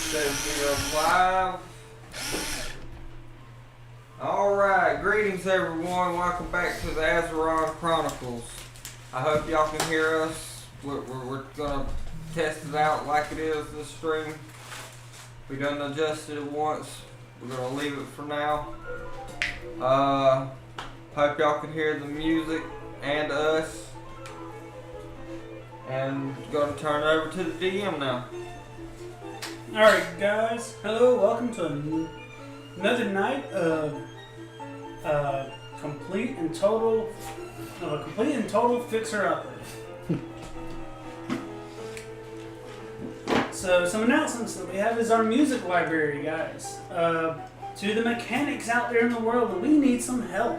Says we are live. Alright, greetings everyone. Welcome back to the Azaron Chronicles. I hope y'all can hear us. We're going to test it out like it is this stream. We done adjusted it once. We're going to leave it for now. Hope y'all can hear the music and us. And going to turn it over to the DM now. Alright guys, hello, welcome to another night of complete and total fixer-uppers. So some announcements that we have is our music library, guys. To the mechanics out there in the world, we need some help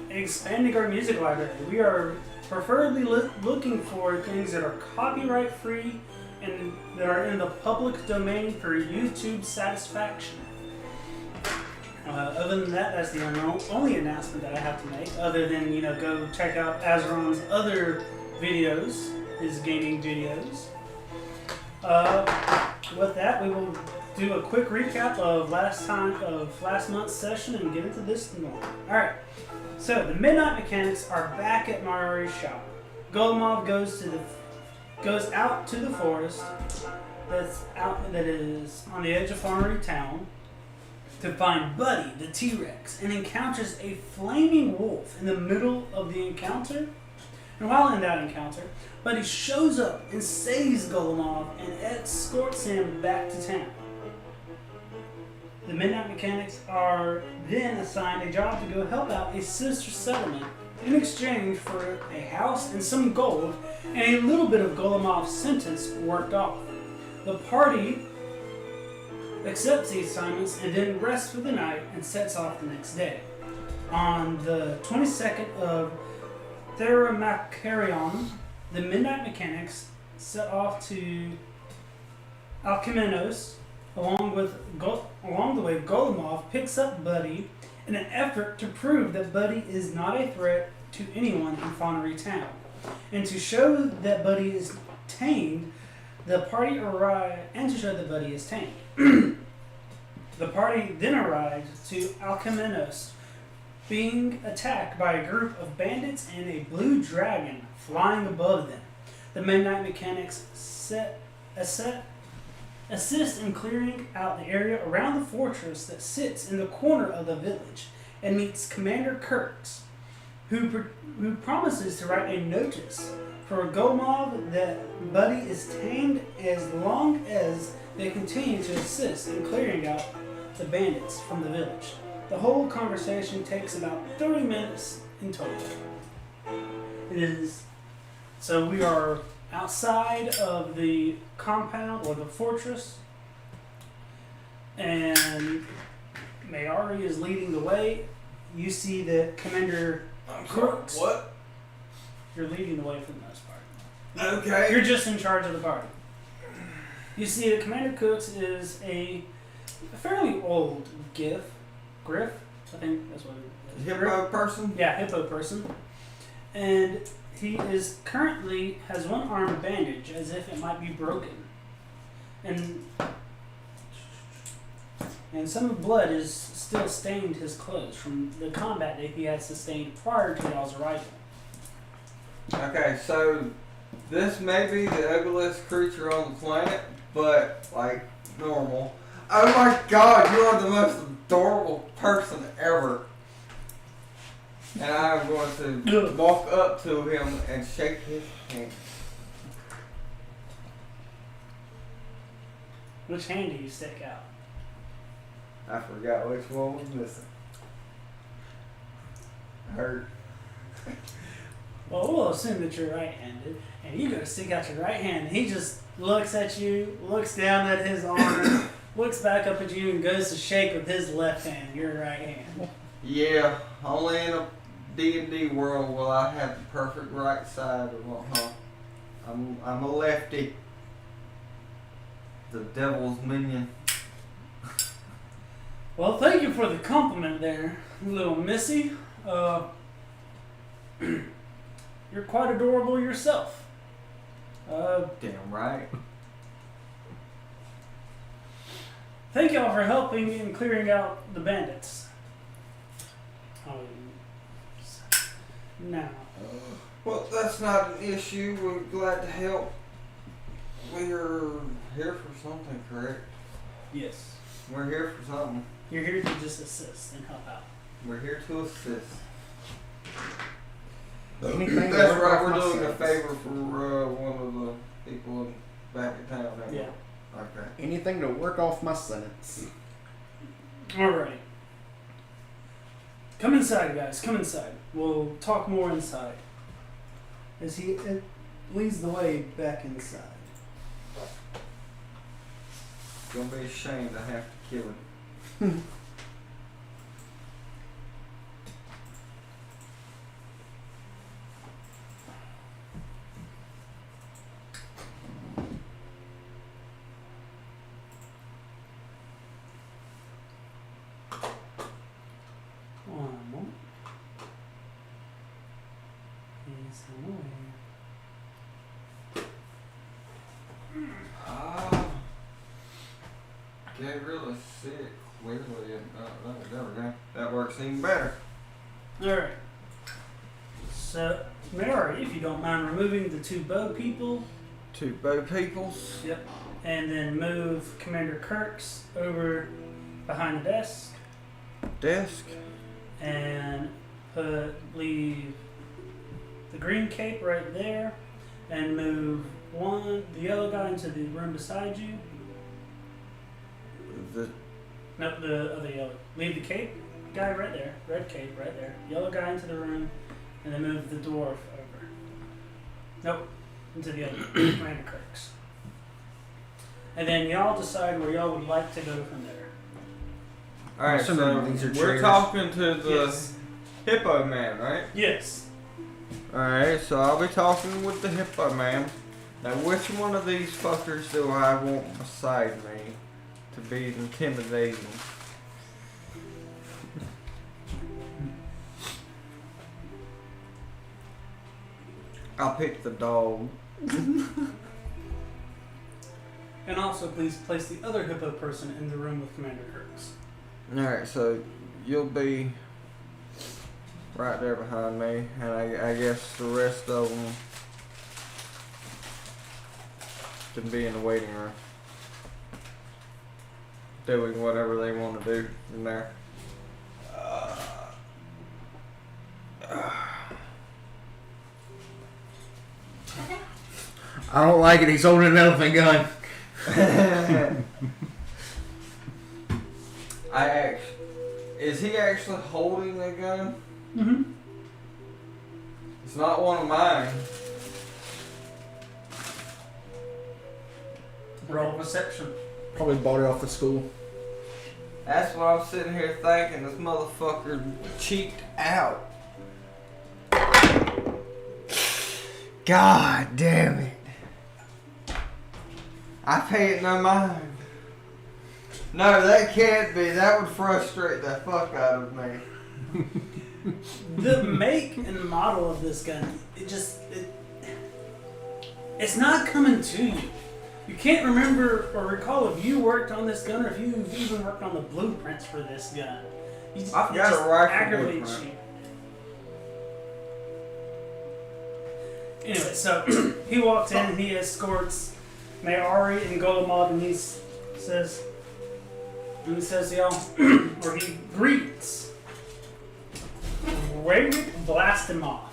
expanding our music library. We are preferably looking for things that are copyright free and that are in the public domain for YouTube satisfaction. Other than that, that's the only announcement that I have to make, other than, go check out Azaron's other videos, his gaming videos. With that, we will do a quick recap of last month's session and get into this more. Alright, so the Midnight Mechanics are back at Mari's shop. Golomov goes out to the forest that is on the edge of Farmery Town to find Buddy the T-Rex and encounters a flaming wolf in the middle of the encounter. And while in that encounter, Buddy shows up and saves Golomov and escorts him back to town. The Midnight Mechanics are then assigned a job to go help out a sister settlement in exchange for a house and some gold and a little bit of Golomov's sentence worked off. The party accepts these assignments and then rests for the night and sets off the next day. On the 22nd of Theramacharion, the Midnight Mechanics set off to Alkamenos. Along the way, Golomov picks up Buddy in an effort to prove that Buddy is not a threat to anyone in Farmery Town. And to show that Buddy is tamed, the party arrives The party then arrives to Alkamenos, being attacked by a group of bandits and a blue dragon flying above them. The Midnight Mechanics assist in clearing out the area around the fortress that sits in the corner of the village and meets Commander Kurtz, who promises to write a notice for Golomov that Buddy is tamed as long as they continue to assist in clearing out the bandits from the village. The whole conversation takes about 30 minutes in total. So we are outside of the compound or the fortress, and Mayari is leading the way. You see that Commander Crooks. What? You're leading the way for the most part. Okay. You're just in charge of the party. You see that Commander Cooks is a fairly old Griff, I think that's what it is. Hippo person? Yeah, hippo person. And he is currently has one arm bandaged as if it might be broken. And some blood is still stained his clothes from the combat that he had sustained prior to y'all's arrival. Okay, so this may be the ugliest creature on the planet, but like normal. Oh my god, you are the most adorable person ever. And I am going to walk up to him and shake his hand. Which hand do you stick out? I forgot which one was missing. Hurt. Well, we'll assume that you're right-handed, and you go to stick out your right hand, and he just looks at you, looks down at his arm, looks back up at you, and goes to shake with his left hand, your right hand. Yeah, only in a D&D world will I have the perfect right side of I'm a lefty. The devil's minion. Well, thank you for the compliment there, little missy. You're quite adorable yourself. Damn right. Thank y'all for helping in clearing out the bandits. Now. Well, that's not an issue. We're glad to help. We're here for something, correct? Yes. We're here for something. You're here to just assist and help out. We're here to assist. Anything That's to work right. off We're my doing a sentence. favor for one of the people back in town. Ain't we? Yeah. Okay. Anything to work off my sentence. Alright. Come inside, guys. Come inside. We'll talk more inside. As he leads the way back inside. It's gonna be a shame to have to kill him. One moment. He's away. Can't really see it clearly. There we go. That works even better. Alright. So, Mary, if you don't mind removing the two bow people. Two bow peoples. Yep. And then move Commander Kirk's over behind the desk. Desk. And leave the green cape right there. And move the yellow guy into the room beside you. No, the other yellow. Leave the cape guy right there. Red cape right there. Yellow guy into the room. And then move the dwarf over. Nope. Into the other Commander Kirk's. And then y'all decide where y'all would like to go from there. Alright, Some so of these are we're traitors. talking to the Yes. hippo man, right? Yes. Alright, so I'll be talking with the hippo man. Now, which one of these fuckers do I want beside me to be intimidating? I'll pick the dog. And also, please place the other hippo person in the room with Commander Kirk's. Alright, so you'll be right there behind me, and I guess the rest of them can be in the waiting room, doing whatever they want to do in there. I don't like it. He's holding an elephant gun. Is he actually holding a gun? Mm-hmm. It's not one of mine. Roll perception. Probably bought it off the school. That's what I'm sitting here thinking. This motherfucker cheeked out. God damn it. I pay it no mind. No, that can't be. That would frustrate the fuck out of me. The make and model of this gun, it's not coming to you. You can't remember or recall if you worked on this gun or if you've even worked on the blueprints for this gun. I've got just a rifle aggravates blueprint. you. Anyway, so he walks in and he escorts Mayari and Golemov, and he says to y'all, or he greets Waywick Blastimov,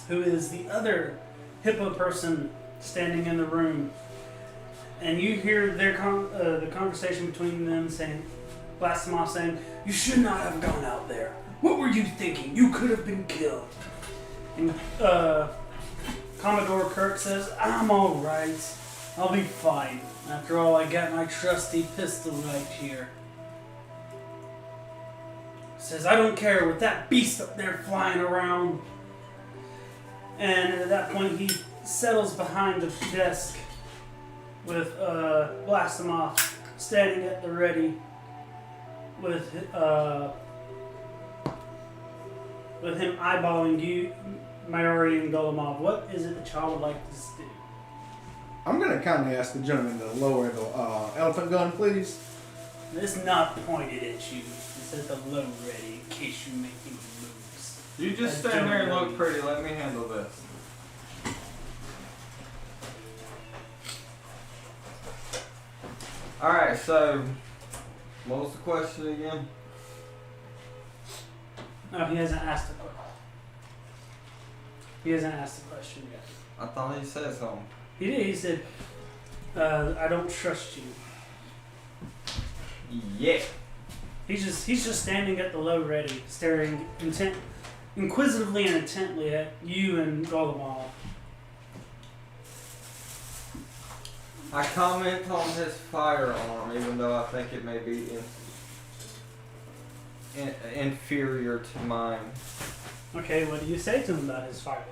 who is the other hippo person standing in the room. And you hear their the conversation between them saying, Blastimov saying, "You should not have gone out there. What were you thinking? You could have been killed." And Commodore Kirk says, "I'm alright. I'll be fine. After all, I got my trusty pistol right here." Says, "I don't care with that beast up there flying around." And at that point, he settles behind the desk with Blastimov standing at the ready with him eyeballing you, Mayuri and Golemov. What is it that y'all would like to do? I'm gonna kindly ask the gentleman to lower the elephant gun, please. It's not pointed at you. It's at the low ready in case you make any moves. You just stand there and look pretty. Let me handle this. Alright, so what was the question again? No, he hasn't asked the question. He hasn't asked the question yet. I thought he said something. He did. He said, "I don't trust you." Yeah. He's just standing at the low ready, staring inquisitively and intently at you and Golemal. I comment on his firearm, even though I think it may be inferior to mine. Okay, what do you say to him about his firearm?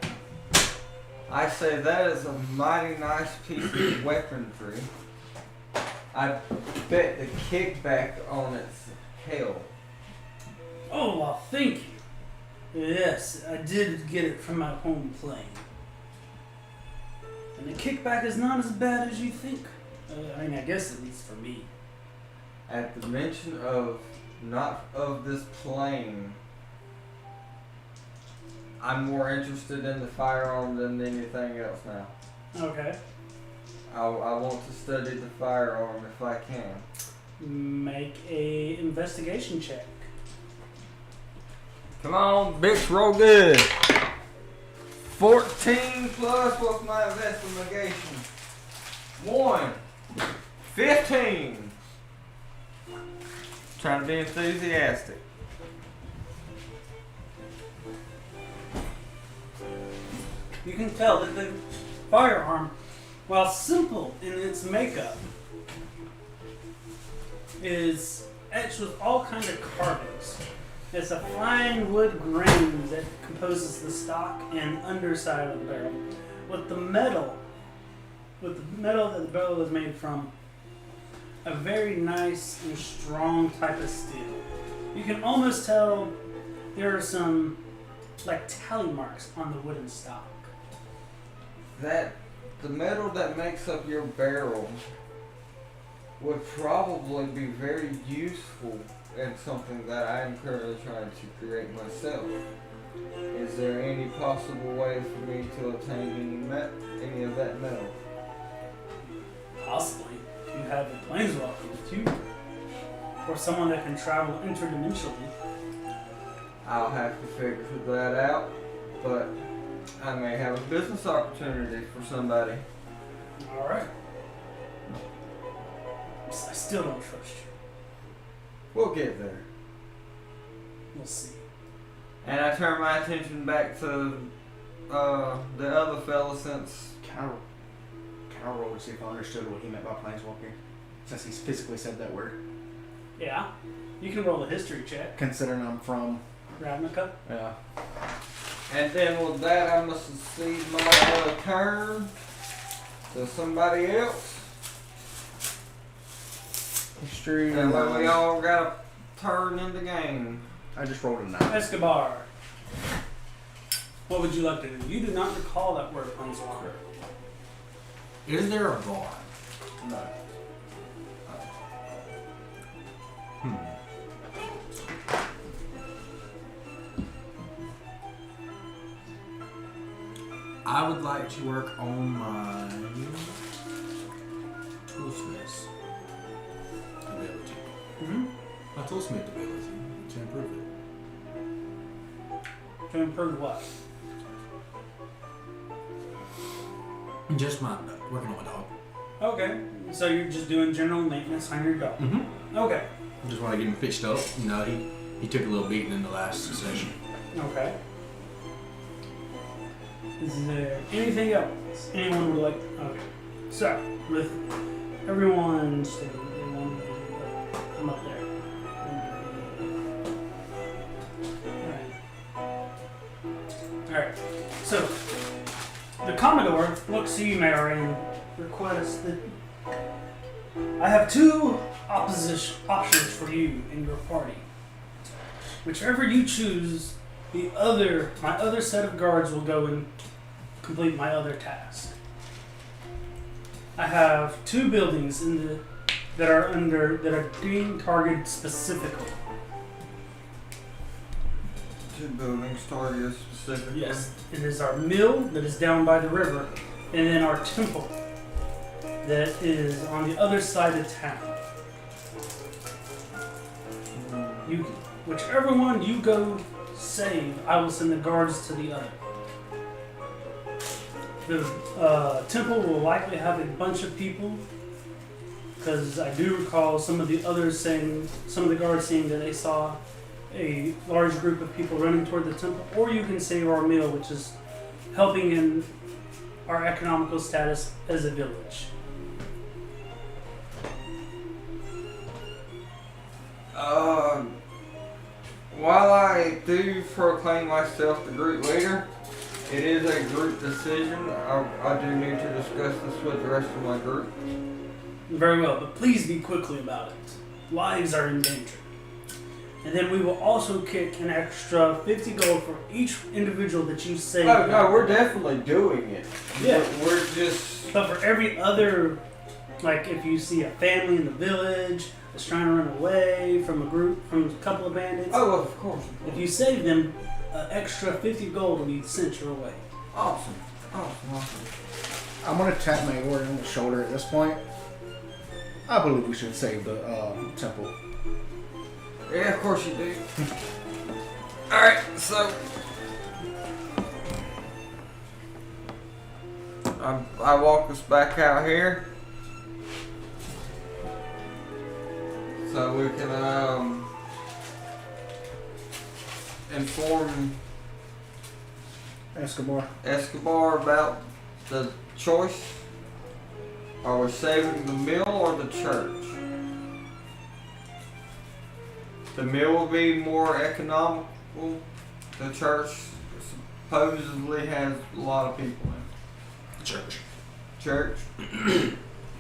I say that is a mighty nice piece of weaponry. I bet the kickback on it's hell. Oh, well, thank you. Yes, I did get it from my home plane. And the kickback is not as bad as you think. I mean, I guess at least for me. At the mention of not of this plane, I'm more interested in the firearm than anything else now. Okay. I want to study the firearm if I can. Make a investigation check. Come on, bitch, roll good. 14 plus what's my investigation? 1. 15. Trying to be enthusiastic. You can tell that the firearm, while simple in its makeup, is etched with all kinds of carvings. It's a fine wood grain that composes the stock and underside of the barrel, with the metal that the barrel is made from, a very nice and strong type of steel. You can almost tell there are some like tally marks on the wooden stock. The metal that makes up your barrel would probably be very useful in something that I am currently trying to create myself. Is there any possible way for me to obtain any of that metal? Possibly. You have a planeswalker with you. Or someone that can travel interdimensionally. I'll have to figure that out, but I may have a business opportunity for somebody. Alright. I still don't trust you. We'll get there. We'll see. And I turn my attention back to the other fella since... Can I roll to see if I understood what he meant by planeswalking? Since he's physically said that word. Yeah. You can roll a history check. Considering I'm from... Ravnica. Yeah. And then with that, I must cede my turn to somebody else. History. And then we all got a turn in the game. I just rolled a 9. Escobar. What would you like to do? You do not recall that word planeswalker. Is there a bar? No. I would like to work on my toolsmith's ability. Mm-hmm. My toolsmith ability to improve it. To improve what? Just my working on my dog. Okay. So you're just doing general maintenance on your dog. Mm-hmm. Okay. Just want to get him fixed up. You know, he took a little beating in the last session. Okay. Is there anything else anyone would like? Okay. So, with everyone standing, come up there. Alright. So, the Commodore looks to you, Mary, and requests that I have 2 options for you and your party. Whichever you choose, my other set of guards will go and complete my other task. I have 2 buildings in the that are being targeted specifically. 2 buildings targeted specifically. Yes. It is our mill that is down by the river, and then our temple that is on the other side of town. Whichever one you go save, I will send the guards to the other. The temple will likely have a bunch of people, because I do recall some of the guards saying that they saw a large group of people running toward the temple. Or you can save our meal, which is helping in our economical status as a village. While I do proclaim myself the group leader, it is a group decision. I do need to discuss this with the rest of my group. Very well, but please be quickly about it. Lives are in danger. And then we will also kick an extra 50 gold for each individual that you save. Oh, no, we're definitely doing it. Yeah. We're just... But for every other, like if you see a family in the village that's trying to run away from a couple of bandits, Oh, of course. if you save them, an extra 50 gold will be sent your way. Awesome. I'm gonna tap Mayor on the shoulder at this point. I believe we should save the temple. Yeah, of course you do. Alright, so... I walk us back out here. So we can inform Escobar about the choice. Are we saving the mill or the church? The mill will be more economical. The church supposedly has a lot of people in it. Church?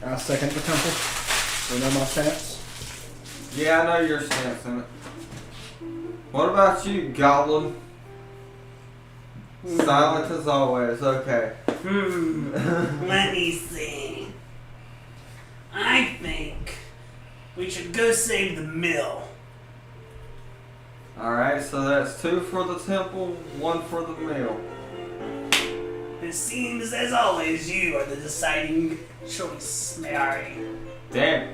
I'll second the temple. You know my stance? Yeah, I know your stance in it. What about you, Goblin? Silent as always, okay. Let me see. I think we should go save the mill. Alright, so that's 2 for the temple, 1 for the mill. It seems, as always, you are the deciding choice, Mary. Damn.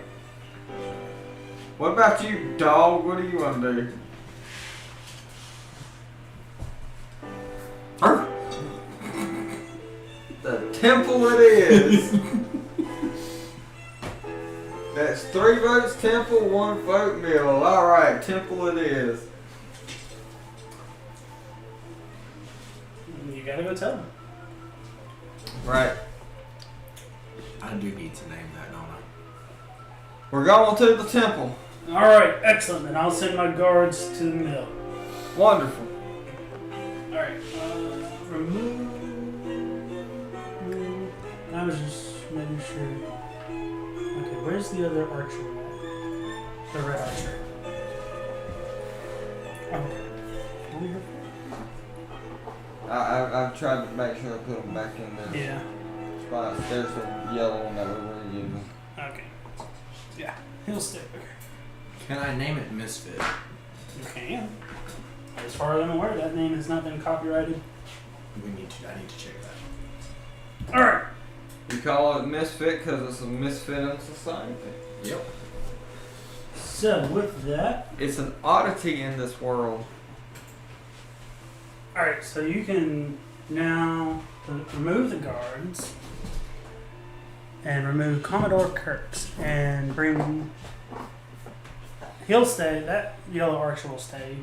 What about you, dog? What do you want to do? The temple it is. That's 3 votes temple, 1 vote mill. Alright, temple it is. You gotta go tell them. Right. I do need to name that, don't I? We're going to the temple. Alright, excellent. Then I'll send my guards to the mill. Wonderful. Alright, remove. I was just making sure. Okay, where's the other archer at? The red archer. Okay. Over here? I've tried to make sure I put them back in there. Yeah. Spots. There's the yellow one that we were using. Okay. Yeah, he'll stay. Okay. Can I name it Misfit? You can. As far as I'm aware, that name has not been copyrighted. I need to check that. Alright. You call it misfit because it's a misfit in society. Yep. So, with that, It's an oddity in this world. alright, so you can now remove the guards and remove Commodore Kirks and bring. He'll stay, that yellow archer will stay.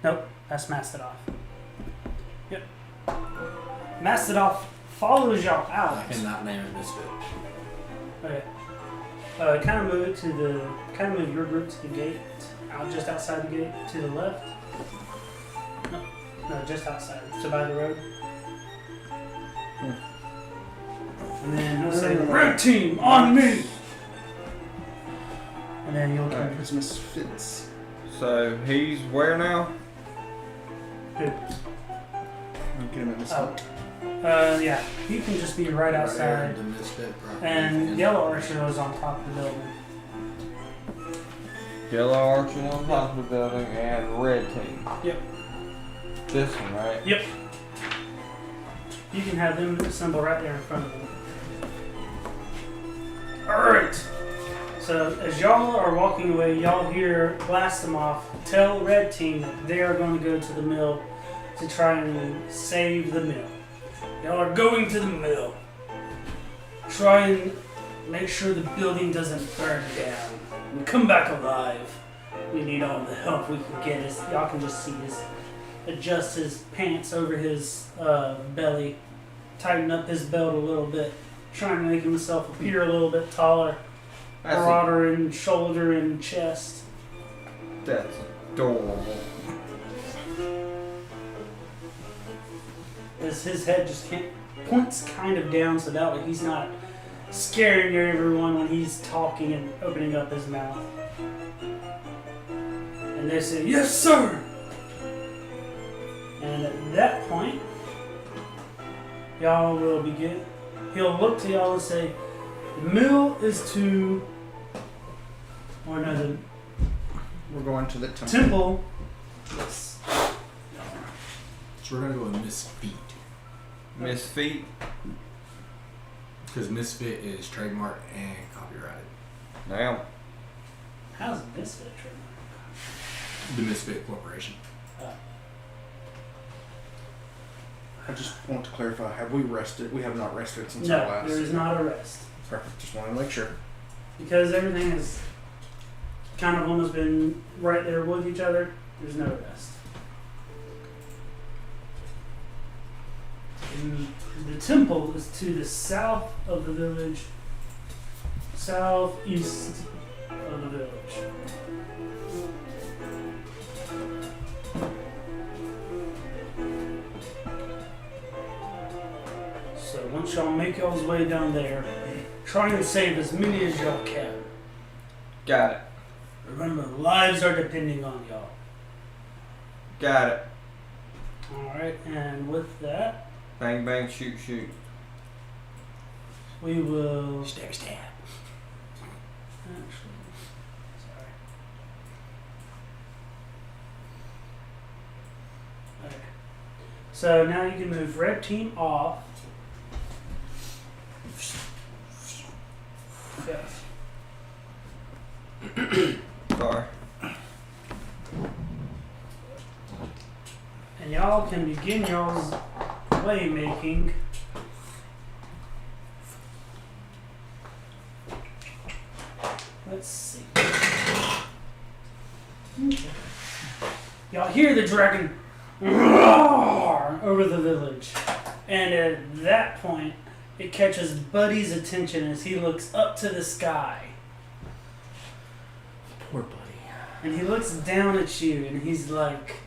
Nope, that's Mastodon. Yep. Mastodon follows y'all out. I cannot name it Misfit. Okay. Kind of move your group to the gate, just outside the gate, to the left. No, just outside, so by the road. And then he'll say, "Red team, on me!" And then you'll come. It's misfits. So he's where now? Who? I'm getting at misfit. Oh, Yeah, he can just be right outside. The misfit property. And Yellow Archer is on top of the building. Yellow Archer on top of the building and red team. Yep. This one, right? Yep. You can have them assemble right there in front of them. Alright. So as y'all are walking away, y'all hear Blastomov tell Red Team that they are going to go to the mill to try and save the mill. Y'all are going to the mill. Try and make sure the building doesn't burn down. And come back alive. We need all the help we can get. Y'all can just see adjust his pants over his belly, tighten up his belt a little bit, trying to make himself appear a little bit taller, broader in shoulder and chest. That's adorable. As his head just points kind of down so that way he's not scaring everyone when he's talking and opening up his mouth. And they say, "Yes, sir!" And at that point, y'all will begin. He'll look to y'all and say, "The mill is to..." Or no, the We're going to the temple. temple. Yes. So we're gonna go with misfeat. Misfeat. Because misfit is trademark and copyrighted. Damn. How's this fit, Trevor? The Misfit Corporation. I just want to clarify, have we rested? We have not rested since our No, last. there is not a rest. Perfect. Just wanted to make sure. Because everything has kind of almost been right there with each other, there's no rest. And the temple is to the south of the village, southeast of the village. So once y'all make y'all's way down there, try and save as many as y'all can. Got it. Remember, lives are depending on y'all. Got it. Alright, and with that, Bang, bang, shoot, shoot. we will... Stab, stab. Actually, sorry. Okay. So now you can move red team off. Yes. Sorry. And y'all can begin y'all's way making. Let's see. Okay. Y'all hear the dragon roar over the village. And at that point, it catches Buddy's attention as he looks up to the sky. Poor buddy. And he looks down at you and he's like,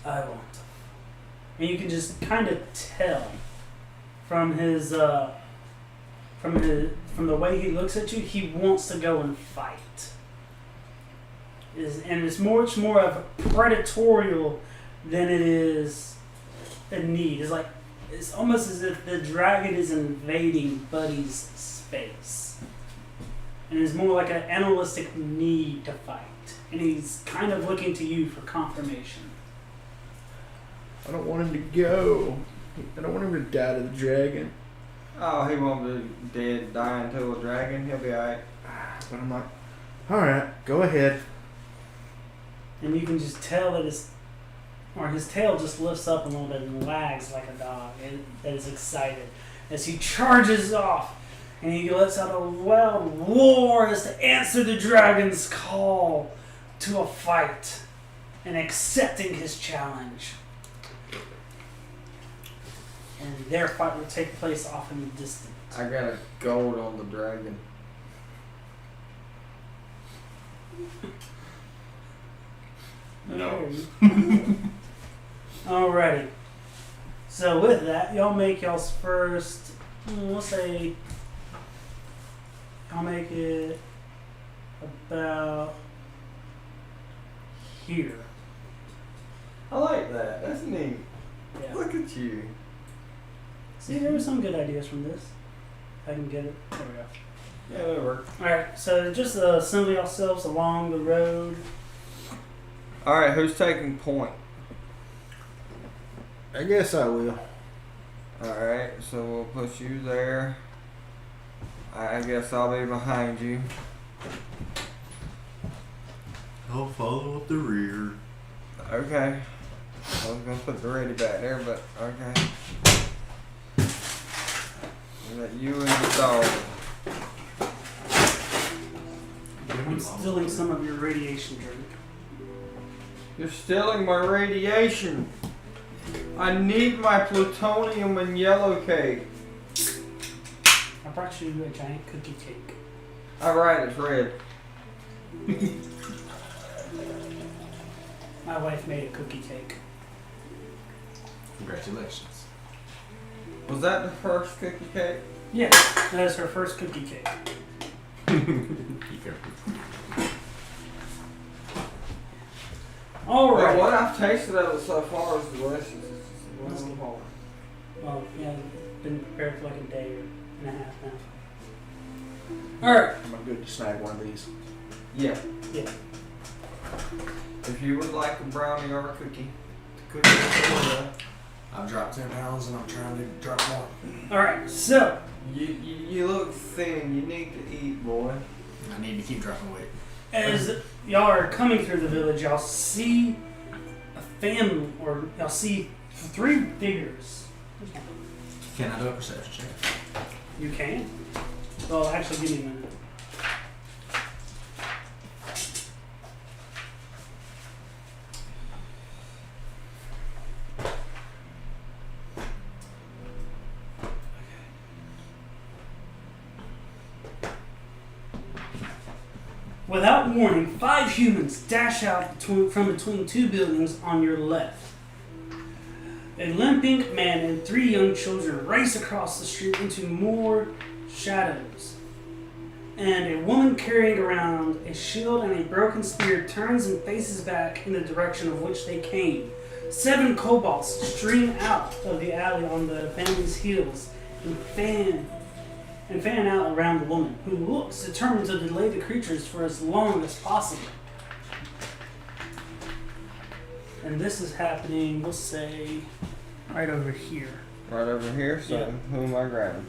"I want to." And you can just kind of tell from his from the way he looks at you, he wants to go and fight. And it's much more of predatorial than it is a need. It's almost as if the dragon is invading Buddy's space. And it's more like an animalistic need to fight. And he's kind of looking to you for confirmation. I don't want him to go. I don't want him to die to the dragon. Oh, he won't be dead, dying to a dragon. He'll be alright. But I'm like, alright, go ahead. And you can just tell that his tail just lifts up a little bit and wags like a dog that is excited as he charges off. And he lets out a loud roar as to answer the dragon's call to a fight and accepting his challenge. And their fight will take place off in the distance. I got a gold on the dragon. No. Alrighty. So with that, y'all make y'all's first, we'll say, y'all make it about here. I like that. That's neat. Yeah. Look at you. See, there were some good ideas from this. I can get it. There we go. Yeah, that worked. Alright, so just assemble yourselves along the road. Alright, who's taking point? I guess I will. Alright, so we'll put you there. I guess I'll be behind you. I'll follow up the rear. Okay. I was gonna put the ready back there, but okay. Let you and the dog. I'm stealing some of your radiation drink. You're stealing my radiation. I need my plutonium and yellow cake. I brought you a giant cookie cake. Alright, it's red. My wife made a cookie cake. Congratulations. Was that the first cookie cake? Yeah, that is her first cookie cake. Be careful. Alright. Well, what I've tasted of it so far is delicious. It's just a little hard. Well, yeah, it's been prepared for like a day and a half now. Alright. Am I good to snag one of these? Yeah. Yeah. If you would like a brownie or a cookie, the cookie is over. I've dropped 10 pounds and I'm trying to drop more. Alright, so. You look thin. You need to eat, boy. I need to keep dropping weight. As y'all are coming through the village, y'all see a family, or y'all see 3 figures. Can I do a perception check? You can? Well, actually, give me a minute. Without warning, 5 humans dash out from between 2 buildings on your left. A limping man and 3 young children race across the street into more shadows. And a woman carrying around a shield and a broken spear turns and faces back in the direction of which they came. 7 kobolds stream out of the alley on the family's heels and fan out around the woman, who looks determined to delay the creatures for as long as possible. And this is happening, we'll say, right over here. Right over here. So Yeah. who am I grabbing?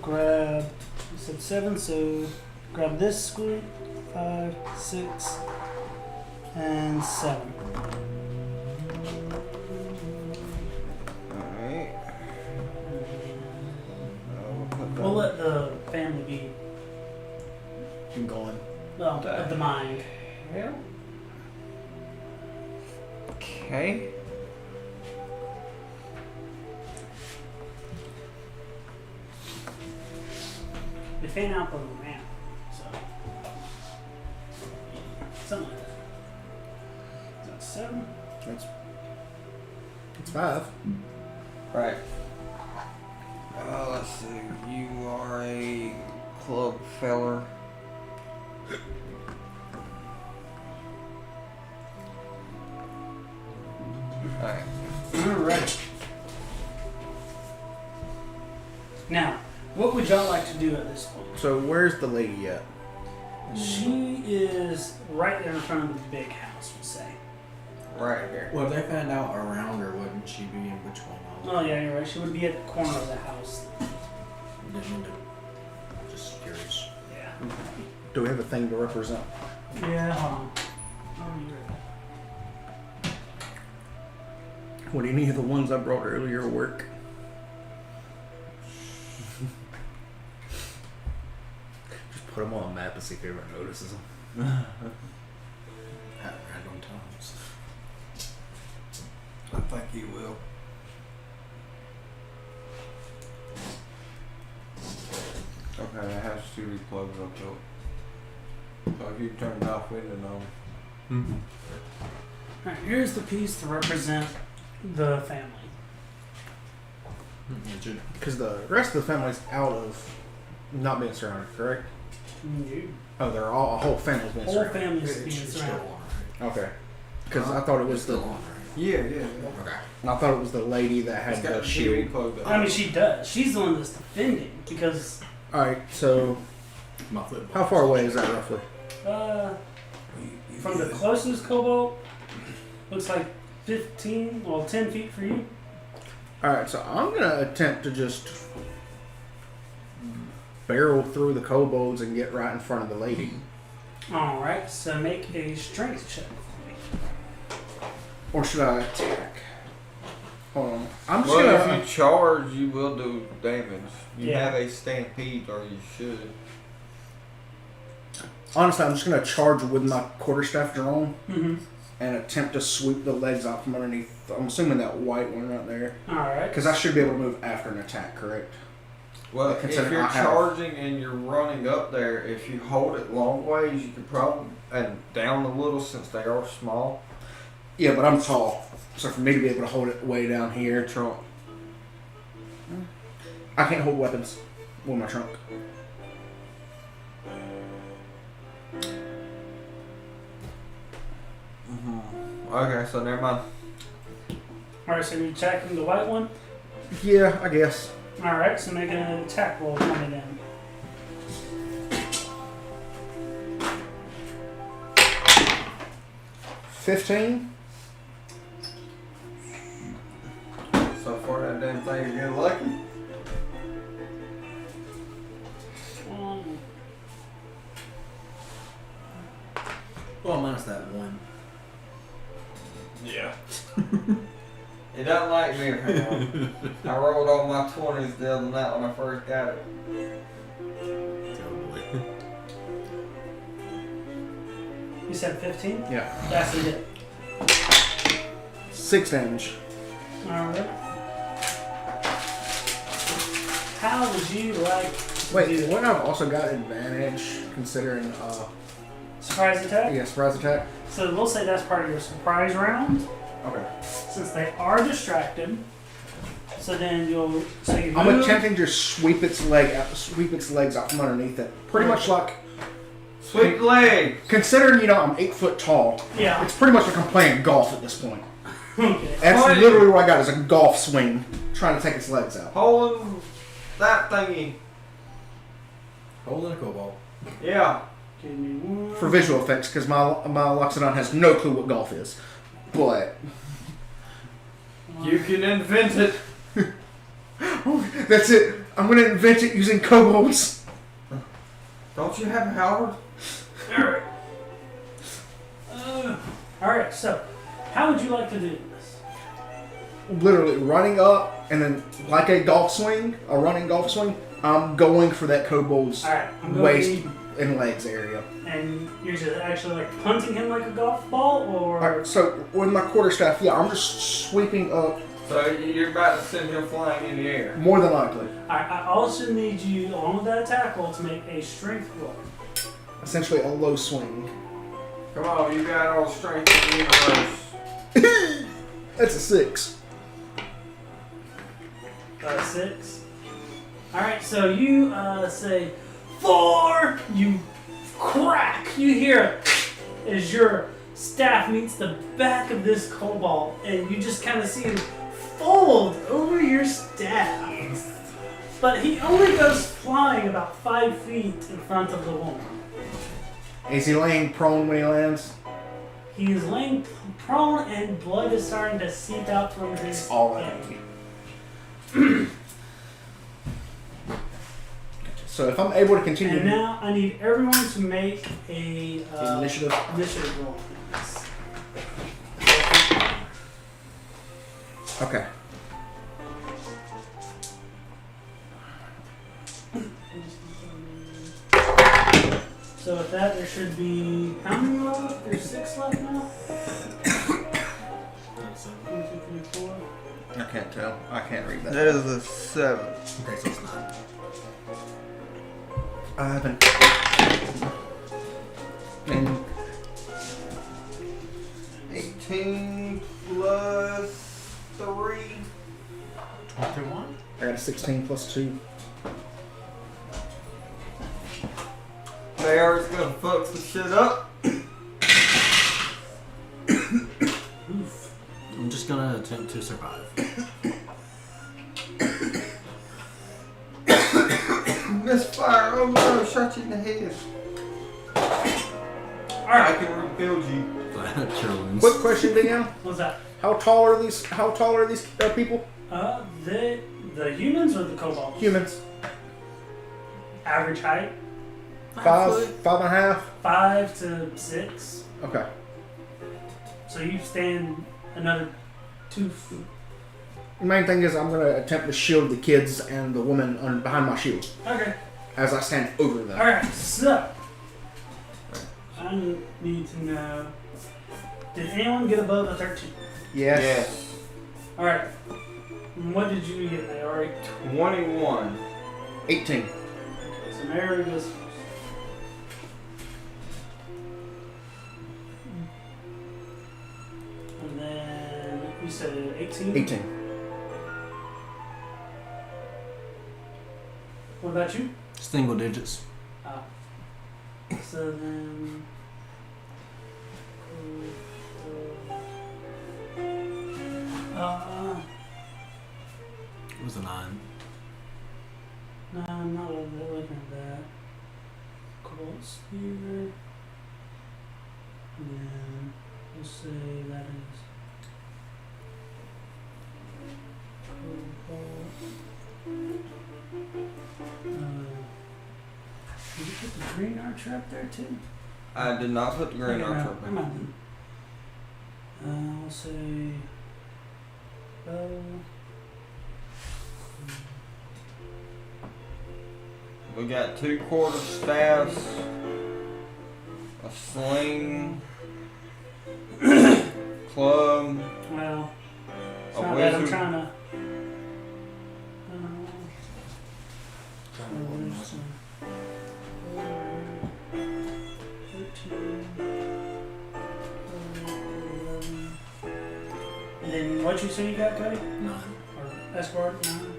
Grab, you said 7, so grab this squid, 5, 6, and 7. All right. We'll let the family be, I'm going. well, of the mind. Hell. Okay. They fan out for the ramp, so something like that. Is that 7? It's 5. Right. Let's see. You are a club feller. Alright. Alright. Now, what would y'all like to do at this point? So where's the lady at? She is right there in front of the big house, we'll say. Right here. Well, if they found out around her, wouldn't she be in between all Oh yeah, you're right. She would be at the corner of the house. Didn't mean to. Just curious. Yeah. Do we have a thing to represent? Yeah, hold on. Oh, you're right. Would any of the ones I brought earlier work? Just put them on a map and see if everyone notices them. At random times. I think you will. Okay, it has to be plugged up though. So if you turn it off, window on. Mm-hmm. Alright, here's the piece to represent the family. Because the rest of the family's out of not being surrounded, correct? No. Oh, they're all a whole family's been Whole surrounded. family's being It's still surrounded. on, right? Okay. Because I thought it was It's still the on, right? Yeah. Okay. And I thought it was the lady that had It's got the the shield. shield closed up. I mean, she does. She's the one that's defending because Alright, so My flip. how far away is that roughly? from the closest cobalt, looks like 10 feet for you. Alright, so I'm going to attempt to just barrel through the kobolds and get right in front of the lady. All right, so make a strength check. Or should I attack? Hold on. I'm just Well, going if you charge, you will do damage. You Yeah. have a stampede, or you should. honestly, I'm just going to charge with my quarterstaff drone Mm-hmm. and attempt to sweep the legs out from underneath. I'm assuming that white one right there. All right. Because I should be able to move after an attack, correct? Well, if Considering you're I have- charging and you're running up there, if you hold it long ways, you could probably and down a little since they are small. Yeah, but I'm tall. So for me to be able to hold it way down here, Trunk. I can't hold weapons with my trunk. Okay, so never mind. All right, so you're attacking the white one. Yeah, I guess. All right, so make an attack roll on it in. $15? So far, that damn thing is getting lucky. Well, minus that one. Yeah. It doesn't like me apparently. I rolled all my 20s the other night when I first got it. Totally. You said 15? Yeah. That's a hit. 6 damage. All right. How would you like to Wait, do wouldn't I've also got advantage considering, surprise attack? yeah, surprise attack? So we'll say that's part of your surprise round, Okay. since they are distracted. So then you'll you I'm move. attempting to sweep its legs out from underneath it. Pretty much like, Sweep leg! considering, I'm 8 foot tall, Yeah. it's pretty much like I'm playing golf at this point. Okay. That's What? literally what I got is a golf swing trying to take its legs out. Holding that thingy. Holding a cobalt. Yeah. Give me one. For visual effects, because my Loxodon has no clue what golf is. But You can invent it. that's it. I'm going to invent it using kobolds. Don't you have Howard? Alright. Alright, so how would you like to do this? Literally running up and then like a running golf swing, I'm going for that kobold's Alright, I'm going waist to and legs area. and you're just actually like punting him like a golf ball, or Alright, so with my quarterstaff, yeah, I'm just sweeping up So you're about to send him flying in the air. more than likely. I also need you, along with that attack roll, to make a strength roll. Essentially a low swing. Come on, you got all the strength in the universe. That's a 6. 6. Alright, so you say 4. You crack. You hear it as your staff meets the back of this cobalt, and you just kind of see him fold over your staff. But he only goes flying about 5 feet in front of the woman. Is he laying prone when he lands? He is laying prone, and blood is starting to seep out from his All I head. need. So if I'm able to continue And now I need everyone to make a initiative. initiative roll. Okay. So with that, there should be how many left? There's 6 left now. 1, 2, 3, 4. I can't tell. I can't read That is a 7. Okay, so it's 9. I haven't. And 18 plus 3. 21? I got a 16 plus 2. They are just gonna fuck some shit up. Oof. I'm attempt to survive. Misfire! Oh no! Shot you in the head. All right. I can rebuild you. Sure wins. Quick question, Danielle. What's that? How tall are these people? The humans or the kobolds? Humans. Average height, 5.5. 5 to 6. Okay. So you stand another 2 feet. The main thing is I'm going to attempt to shield the kids and the woman behind my shield Okay. as I stand over them. Alright, so I need to know, did anyone get above a 13? Yes. Alright. What did you get, Mayari? 21. 18. Okay, so Mayari goes first. And then you said 18? 18. What about you? Single digits. So then... It was a 9. No, I'm not looking at that. Cold Spear. And then we'll say that is did you put the green archer up there too? I did not put the green Okay, archer no, up never mind then. We'll say bow. We got 2 quarterstaffs, a sling, club, Well, it's a not that I'm wizard. trying to. And then what you say you got, Cody? 9. Or Escort? 9?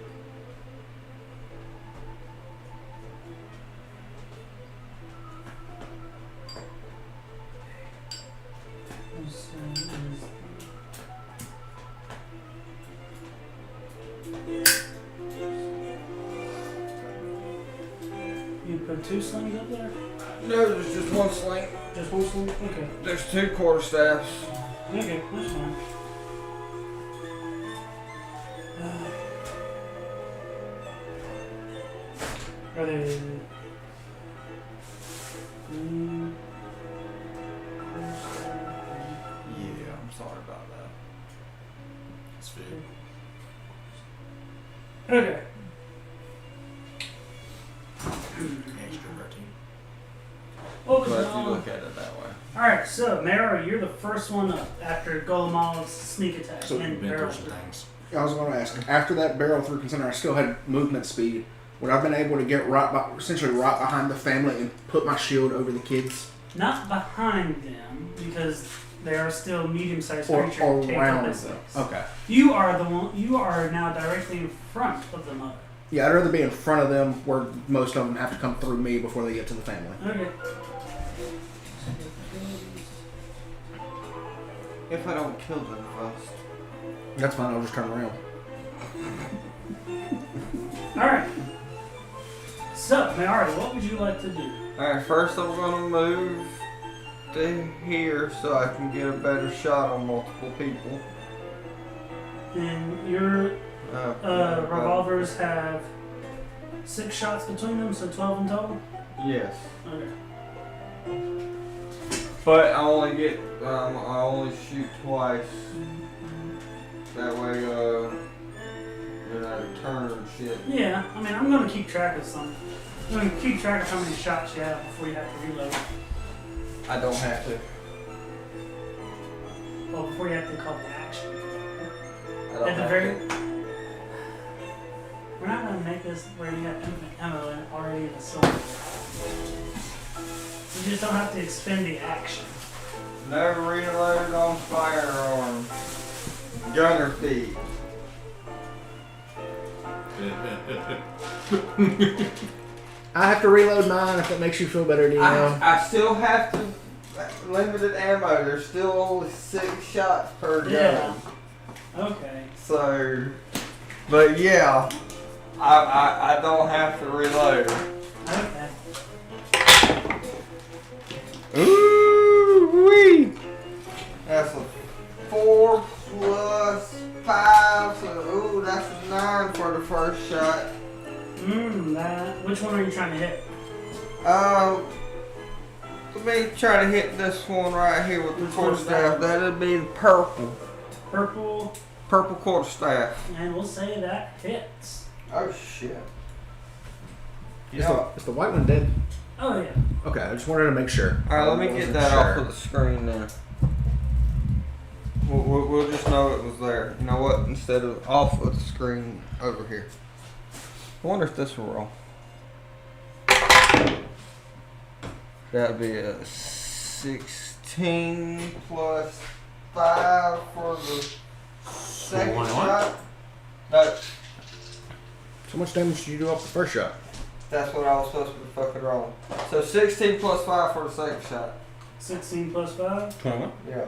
You put 2 slings up there? No, there's just 1 sling. Just 1 sling? Okay. There's 2 quarterstaffs. Okay, that's fine. Are they... Yeah, I'm sorry about that. It's fair. Okay. Extra 13. Focus Glad you on. look at it that way. Alright, so Mara, you're the first one up after Golomov's sneak attack So and You've been barrel through some through. things. I was going to ask, after that barrel through, considering I still had movement speed, would I have been able to get essentially right behind the family and put my shield over the kids? Not behind them, because they are still medium-sized Or creatures. around them? Okay. You are the one. You are now directly in front of the mother. Yeah, I'd rather be in front of them where most of them have to come through me before they get to the family. Okay. If I don't kill them first. That's fine, I'll just turn around. Alright. So, Mayari, what would you like to do? Alright, first I'm gonna move to here so I can get a better shot on multiple people. And your revolvers have 6 shots between them, so 12 in total? Yes. Okay. But I only get, I only shoot twice. That way, you're not a turn and shit. Yeah, I mean, I'm going to keep track of some. I'm going to keep track of how many shots you have before you have to reload. I don't have to. Well, before you have to call the action. I don't At the have very... to. We're not going to make this where you have infinite ammo already in the cylinder. You just don't have to expend the action. Never reload on firearm. Gunner feed. I have to reload mine if that makes you feel better, do you know? I still have to limited ammo. There's still only 6 shots per gun. Yeah. Okay. So, but yeah, I don't have to reload. Okay. Ooh wee! That's a 4 plus 5, so ooh, that's a 9 for the first shot. Which one are you trying to hit? Let me try to hit this one right here with the quarterstaff. That'd be the purple quarterstaff. And we'll say that hits. Oh shit! Is the white one dead? Oh yeah. Okay, I just wanted to make sure. All right, let me get that off of the screen now. We'll just know it was there. You know what? Instead of off of the screen, over here. I wonder if this will roll. That'd be a 16 plus 5 for the second 21. shot. No, So much damage did you do off the first shot? that's what I was supposed to be fucking rolling. So 16 plus 5 for the second shot. 16 plus 5. 21. Yeah.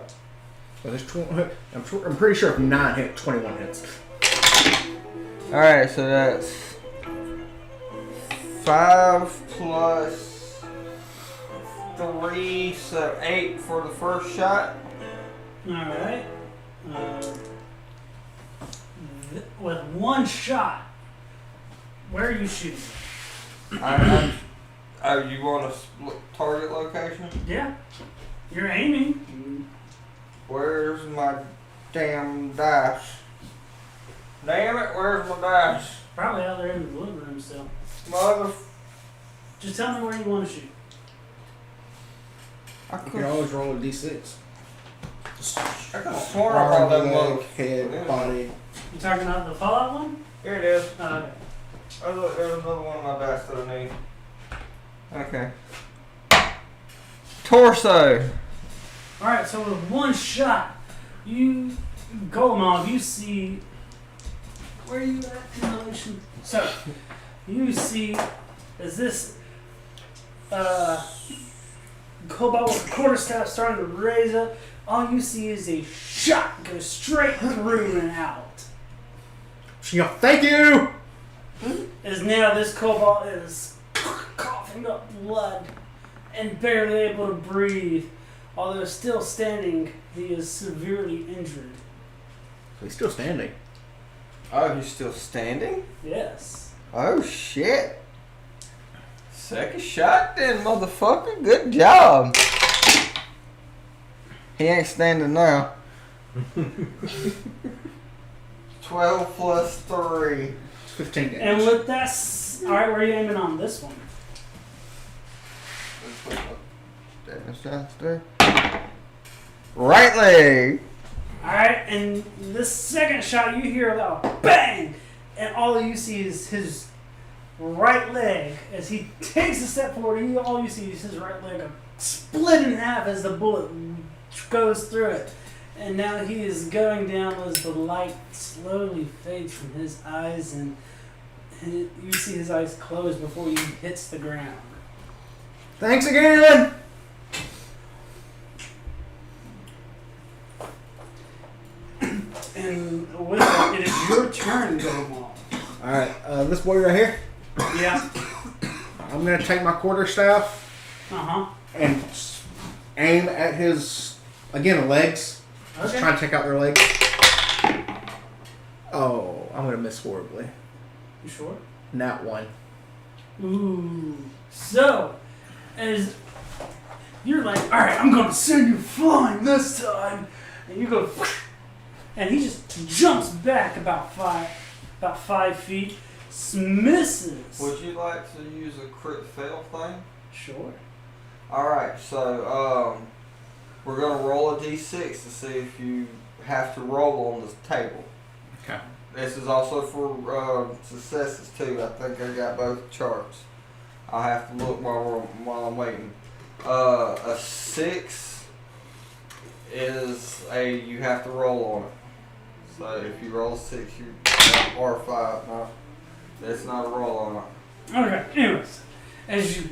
So there's I'm pretty sure if 9 hit, 21 hits. Alright, so that's 5 plus 3, so 8 for the first shot. Alright. With one shot, where are you shooting? Oh, you want a target location? Yeah. You're aiming. Where's my damn dice? Damn it, where's my dice? Probably out there in the living room still. Mother... Just tell me where you want to shoot. I You can could always roll a d6. have sworn I brought that Arm, mother... leg, head, body. You talking about the Fallout one? Here it is. Okay. Oh, look, there's another one of my dice that I need. Okay. Torso. Alright, so with one shot, you, Golomov, you see, where are you at in relation? So, you see, as this, Cobalt with the quarterstaff starting to raise up, all you see is a shot go straight through and out. Thank you! As now this Cobalt is coughing up blood and barely able to breathe. Although still standing, he is severely injured. So he's still standing. Oh, he's still standing? Yes. Oh, shit. Second shot then, motherfucker. Good job. He ain't standing now. 12 plus 3. 15 damage. And with that, alright, where are you aiming on this one? Damage down there. Right leg. Alright, and this second shot, you hear a loud bang! And all you see is his right leg. As he takes a step forward, all you see is his right leg split in half as the bullet goes through it. And now he is going down as the light slowly fades from his eyes, and you see his eyes close before he hits the ground. Thanks again! And with that, it is your turn, Golomov. Alright, this boy right here, Yeah. I'm going to take my quarterstaff Uh-huh. and aim at his, again, legs. Just Okay. trying to take out their legs. Oh, I'm going to miss horribly. You sure? Nat 1. Ooh. So, as you're like, alright, I'm gonna send you flying this time. And you go, and he just jumps back about 5 feet, misses. Would you like to use a crit fail thing? Sure. Alright, so we're going to roll a d6 to see if you have to roll on this table. Okay. This is also for successes too. I think I got both charts. I'll have to look while I'm waiting. A 6 is you have to roll on it. So if you roll a 6, or 5, no, it's not a roll on it. Okay, anyways, as you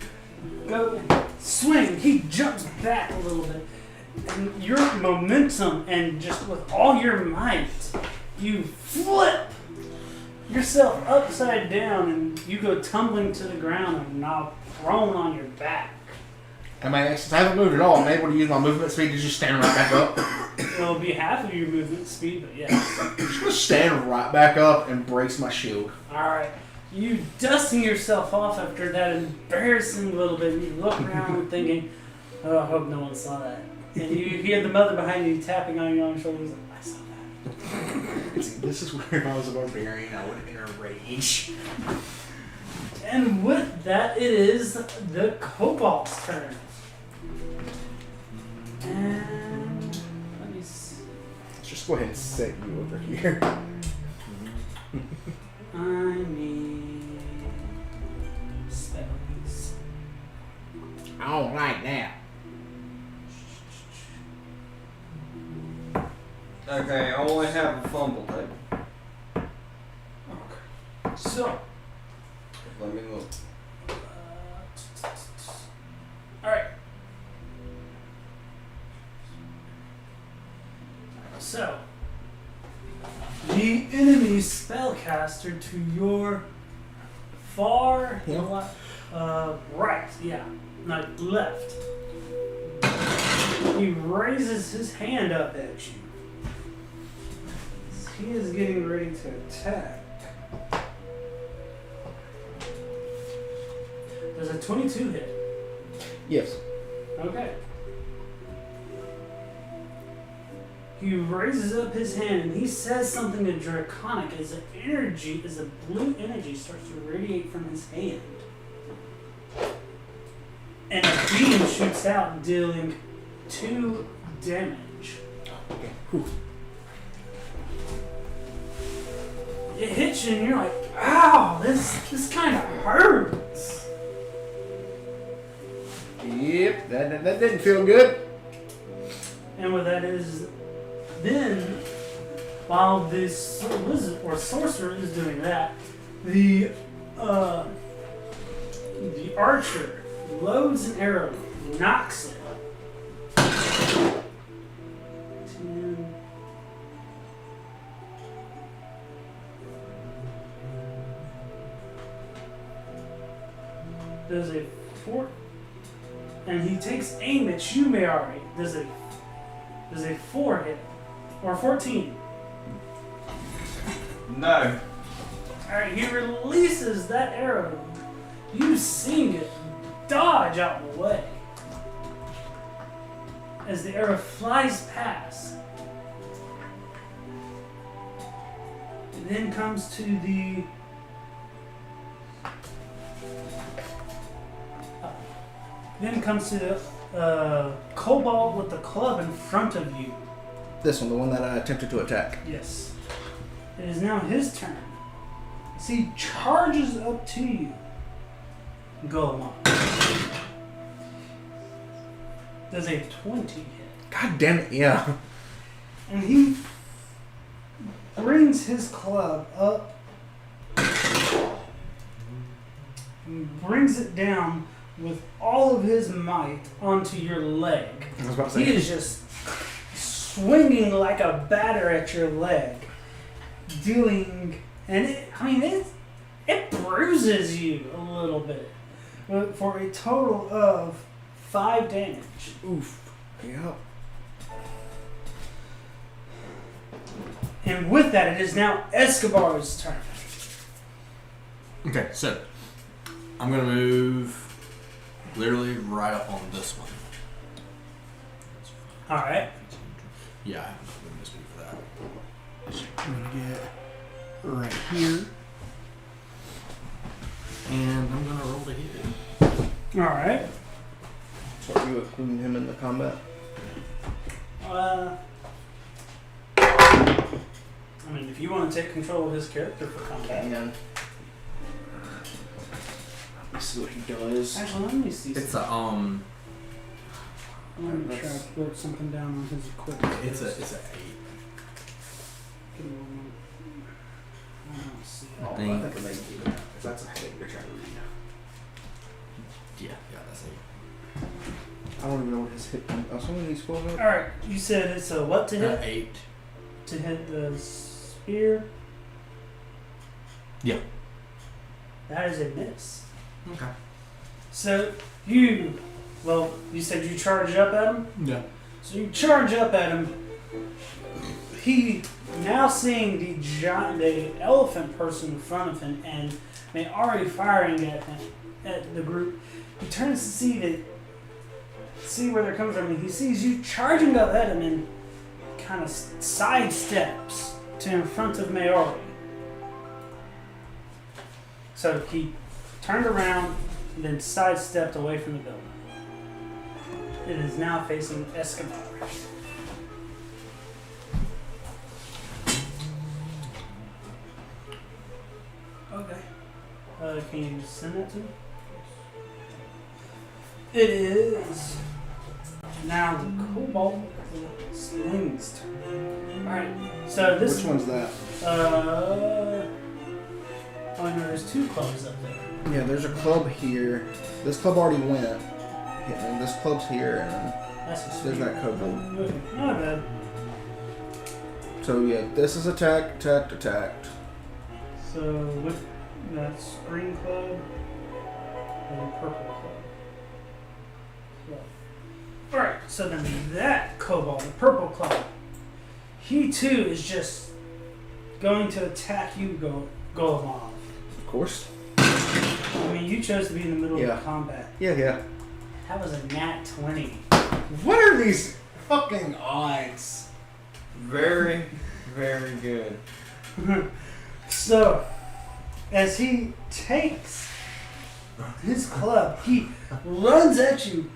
go swing, he jumps back a little bit. And your momentum and just with all your might, You flip yourself upside down and you go tumbling to the ground and now prone on your back. Since I haven't moved at all, I'm able to use my movement speed to just stand right back up. It'll be half of your movement speed, but yes. I'm just going to stand right back up and brace my shield. Alright. You dusting yourself off after that embarrassing little bit. You look around and thinking, oh, I hope no one saw that. And you hear the mother behind you tapping on your own shoulders. I saw that. This is where if I was a barbarian, I would enter rage. And with that, it is the Cobalt's turn. And let me see. Let's just go ahead and set you over here. I need spells. I don't like that. Okay, I only have a fumble table. Okay. So, Let me look. alright. So, the enemy spellcaster to your far right, not left. He raises his hand up at you. He is getting ready to attack. Does a 22 hit? Yes. Okay. He raises up his hand and he says something to Draconic as a blue energy starts to radiate from his hand. And a beam shoots out, dealing 2 damage. Okay. Whew. It hits you and you're like, ow, this kind of hurts. Yep, that didn't feel good. And what that is, then, while this wizard or sorcerer is doing that, the archer loads an arrow, knocks it. 10. Does a 4, and he takes aim at you, Mayari. Does a 4 hit? Or 14? No. Alright, he releases that arrow. You seeing it dodge out the way. As the arrow flies past. It then comes to the Cobalt with the club in front of you. This one, the one that I attempted to attack. Yes. It is now his turn. So he charges up to you. Go along. Does a 20 hit. God damn it, yeah. And he brings his club up and brings it down with all of his might onto your leg. I was about to say. He is just swinging like a batter at your leg, dealing, and it bruises you a little bit, for a total of 5 damage. Oof. Yep. And with that, it is now Escobar's turn. Okay, so I'm gonna move literally right up on this one. All right. Yeah, I have movement speed for that. I'm gonna get right here. And I'm gonna roll to hit. All right. So are you including him in the combat? I mean, if you want to take control of his character for combat. And let's see what he does. Actually, let me see. It's a Let me try to put something down on his equipment. it's a 8. Give me one moment. I don't see it. Oh, I think it may be even out, if that's a headache you're trying to read. Yeah, that's 8. I don't even know what his hit. How many of these spells are? All right, you said it's a what to hit? 8. To hit the here. Yeah. That is a miss. Okay. So you said you charge up at him? Yeah. So you charge up at him. He, now seeing the elephant person in front of him and they already firing at the group, he turns to see where they're coming from, and he sees you charging up at him and kind of sidesteps to in front of Maori. So he turned around and then sidestepped away from the building. It is now facing Escobar. Okay. Can you send that to me? It is now the Cobalt Sling's turn. Alright, so this. Which one's that? Oh, no, there's two clubs up there. Yeah, there's a club here. This club already went. And this club's here, and then That's there's that kobold. Not bad. So yeah, this is attacked. So with that's green club and purple club. Yeah. Alright, so then that kobold, the purple club, he too is just going to attack you, Golemov. Of course. I mean, you chose to be in the middle of combat. Yeah. That was a nat 20. What are these fucking odds? Very, very good. So, as he takes his club, he runs at you,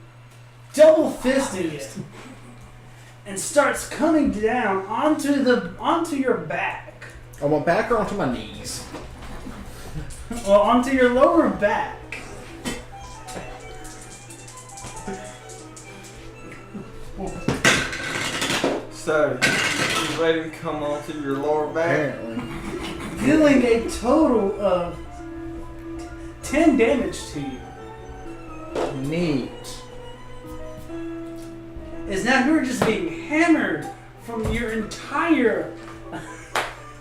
double fisting it, and starts coming down onto your back. On my back or onto my knees? Well, onto your lower back. So, you let him come onto your lower back. Apparently. Dealing a total of 10 damage to you. Neat. Is now you're just being hammered from your entire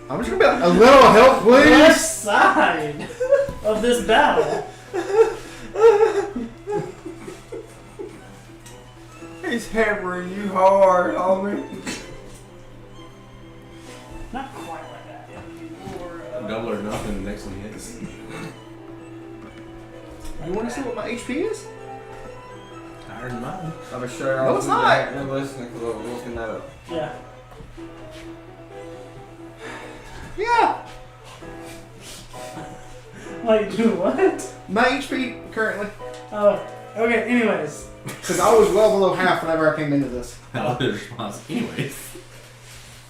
I'm just gonna be like, a little help, left please. side of this battle. He's hammering you hard, homie. Not quite like that. More, Double or nothing next one hits. You want to see what my HP is? Higher than mine. I'm sure No, it's not. And listening because I'm looking that up. Yeah. Yeah. Like, do what? My HP currently. Oh, okay, anyways. Because I was well below half whenever I came into this. Hell, the response. Anyways.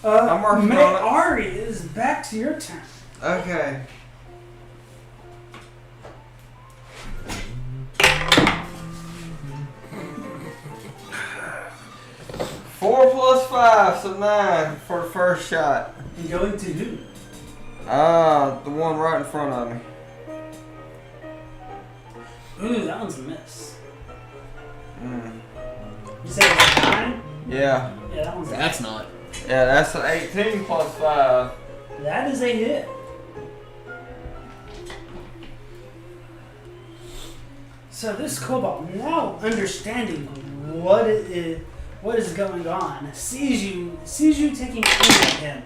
I'm working on it. Ari, it is back to your turn. Okay. Four plus 5, so 9 for the first shot. And going to who? The one right in front of me. Ooh, that one's a miss. Mm. You said it was 9? Yeah. Yeah, that one's a miss. That's not. Yeah, that's an 18 plus 5. That is a hit. So this kobold, now understanding what is going on, sees you taking aim at him.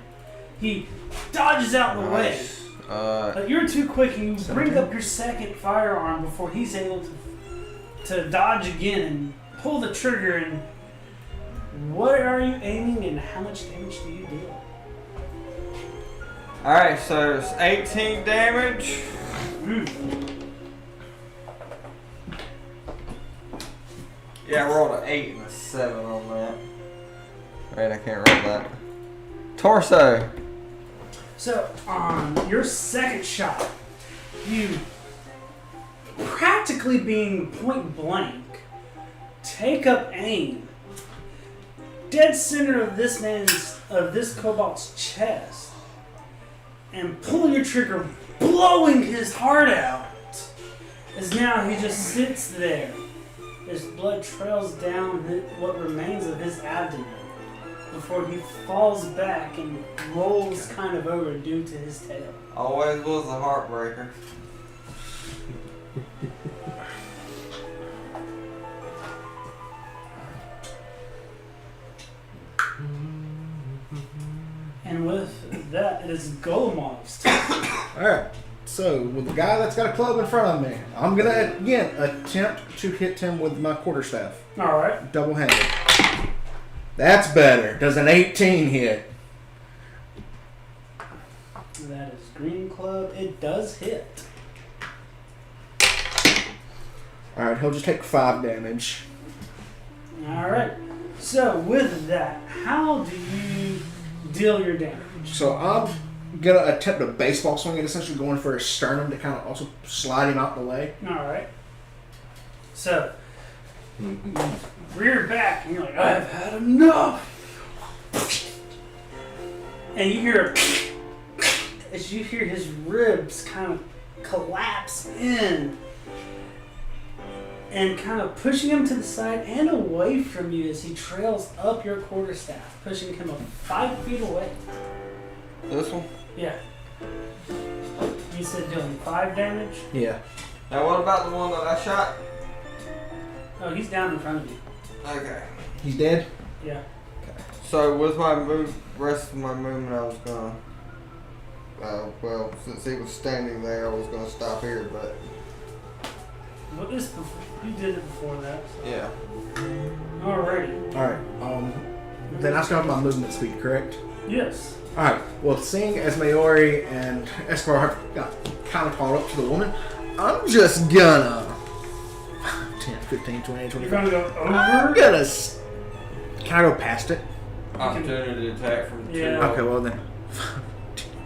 He dodges out of the way. But you're too quick, and you bring up your second firearm before he's able to dodge again and pull the trigger. And what are you aiming, and how much damage do you deal? Alright, so it's 18 damage. Yeah, I rolled an 8 and a 7 on that. Wait, I can't roll that. Torso. So, on your second shot, you practically being point blank, take up aim, dead center of this kobold's chest, and pull your trigger, blowing his heart out. As now he just sits there. His blood trails down what remains of his abdomen. before he falls back and rolls kind of over due to his tail. Always was a heartbreaker. And with that, it is Golomov's turn. Alright, so with the guy that's got a club in front of me, I'm gonna again attempt to hit him with my quarterstaff. Alright. Double handed. That's better. Does an 18 hit? That is Green Club. It does hit. Alright, he'll just take 5 damage. Alright. So with that, how do you deal your damage? So I'm gonna attempt a baseball swing and essentially going for his sternum to kind of also slide him out the way. Alright. So, you rear back and you're like, I've had enough! And you hear as you hear his ribs kind of collapse in and kind of pushing him to the side and away from you as he trails up your quarterstaff, pushing him 5 feet away. This one? Yeah. You said doing 5 damage? Yeah. Now what about the one that I shot? Oh, he's down in front of you. Okay. He's dead? Yeah. So with my rest of my movement, I was gonna. Well, since he was standing there, I was gonna stop here, but. What is before? You did it before that. So. Yeah. Alrighty. Alright, then I still have my movement speed, correct? Yes. Alright, well, seeing as Maori and Escobar have got kind of caught up to the woman, I'm just gonna 10, 15, 20, You're 25. gonna go I'm over? gonna can I go past it? Opportunity attack from the Yeah. two. Okay, well then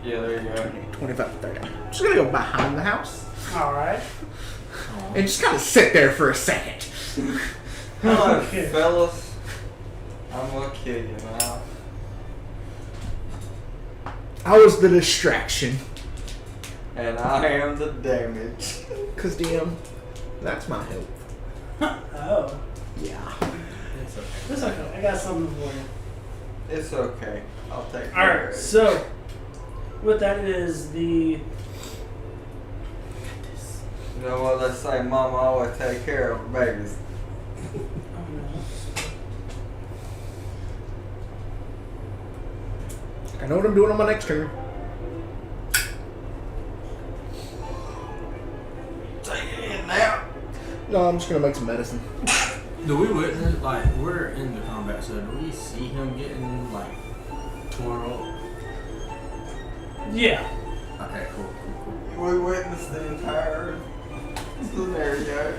Yeah, there you go. 25, 30. I'm just gonna go behind the house Alright. and just kind of sit there for a second. Hello, Okay. fellas. I'm gonna kill you now. I was the distraction. And I am the damage. Cause DM, that's my help. Oh. Yeah. It's okay. That's okay. I got something for you. It's okay. I'll take care Alright, of it. so with that is the You know what they say, Mama always take care of her babies. oh no. I know what I'm doing on my next turn. Take it in now. No, I'm just gonna make some medicine. Do we witness, like, we're in the combat, so do we see him getting, like, torn up? Yeah. Okay, cool. We witnessed the entire scenario.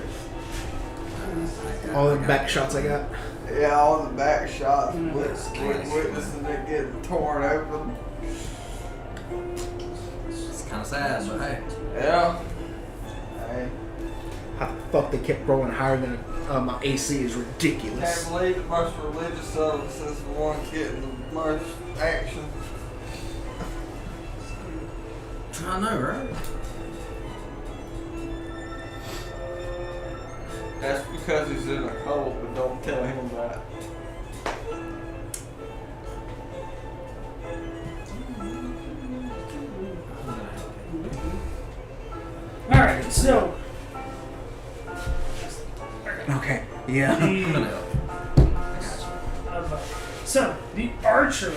All the back shots I got. Yeah, all the back shots. Mm. Witnessing it get torn open. It's kind of sad, but hey. Yeah. Hey, How the fuck they kept rolling higher than my AC is can't ridiculous. believe the most religious of us is the one getting the most action. I know, right? That's because he's in a cult, but don't tell him that. Alright, so Okay, yeah. I'm gonna the help. I got you. so the archer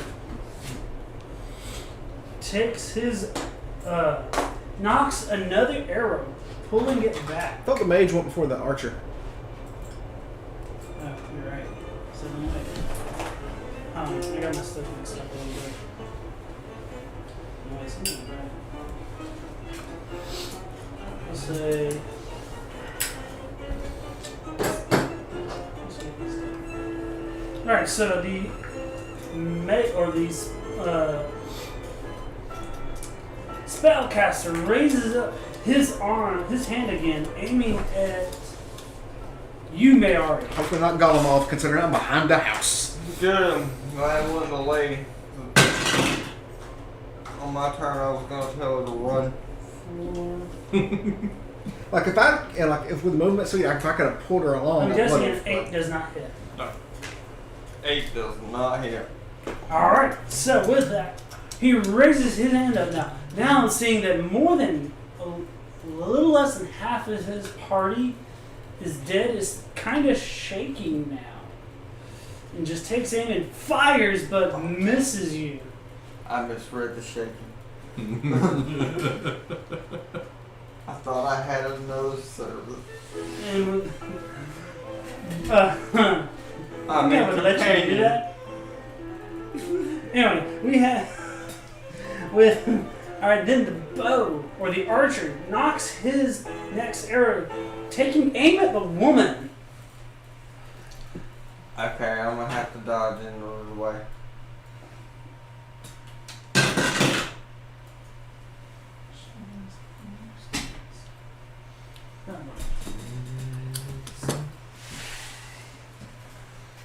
takes his knocks another arrow, pulling it back. I thought the mage went before the archer. Oh, you're right. So I got my stuff mixed up a little bit. Nice, right. I'll say. Alright, so the spellcaster raises up his hand again, aiming at you, Maori. Hopefully not Golemov, considering I'm behind the house. Good. Glad it wasn't a lady. On my turn, I was gonna tell her to run. Like if with movement speed, if I could have pulled her along. I'm I guessing would've, an 8 but- does not hit. No. 8 does not hit. Alright, so with that, he raises his hand up now. Now seeing that more than a little less than half of his party is dead, is kind of shaking now. And just takes aim and fires, but misses you. I misread the shaking. I thought I had another service. And with, I I would let you do that. Anyway, we have with alright, then the bow or the archer knocks his next arrow, taking aim at the woman. Okay, I'm gonna have to dodge in the way.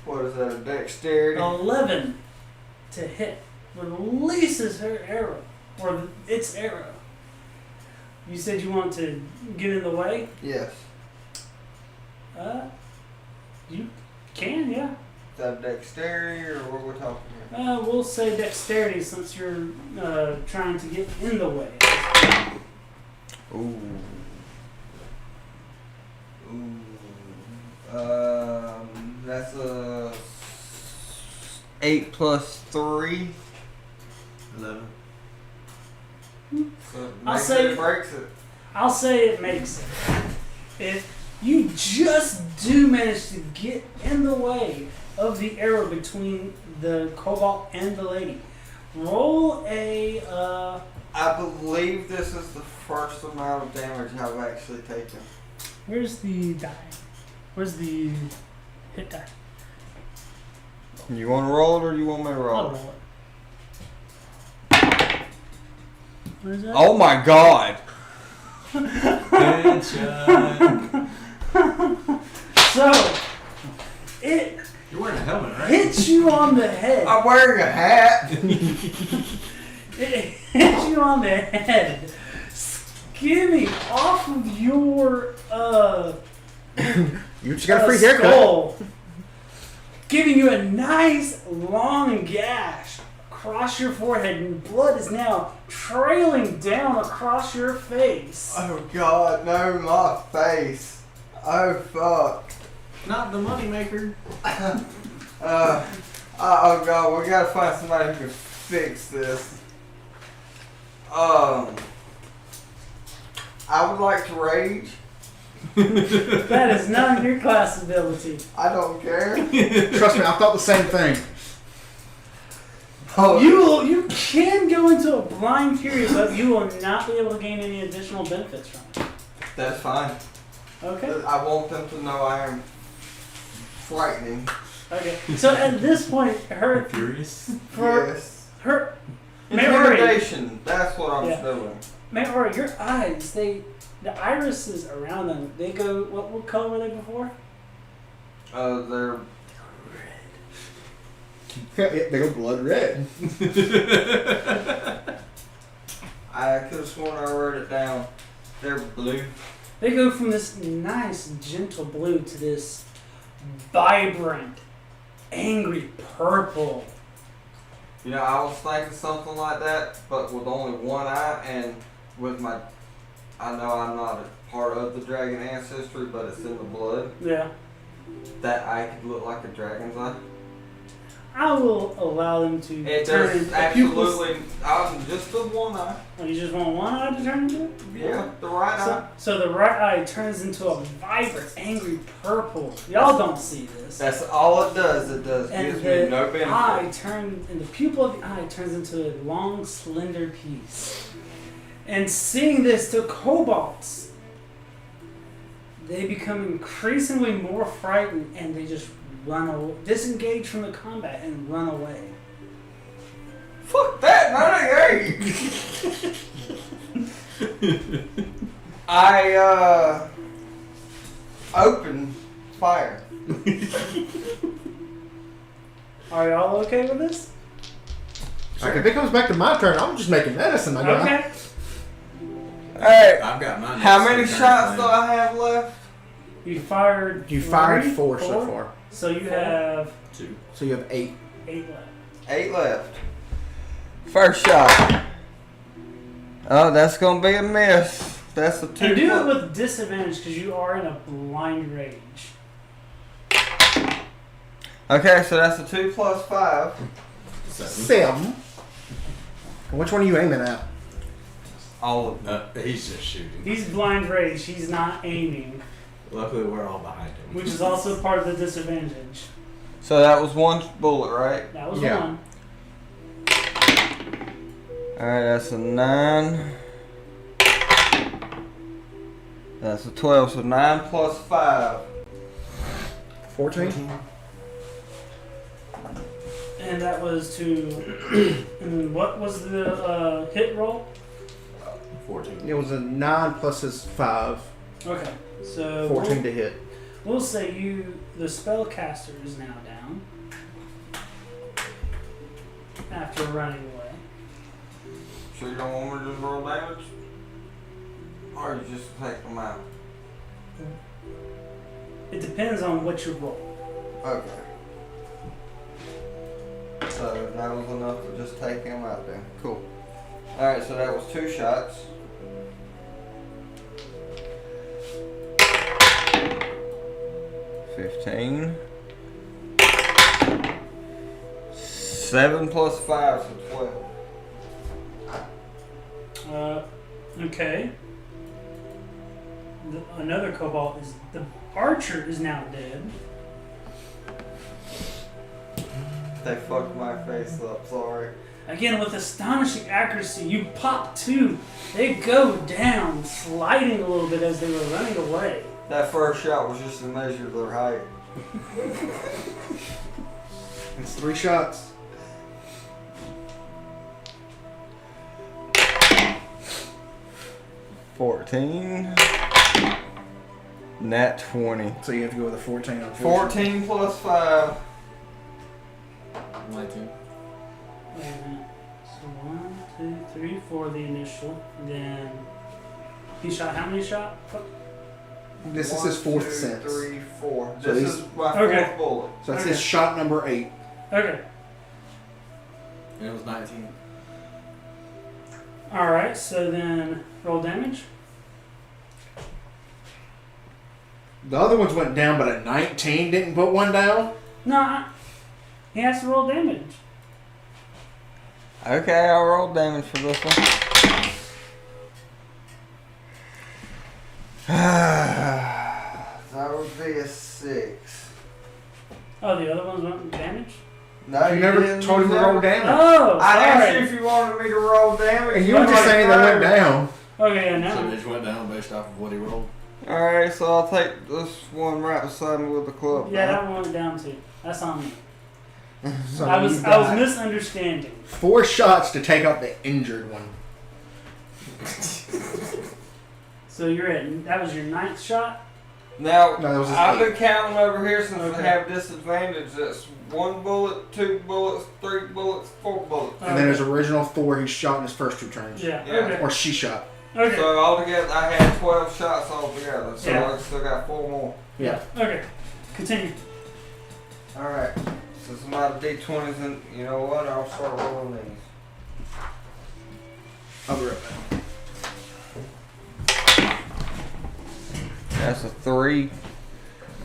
What is that? A dexterity? 11 to hit releases her arrow or its arrow. You said you want to get in the way. Yes. You can, yeah. Is that dexterity or what we're talking here? We'll say dexterity since you're trying to get in the way. Ooh. That's a 8 plus 3. 11. So I'll say it breaks it. I'll say it makes it. If you just do manage to get in the way of the arrow between the cobalt and the lady, roll a. I believe this is the first amount of damage I've actually taken. Where's the die? Where's the hit die? You want to roll it or you want me to I'll roll it? roll it. What is that? Oh my god! Headshot. So, it You're wearing a helmet, right? hits you on the head. I'm wearing a hat! It hits you on the head, skimming off of your You just got a free haircut. skull, giving you a nice long gash across your forehead, and blood is now trailing down across your face. Oh god, no, my face. Oh fuck. Not the moneymaker. Oh god, we gotta find somebody who can fix this. I would like to rage. That is not your class ability. I don't care. Trust me, I thought the same thing. Oh, You can go into a blind fury, but you will not be able to gain any additional benefits from it. that's fine. Okay. I want them to know I am frightening. Okay. So at this point, her Furious. Yes. her Mary, Intimidation. That's what I'm Yeah. doing. Mary, your eyes, the irises around them, they go, what color were they before? They're They go blood red. I could have sworn I wrote it down. They're blue. They go from this nice, gentle blue to this vibrant, angry purple. You know, I was thinking something like that, but with only one eye and with my... I know I'm not a part of the dragon ancestry, but it's in the blood. Yeah. That eye could look like a dragon's eye. I will allow them to It turn does into pupils. absolutely... just the one eye. Oh, you just want one eye to turn into it? Yeah, the right eye. So the right eye turns into a vibrant, angry purple. Y'all don't see this. That's all it does. It does. And Gives me no the eye benefit. and the pupil of the eye turns into a long, slender piece. And seeing this to kobolds, they become increasingly more frightened, and they just run away, disengage from the combat and run away. Fuck that, 98! I, open fire. Are y'all okay with this? Like, if it comes back to my turn, I'm just making medicine, my guy. Okay. Hey, I've got mine. how many shots do I have left? You fired. You fired three? four so far. So you have Two. So you have 8. 8 left. 8 left. First shot. Oh, that's gonna be a miss. That's a 2. And do it with disadvantage because you are in a blind rage. Okay, so that's a 2 plus 5. 7. Which one are you aiming at? All of them. He's just shooting. He's blind rage. He's not aiming, Luckily, we're all behind him. which is also part of the disadvantage. So that was 1 bullet, right? That was Yeah. one. Alright, that's a 9. That's a 12, so 9 plus 5. 14. And that was to. And what was the hit roll? 14. It was a 9 plus his 5. Okay, so 14 to hit. we'll say the spellcaster is now down after running away. So you don't want me to just roll damage? Or you just take them out? It depends on what you roll. Okay. So that was enough to just take him out then. Cool. Alright, so that was 2 shots. $15. 7 plus 5, so 12. Okay. Another cobalt is the archer is now dead. They fucked my face up, sorry. Again, with astonishing accuracy, you pop 2. They go down, sliding a little bit as they were running away. That first shot was just to measure their height. It's 3 shots. $14. Nat 20. So you have to go with a 14 on 14 plus 5. 19. So 1, 2, 3, 4, the initial. Then he shot how many shot? This is his 4th sense. 3, 4. So This he's- is my Okay. 4th bullet. So that's Okay. his shot number 8. Okay. And it was 19. Alright, so then roll damage. The other ones went down, but a 19 didn't put one down. No, he has to roll damage. Okay, I'll roll damage for this one. That would be a 6. Oh, the other ones went damage? No, You never didn't told him to use roll that. damage. Oh, I asked you sorry. if you wanted me to roll damage. And you were just saying they went down. Okay, yeah, So now. it just went down based off of what he rolled. Alright, so I'll take this one right beside me with the club. Yeah, that one went down too. That's on me. So I you was got misunderstanding. 4 shots to take out the injured one. So you're at that was your 9th shot? Now, No, that was his I've 8. been counting over here since Okay. we have disadvantage. That's 1 bullet, 2 bullets, 3 bullets, 4 bullets. And then his original 4 he shot in his first 2 turns. Yeah. Yeah. Okay. Or she shot. Okay. So altogether, I had 12 shots altogether. So Yeah. I still got 4 more. Yeah. Okay. Continue. Alright, since I'm out of D20s, and you know what? I'll start rolling these. I'll be right back. That's a 3.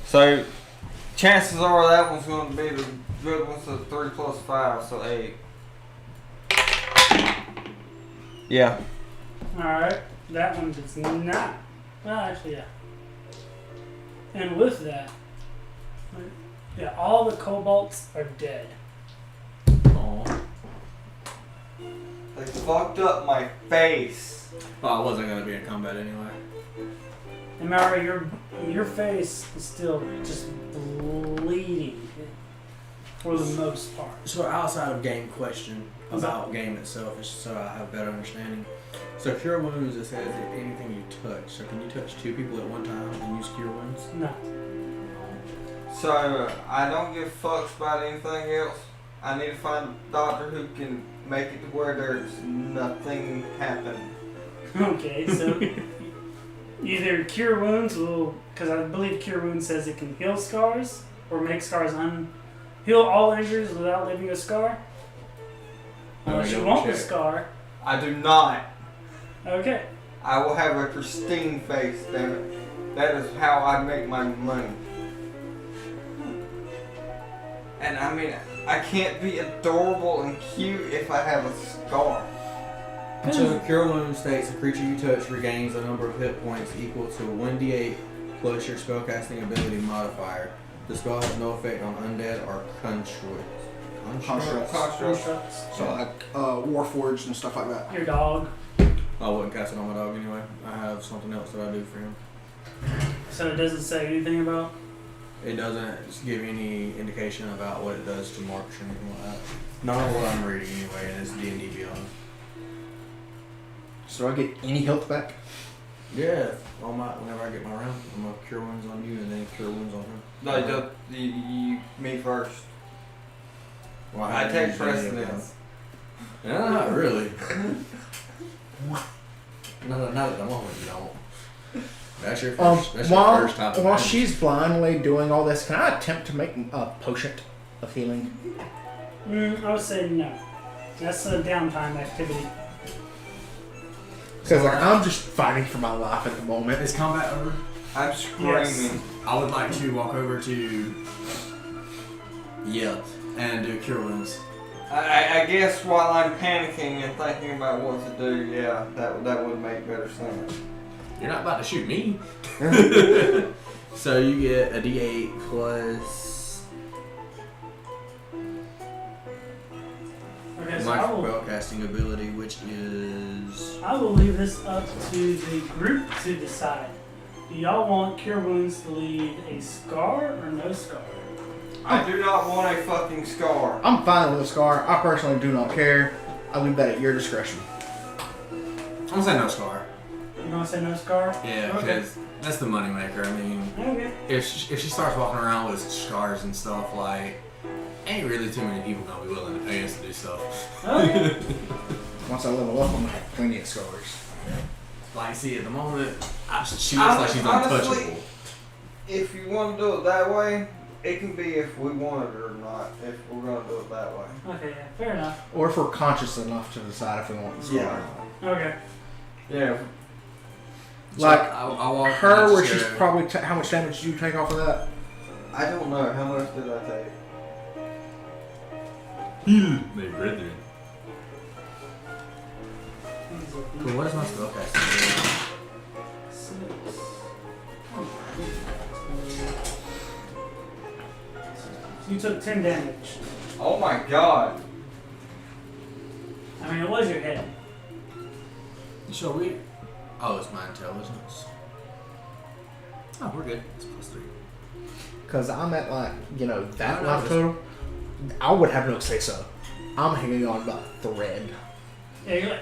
So, chances are that one's going to be the good one, so 3 plus 5, so 8. Yeah. Alright. That one does not. Well, actually, yeah. And with that, yeah, all the kobolds are dead. Aw. They fucked up my face. Well, I wasn't going to be in combat anyway. And Mara, your face is still just bleeding for the most part. So outside of game question about game itself, just so I have a better understanding. So cure wounds, it says that anything you touch. So can you touch 2 people at one time and use cure wounds? No. So, I don't give fucks about anything else. I need to find a doctor who can make it to where there's nothing happening. Okay, so either cure wounds will, because I believe cure wounds says it can heal scars or make scars heal all injuries without leaving a scar. Unless you want the scar. I do not. Okay. I will have a pristine face, damn it. That is how I make my money. And I mean, I can't be adorable and cute if I have a scar. So Cure Wounds states a creature you touch regains a number of hit points equal to 1d8 plus your spellcasting ability modifier. The spell has no effect on undead or constructs. Constructs. So like Warforged and stuff like that. Your dog. I wouldn't cast it on my dog anyway. I have something else that I do for him. So it doesn't say anything about? It doesn't give any indication about what it does to marks or anything like that. Not what I'm reading anyway, and it's D&D Beyond. So I get any health back? Yeah, whenever I get my round, I'm gonna Cure Wounds on you and then Cure Wounds on him. No, me first. Well, I take precedence. No, not really. Not at the moment, you don't. That's your first, first time. While she's blindly doing all this, can I attempt to make a potion of healing? I would say no. That's a downtime activity. Because like, I'm just fighting for my life at the moment. Is combat over? I'm screaming. Yes. I would like to walk over to Yelp and do Cure Wounds. I guess while I'm panicking and thinking about what to do, yeah, that would make better sense. You're not about to shoot me. So you get a D8 plus Okay, so my I will, spellcasting ability, which is I will leave this up to the group to decide. Do y'all want Cure Wounds to leave a scar or no scar? I do not want a fucking scar. I'm fine with a scar. I personally do not care. I leave that at your discretion. I'm gonna say no scar. You want to say no scar? Yeah, Okay. because that's the moneymaker. I mean, Okay. if she starts walking around with scars and stuff, like, ain't really too many people gonna be willing to pay us to do stuff. Okay. Once I level up, I'm gonna have plenty of scars. Like, see, at the moment, she looks like she's untouchable. Honestly, if you want to do it that way, it can be if we want it or not, if we're going to do it that way. Okay, yeah, fair enough. Or if we're conscious enough to decide if we want the scar. Yeah. Okay. Yeah. Like, I walk her, and where just she's go, probably how much damage did you take off of that? I don't know. How much did I take? my brethren. But what is my spellcasting? You took 10 damage. Oh my god. I mean, it was your head. So we. Oh, it's my intelligence. Oh, we're good. It's +3. Because I'm at like, that I know, life total. I would have no say so. I'm hanging on by a thread. Yeah,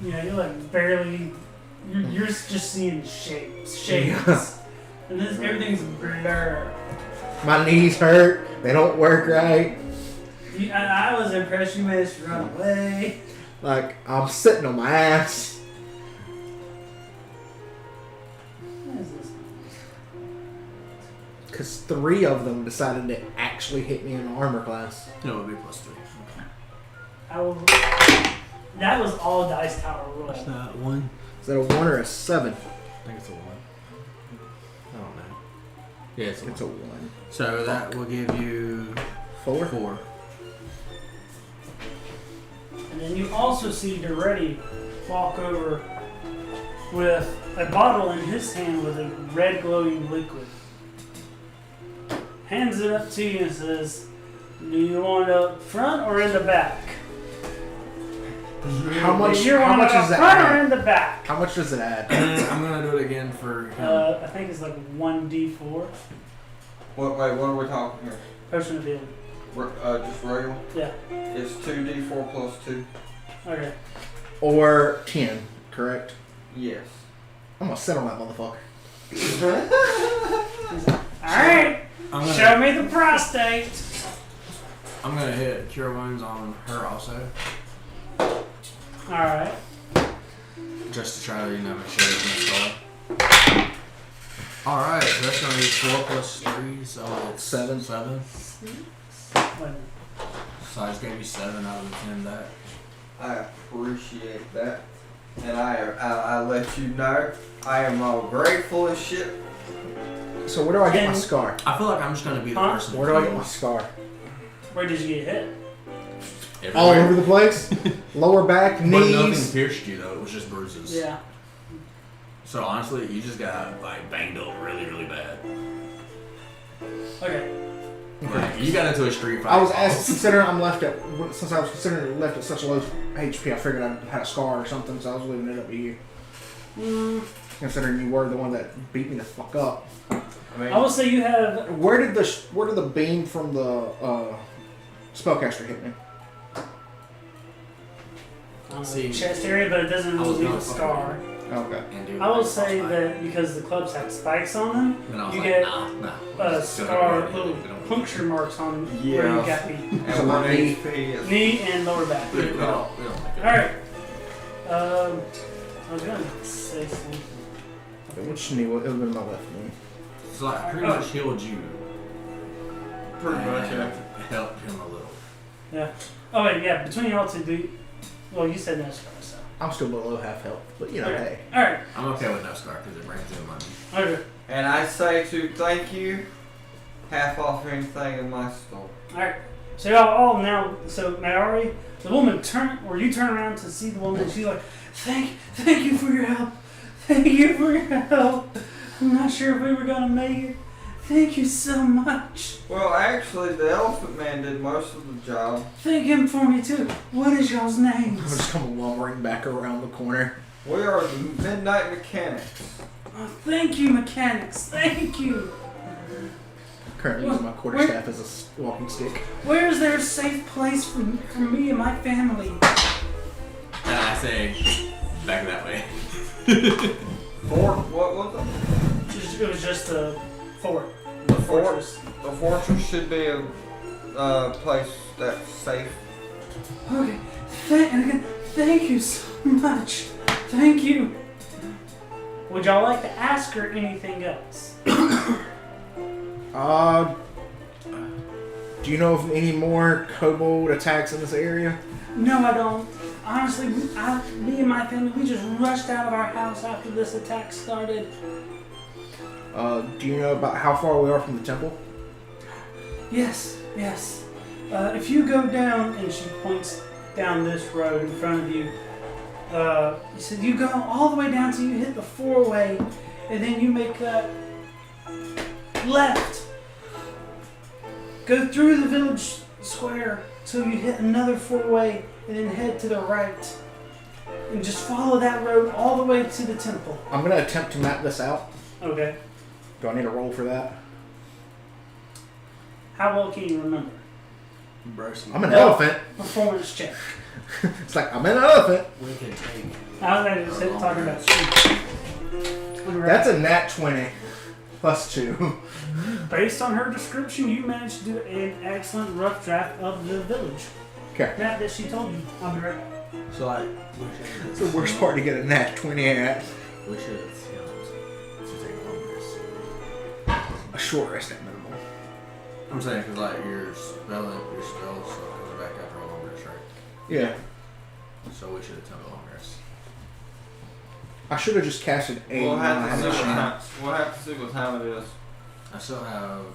you're like barely. You're just seeing shapes, and this everything's blur. My knees hurt. They don't work right. I was impressed you managed to run away. Like, I'm sitting on my ass. What is this? Because 3 of them decided to actually hit me in the armor class. No, it would be +3. I will. That was all dice tower roll. What's that one? Is that a 1 or a 7? I think it's a 1. I don't know. Yeah, it's a It's a 1. 1. So that will give you 4? 4. And then you also see Duretti walk over with a bottle in his hand with a red glowing liquid. Hands it up to you and says, "Do you want it up front or in the back?" How much? You How want much it does up that front or add? in the back? How much does it add? I'm gonna do it again for him. I think it's like 1d4 What are we talking here? potion of healing. Just regular? Yeah. It's 2d4 plus 2. Okay. Or 10, correct? Yes. I'm gonna sit on that motherfucker. All right. Show me the prostate. I'm gonna hit Cure Wounds on her also, All right. just to try to make sure it's installed. All right, so that's gonna be 4 plus 3, so it's 7. 7. Wait a minute. So I just gave you 7 out of the 10 back. I appreciate that. And I let you know I am all grateful as shit. So where do I get my scar? I feel like I'm just gonna be the person. Where do I get my scar? Where did you get hit? All Everywhere. over the place. Lower back, But nothing knees. pierced you though. It was just bruises. Yeah. So honestly, you just got like banged up really, really bad. Okay. Like, you got into a street fight. I was considering I'm left at since I was considering left at such a low HP. I figured I had a scar or something, so I was leaving it up to you. Considering you were the one that beat me the fuck up. I will say you have. Where did the beam from the spellcaster hit me? See, chest area, but it doesn't I was really leave gonna a fuck scar. Okay. And dude, I will like, say crossfire. that because the clubs have spikes on them, And I was you like, get nah. scar, little puncture marks on where you Yeah. got me. And one HP is Knee and lower back. We don't like it. Alright. I was going to say something. Which knee? It would have been my left knee. So I pretty much healed you. pretty much, yeah. Helped him a little. Yeah. Oh, wait, yeah, between y'all two, well, you said no scar, so. I'm still below half health, but you know, Okay. hey. Alright. I'm okay with no scar because it brings in money. Okay. And I say to thank you, half off anything in my store. Alright. So y'all all now, so Mayari, the woman you turn around to see the woman and she's like, thank you for your help. Thank you for your help. I'm not sure if we were gonna make it. Thank you so much. Well, actually, the Elephant Man did most of the job. Thank him for me too. What is y'all's I'm names? just coming lumbering back around the corner. We are the Midnight Mechanics. Oh, thank you, mechanics. Thank you. Currently using my quarterstaff as a walking stick. Where is there a safe place for me and my family? And I say, back that way. Fort, what was it? It was just a fort. The fort. The fortress should be a place that's safe. Okay. And again, thank you so much. Thank you. Would y'all like to ask her anything else? Do you know of any more kobold attacks in this area? No, I don't. Honestly, me and my family, we just rushed out of our house after this attack started. Do you know about how far we are from the temple? Yes. If you go down, and she points down this road in front of you, you said you go all the way down till you hit the 4-way, and then you make that left. Go through the village square till you hit another 4-way, and then head to the right. And just follow that road all the way to the temple. I'm gonna attempt to map this out. Okay. Do I need a roll for that? How well can you remember? I'm an elephant. Performance check. It's like, I'm an elephant. We can take. I was just talking about you. That's a nat 20 plus 2. Based on her description, you managed to do an excellent rough draft of the village. Okay. Map that she told you. I'll be right back. So like, It's the worst part to get a nat 20 at. we should take a long rest. A short rest at minimum. I'm saying because like your spell so comes back after a long rest, right? Yeah. So we should have taken a long rest. I should have just casted a We'll have to see what 9. time. We'll have to see what time it is. I still have,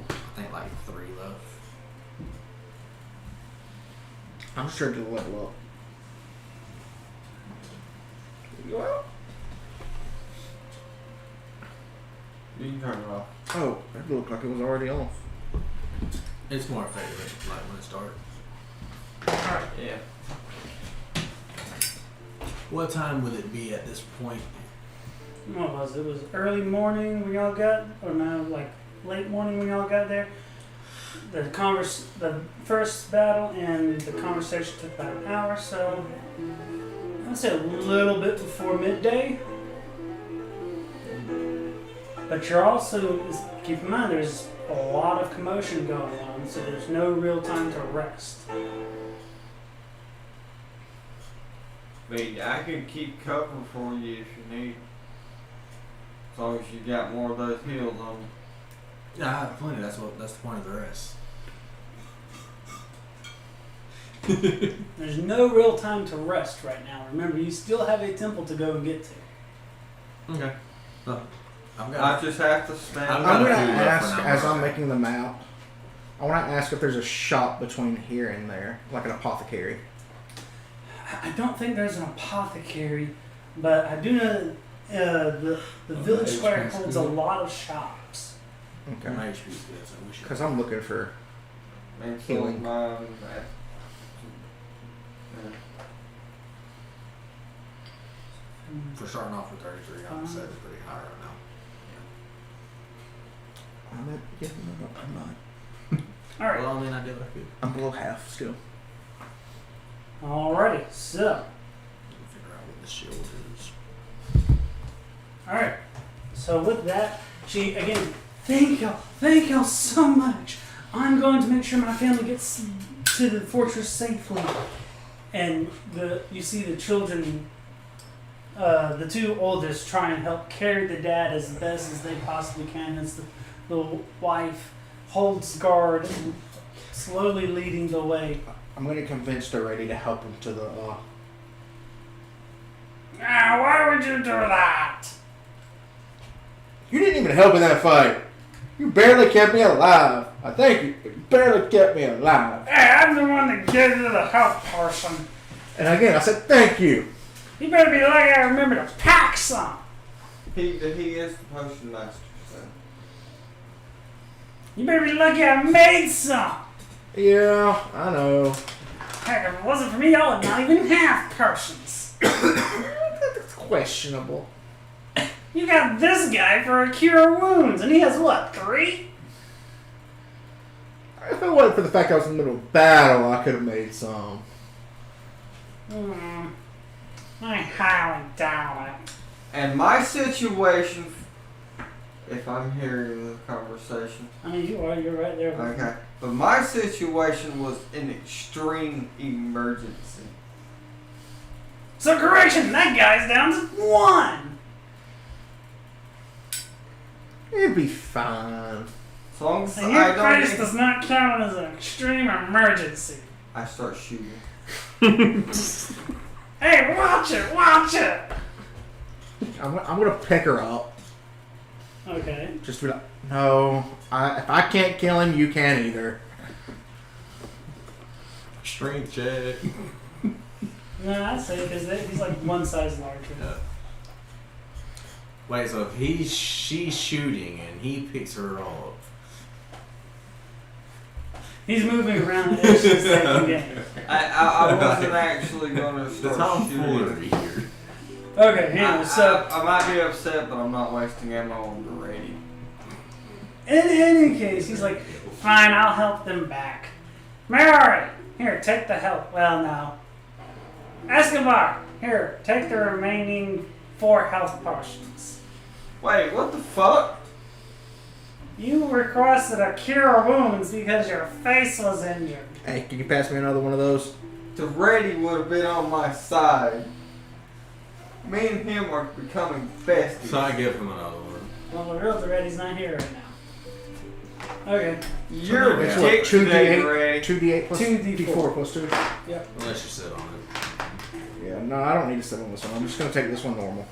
I think like 3 left. I'm just trying to level up. You out? You can turn it off. Oh, that looked like it was already off. It's more effective like when it starts. Alright. Yeah. What time would it be at this point? What was it? It was early morning when y'all got, or no, like late morning when y'all got there. The first battle and the conversation took about an hour, so I'd say a little bit before midday. But you're also, keep in mind, there's a lot of commotion going on, so there's no real time to rest. But I can keep cover for you if you need. As long as you got more of those heals on you. Yeah, I have plenty. That's the point of the rest. There's no real time to rest right now. Remember, you still have a temple to go and get to. Okay. I just have to stand. I'm got going to a few left ask, for now, as I'm right? making them out, I want to ask if there's a shop between here and there, like an apothecary. I don't think there's an apothecary, but I do know the village the square HP's holds a good. lot of shops. Okay. My HP's good, so we should. Because I'm looking for. And so Healing. mine, For starting off with 33, I would say it's pretty high right now. I'm not. All right. Well, I mean, I did like it. I'm below half still. Alrighty. So, Figure out what the shield is. all right. So with that, she again. Thank y'all so much. I'm going to make sure my family gets to the fortress safely. And you see the children, the two oldest, try and help carry the dad as best as they possibly can. As the wife holds guard, and slowly leading the way. I'm going to convince they're ready to help him to the. Why would you do that? You didn't even help in that fight. You barely kept me alive. I thank you. You barely kept me alive. Hey, I'm the one that gave you the health potion. And again, I said thank you. You better be lucky I remember to pack some. he is the potion master, so. You better be lucky I made some. Yeah, I know. Heck, if it wasn't for me, I would not even have potions. That's questionable. You got this guy for a cure wounds, and he has what, 3? If it wasn't for the fact I was in the middle of battle, I could have made some. I highly doubt it. And my situation, if I'm hearing the conversation, I mean, you're right there. with me. okay, but my situation was an extreme emergency. So correction, that guy's down to 1. It'd be fine. As long as And I your don't face get, does not count as an extreme emergency. I start shooting. Hey, watch it, watch it! I'm gonna pick her up. Okay. Just be like, no. If I can't kill him, you can't either. Strength check. No, I'd say because he's like 1 size larger. Yeah. Wait, so if she's shooting and he picks her up. He's moving around the edge of the second game. I wasn't actually gonna The start shooting. tomfoolery here. Okay, anyway, so I might be upset, but I'm not wasting ammo on the radio. in any case, he's like, fine, I'll help them back. Mary, here, take the help. Well, no. Escobar, here, take the remaining 4 health potions. Wait, what the fuck? You requested a cure wounds because your face was injured. Hey, can you pass me another one of those? The ready would have been on my side. Me and him are becoming besties. So I give him another one. Well, the real Reddy's not here right now. Okay. You're a It's dick what, today, 2d8? Ray. 2d8 plus 2d4. d4 plus 2? Unless you sit on it. Yeah, no, I don't need to sit on this one. I'm just gonna take this one normal.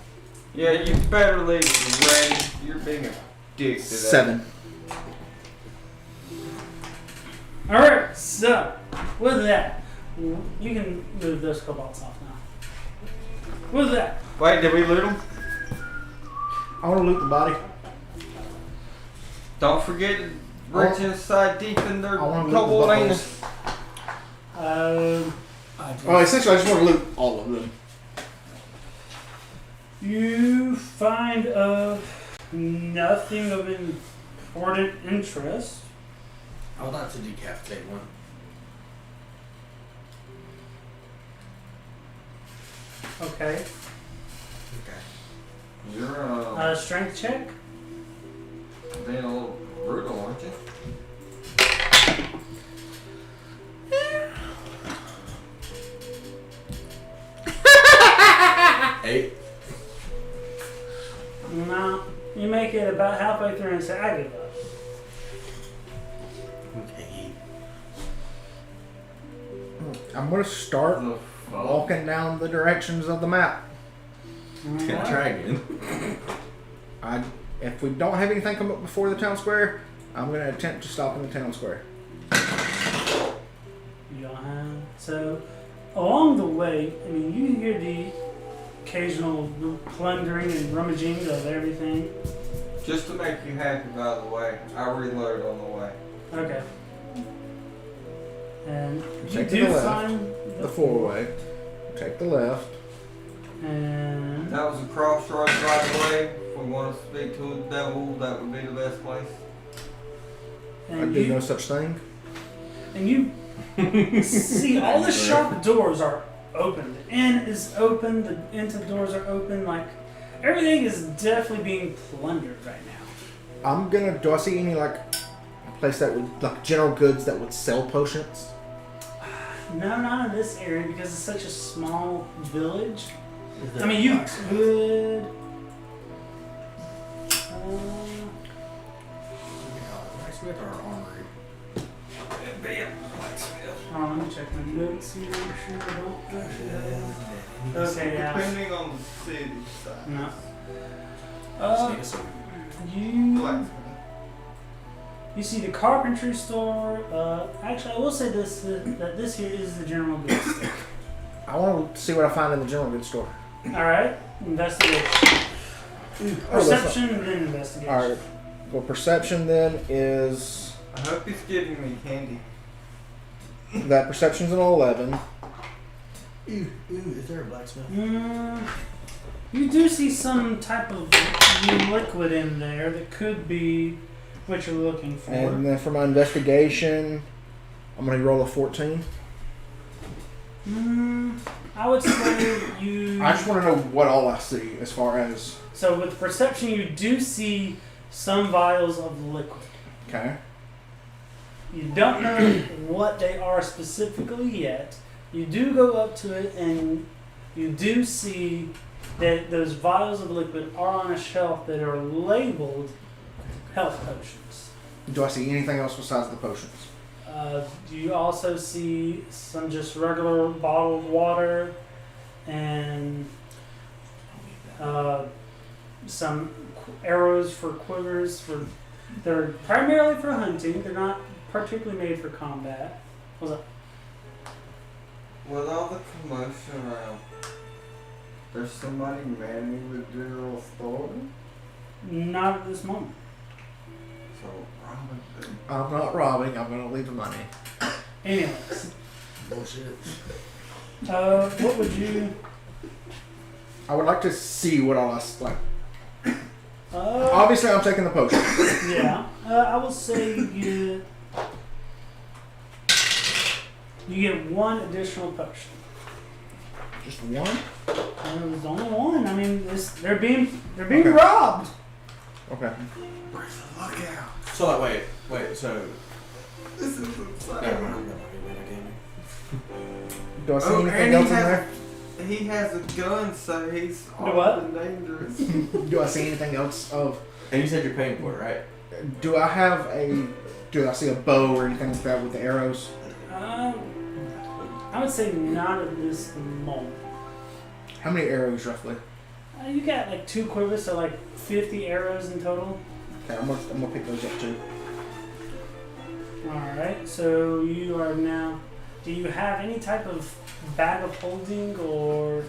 Yeah, you better leave the ready. You're being a dick today. 7. Alright, so, with that, you can move those cobalts off now. With that, Wait, did we loot them? I want to loot the body. Don't forget to reach inside deep in their I wanna loot cobalt the anus. Oh, essentially, I just want to loot all of them. you find nothing of important interest. I would like to decapitate one. Okay. Okay. You're Strength check. being a little brutal, aren't you? Eight. No, you make it about halfway through and say, I give up. Okay. I'm gonna start walking down the directions of the map. Can I try again? If we don't have anything come up before the town square, I'm gonna attempt to stop in the town square. You don't have. So, along the way, I mean, you hear the occasional plundering and rummaging of everything. Just to make you happy, by the way, I reload on the way. Okay. And you Take do the left, find the four-way. Take the left. And That was a crossroads right away. If we want to speak to a devil, that would be the best place. I and do you no such thing. and you see all the shop doors are open. The inn is open. The into doors are open. Like everything is definitely being plundered right now. Do I see any like place that would like general goods that would sell potions? No, not in this area because it's such a small village. I mean, you could. Blacksmith or armory? Hold on, let me check my notes here. Make sure I don't actually have. Okay, yeah. Depending on the city size. No. Just need a sword. Blacksmith. You see the carpentry store. Actually, I will say this that this here is the general goods store. I want to see what I find in the general goods store. All right, investigation. Perception, then investigation. All right. Well, perception then is I hope he's giving me candy. that perception's an 11. Ooh, is there a blacksmith? You do see some type of liquid in there that could be what you're looking for. And then for my investigation, I'm gonna roll a 14. I would say you. I just want to know what all I see as far as. So with perception, you do see some vials of liquid. Okay. You don't know what they are specifically yet. You do go up to it and you do see that those vials of liquid are on a shelf that are labeled health potions. Do I see anything else besides the potions? You also see some just regular bottled water and some arrows for quivers. They're primarily for hunting. They're not particularly made for combat. What's up? With all the commotion around, there's somebody manning the general store? Not at this moment. So, Robin, I'm not robbing. I'm gonna leave the money. Anyways, Bullshit. what would you? I would like to see what all I like. Uh, Obviously, I'm taking the potion. yeah, I will say you get one additional potion. Just one. There's only one. I mean, they're being Okay. robbed. Okay. look out. So like, wait. So This is never insane. mind. Do I see Oh, anything and else in there? he has a gun, so he's what? often dangerous. Do I see anything else of? And you said you're paying for it, right? Do I have a? Do I see a bow or anything like that with the arrows? I would say not at this moment. How many arrows roughly? You got like 2 quivers, so like 50 arrows in total. Okay, I'm gonna pick those up too. Alright, so you are now. Do you have any type of bag of holding or.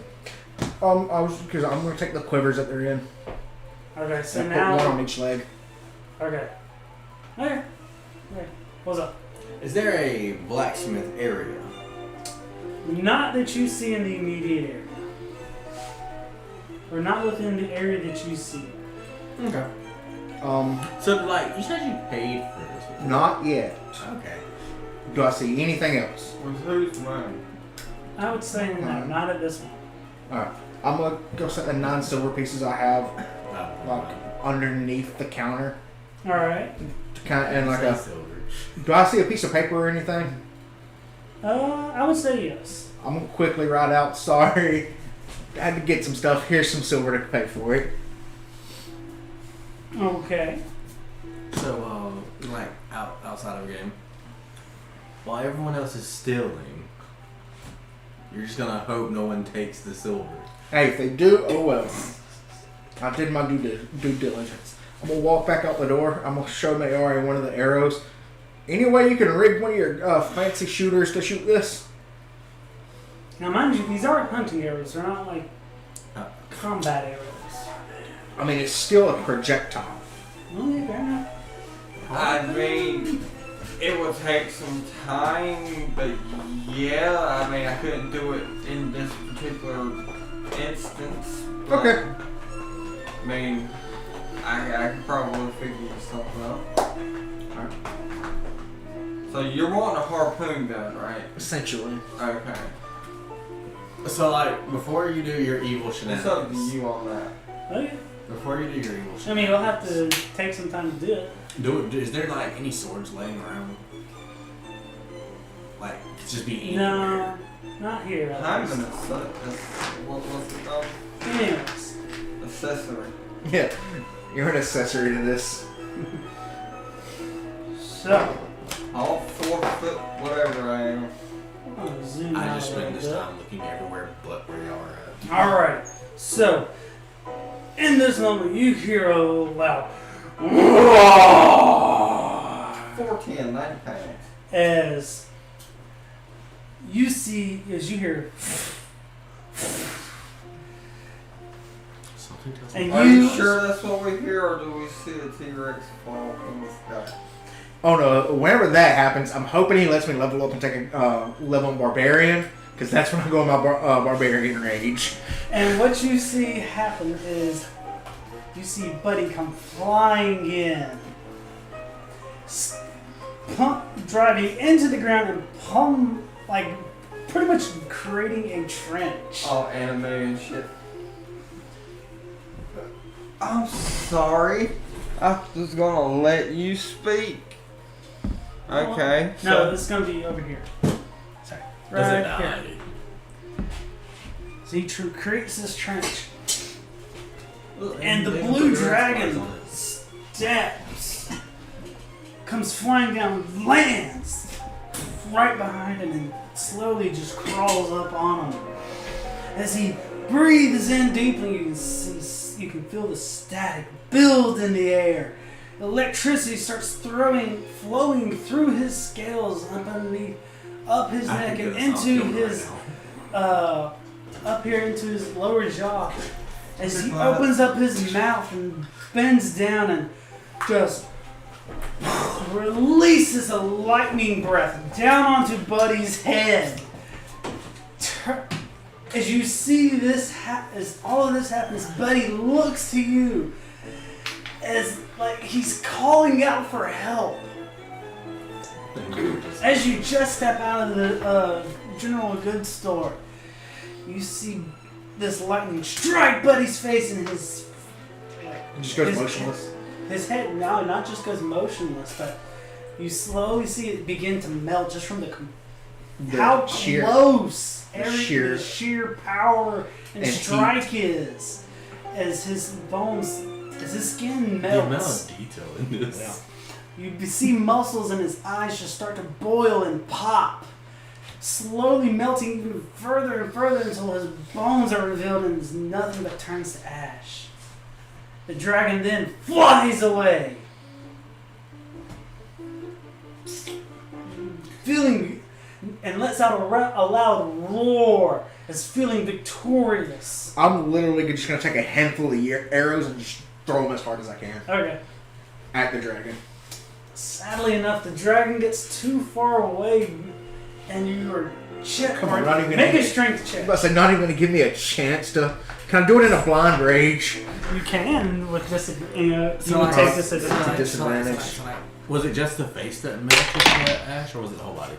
I'm gonna take the quivers that they're in. Okay, so and now. put one on each leg. Okay. Okay. What's up? Is there a blacksmith area? Not that you see in the immediate area. Or not within the area that you see. Okay. So like you said you paid for this. Not yet. Okay. Do I see anything else? With whose money? I would say no, not at this one. Alright. I'm gonna go set the 9 silver pieces I have like underneath the counter. Alright. And like a. Do I see a piece of paper or anything? I would say yes. I'm gonna quickly write out. Sorry, I had to get some stuff. Here's some silver to pay for it. Okay. So, like outside of the game, while everyone else is stealing, You're just gonna hope no one takes the silver. Hey, if they do, oh well. I did my due diligence. I'm gonna walk back out the door. I'm gonna show Mayari one of the arrows. Any way you can rig one of your fancy shooters to shoot this? Now, mind you, these are hunting arrows. They're not like combat arrows. I mean, it's still a projectile. Well, yeah, fair enough. I mean, it would take some time, but yeah, I mean, I couldn't do it in this particular instance. But, Okay. I mean, I could probably figure something out. Alright. So you're wanting a harpoon gun, right? Essentially. Okay. So, like, before you do your evil What's up to shenanigans, you on that? Okay. before you do your evil I mean, we'll have shenanigans, to take some time to do it. is there like any swords laying around? Like, just be anywhere. No, not here. I'm an what's it called? Anyways, Accessory. Yeah. You're an accessory to this. so All 4 foot, whatever I am. I'm gonna zoom out I just a spend little this bit. time looking everywhere but where y'all are at. Alright, so in this moment you hear a loud 410, 90 pounds. as you hear Something tells and me. Are you you sure that's what we hear, or do we see a T-Rex fall from the sky? Oh no, whenever that happens, I'm hoping he lets me level up and take a level on Barbarian, because that's when I go in my Barbarian rage. and what you see happen is you see Buddy come flying in, driving into the ground and pretty much creating a trench. All anime and shit. I'm sorry. I was gonna let you speak. Okay. No, it's gonna be over here. Sorry, Does it right die? here. So he creates this trench, and the blue dragon steps, comes flying down, lands right behind him, and slowly just crawls up on him. As he breathes in deeply, you can feel the static build in the air. Electricity starts flowing through his scales up his neck and into his up here into his lower jaw. As he opens up his mouth and bends down and just releases a lightning breath down onto Buddy's head. As you see this, as all of this happens, Buddy looks to you as like he's calling out for help. As you just step out of the general goods store, you see this lightning strike Buddy's face, and his It just goes motionless. His head not just goes motionless, but you slowly see it begin to melt just from how sheer- close the the sheer power and and strike is, as his bones, as his skin The amount melts. of detail in this. Yeah. You see muscles in his eyes just start to boil and pop, slowly melting even further and further until his bones are revealed and it's nothing but turns to ash. The dragon then flies away, feeling, and lets out a loud roar as feeling victorious. I'm literally just gonna take a handful of arrows and just throw them as hard as I can Okay. at the dragon. Sadly enough, the dragon gets too far away, and you are Come on, not even make gonna- a strength check. But it's not even gonna give me a chance to. Can I do it in a blind rage? You can with this, you So would I- take this It's a advantage. disadvantage. Was it just the face that melted to that ash, or was it the whole body?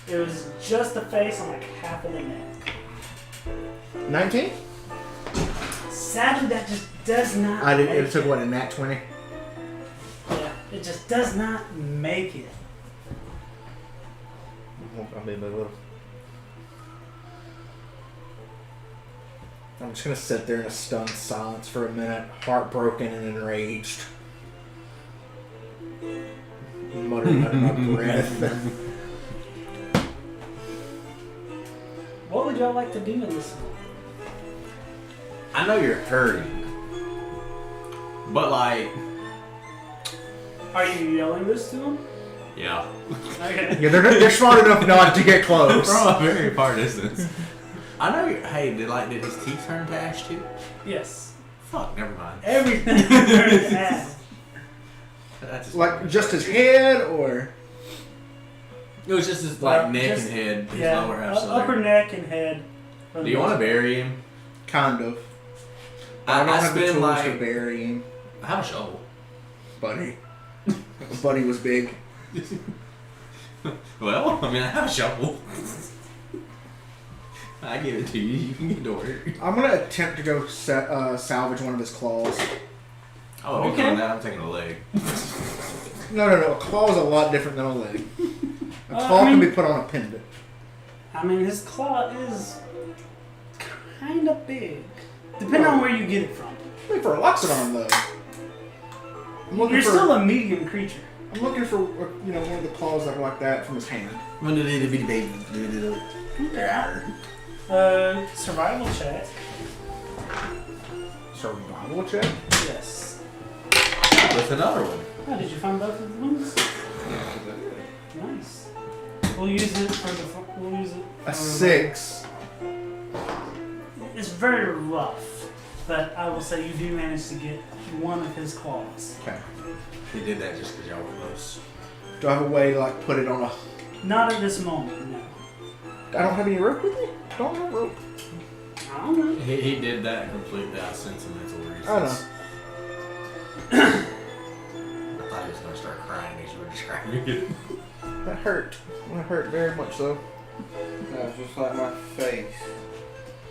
It was just the face and like half of the neck. 19? Sadly, that just does not. I did. make It took what, a nat 20? Yeah, it just does not make it. I'll be a little. I'm just gonna sit there in a stunned silence for a minute, heartbroken and enraged, muttering under my breath. What would would y'all like to do in this one? I know you're hurting, but like, Are you yelling this to him? yeah, Okay. Yeah, they're smart enough not to get close. from a very far distance. I know you're. Hey, did his teeth turn to ash too? Yes. Fuck, never mind. Everything turns to ash. That's Like just his head, or it was just his like neck just- and head, his Yeah, lower half. upper neck and head. Do you want to bury him? kind of. I don't I have the spend tools to like. bury him, I have a shovel. buddy. Buddy was big. Well, I mean, I have a shovel. I give it to you. You can get to work. I'm gonna attempt to go salvage one of his claws. Oh, if Okay. you're doing that, I'm taking a leg. No. A claw is a lot different than a leg. A I claw mean- can be put on a pendant. I mean, his claw is kind of big. Depending on where you get it from. Wait for a Loxodon though. I'm looking You're for. still a medium creature. I'm looking for one of the claws that are like that from his hand. Survival check. Survival check. Yes. With another one. Oh, did you find both of the ones? Nice. We'll use it for the. We'll use it. A 6. It's very rough, but I will say you do manage to get one of his claws. Okay. He did that just because y'all were close. Do I have a way to like put it on a? Not at this moment, no. I don't have any rope with me. Don't have rope. I don't know. He did that completely out of sentimental reasons. I know. I thought he was going to start crying as you were describing it. That hurt. That hurt very much so. No, it's just like my face.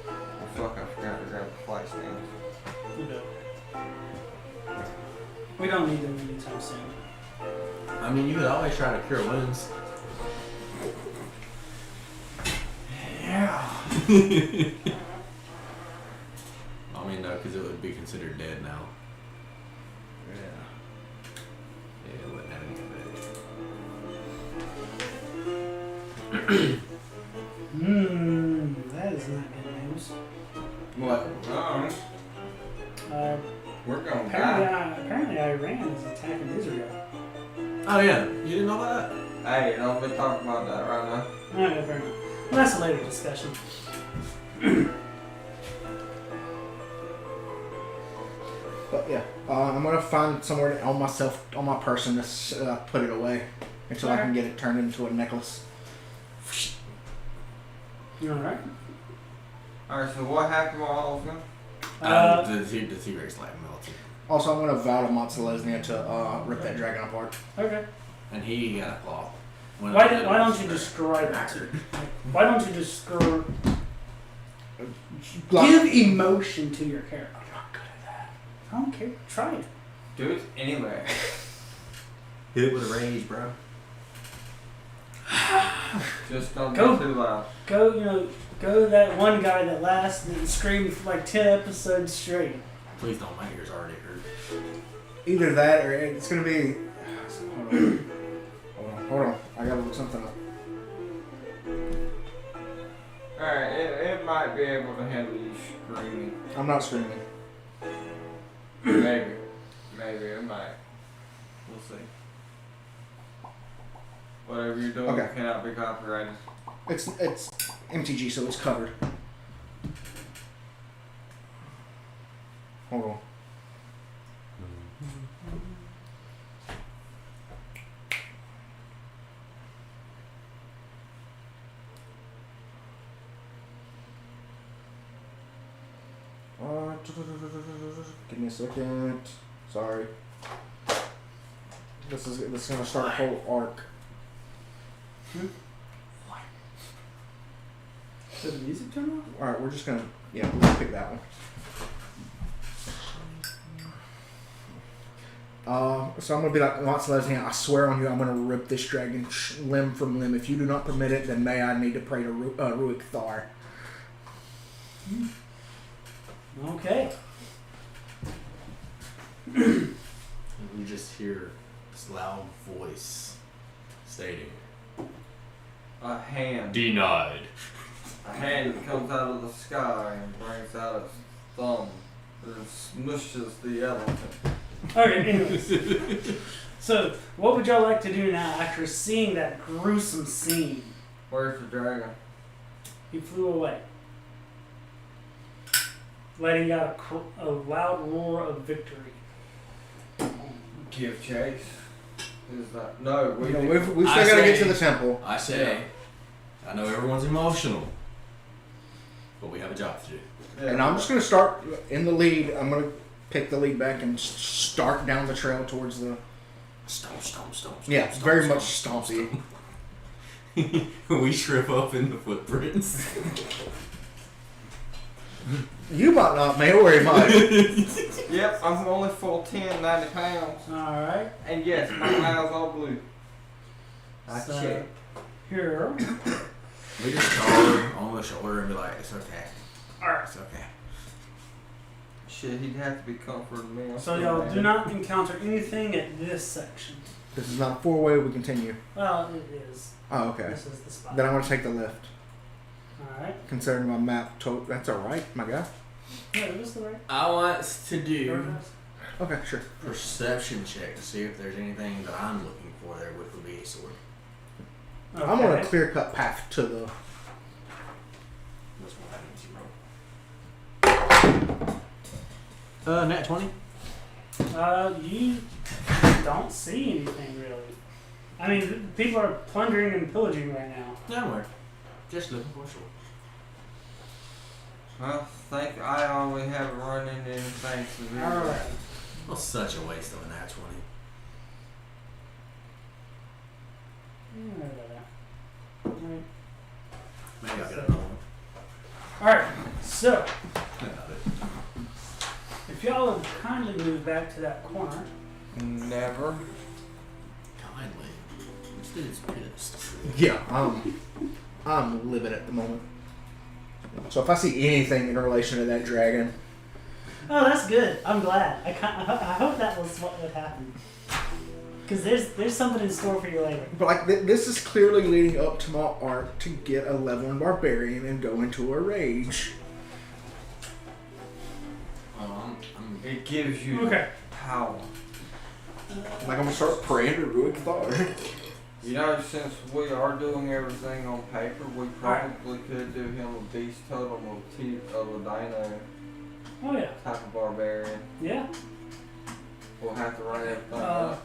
Oh fuck, I forgot to grab the flight stand. We don't. We don't need them anytime soon. I mean, you could always try to cure wounds. Yeah. I mean, no, because it would be considered dead now. Yeah. Yeah, it wouldn't have any That is not good news. What? Wrong? We're gonna die. Apparently Iran is attacking Israel. Oh, yeah. You didn't know that? Hey, don't be talking about that right now. Okay, fair enough. Well, that's a later discussion. But yeah, I'm gonna find somewhere on my person to put it away until I can get it turned into a necklace. Alright. Alright, so what happened with all of them? The T-Rex like melted. Also, I'm gonna vow to Monselesnia to rip that dragon apart. Okay. And he got a claw. Why don't you describe it to Why don't you describe... Give emotion to your character. I'm not good at that. I don't care. Try it. Do it anyway. Hit it with a rage, bro. Just don't Go. get too loud. Go to that one guy that lasted and screamed for like 10 episodes straight. Please don't. My ears already hurt. Either that or it's gonna be. Hold on. I gotta look something up. Alright, it might be able to handle you screaming. I'm not screaming. Maybe. Maybe it might. We'll see. Whatever you're doing Okay. cannot be copyrighted. It's MTG, so it's covered. Hold on. Give me a second. Sorry. This is gonna start a whole arc. Did the music turn off? All right, we're just gonna we'll pick that one. So I'm gonna be like Monselesnia, I swear on you, I'm gonna rip this dragon limb from limb. If you do not permit it, then may I need to pray to Ruik Thar. Okay. And we just hear this loud voice stating, A hand. "Denied." a hand comes out of the sky and brings out its thumb and smushes the elephant. Okay, anyways. So, what would y'all like to do now after seeing that gruesome scene? Where's the dragon? He flew away, letting out a loud roar of victory. Give chase. Is that no? We You know, need- we've I still got to get say- to the temple. I say, I know everyone's emotional, but we have a job to do. yeah. And I'm just going to start in the lead. I'm going to pick the lead back and start down the trail towards the... Stomp, stomp, stomp. Yeah, stomp, very stomp, much stomp, stompy. stomp. We trip up in the footprints. You might not, Mayor, much. Yep, I'm only full 90 pounds. Alright. And yes, my eyes all blue. I So, check. here. We just call her on the shoulder and be like, it's okay. Alright. It's okay. Shit, he'd have to be comforting me. I'm So still y'all mad. do not encounter anything at this section. This is not a four-way. We continue. Well, it is. Oh, okay. This is the spot. Then I'm going to take the left. Alright. Considering my map told... That's all right, my guy. Yeah, it was the right. I want us to do Okay, sure. perception check to see if there's anything that I'm looking for there, which would be a sword. Okay. I'm on a clear-cut path to the... What's what happens, you roll? Nat 20? You don't see anything really. I mean, people are plundering and pillaging right now. No, we're just looking for a sword. I think I only haven't run into anything severe. Alright. Well, such a waste of a nat 20. Maybe I'll get another one. Alright, so About it. if y'all would kindly move back to that corner. Never. Kindly. This dude's pissed. Yeah, I'm livid at the moment. So if I see anything in relation to that dragon, Oh, that's good. I'm glad. I hope that was what would happen. Because there's something in store for you later. but like this is clearly leading up to my arc to get a level in barbarian and go into a rage. It gives you Okay. power. Like I'm gonna start praying to Ruick Thar. You know, since we are doing everything on paper, we probably could do him a beast totem of a dino Oh yeah. type of barbarian. Yeah. We'll have to run everything Uh,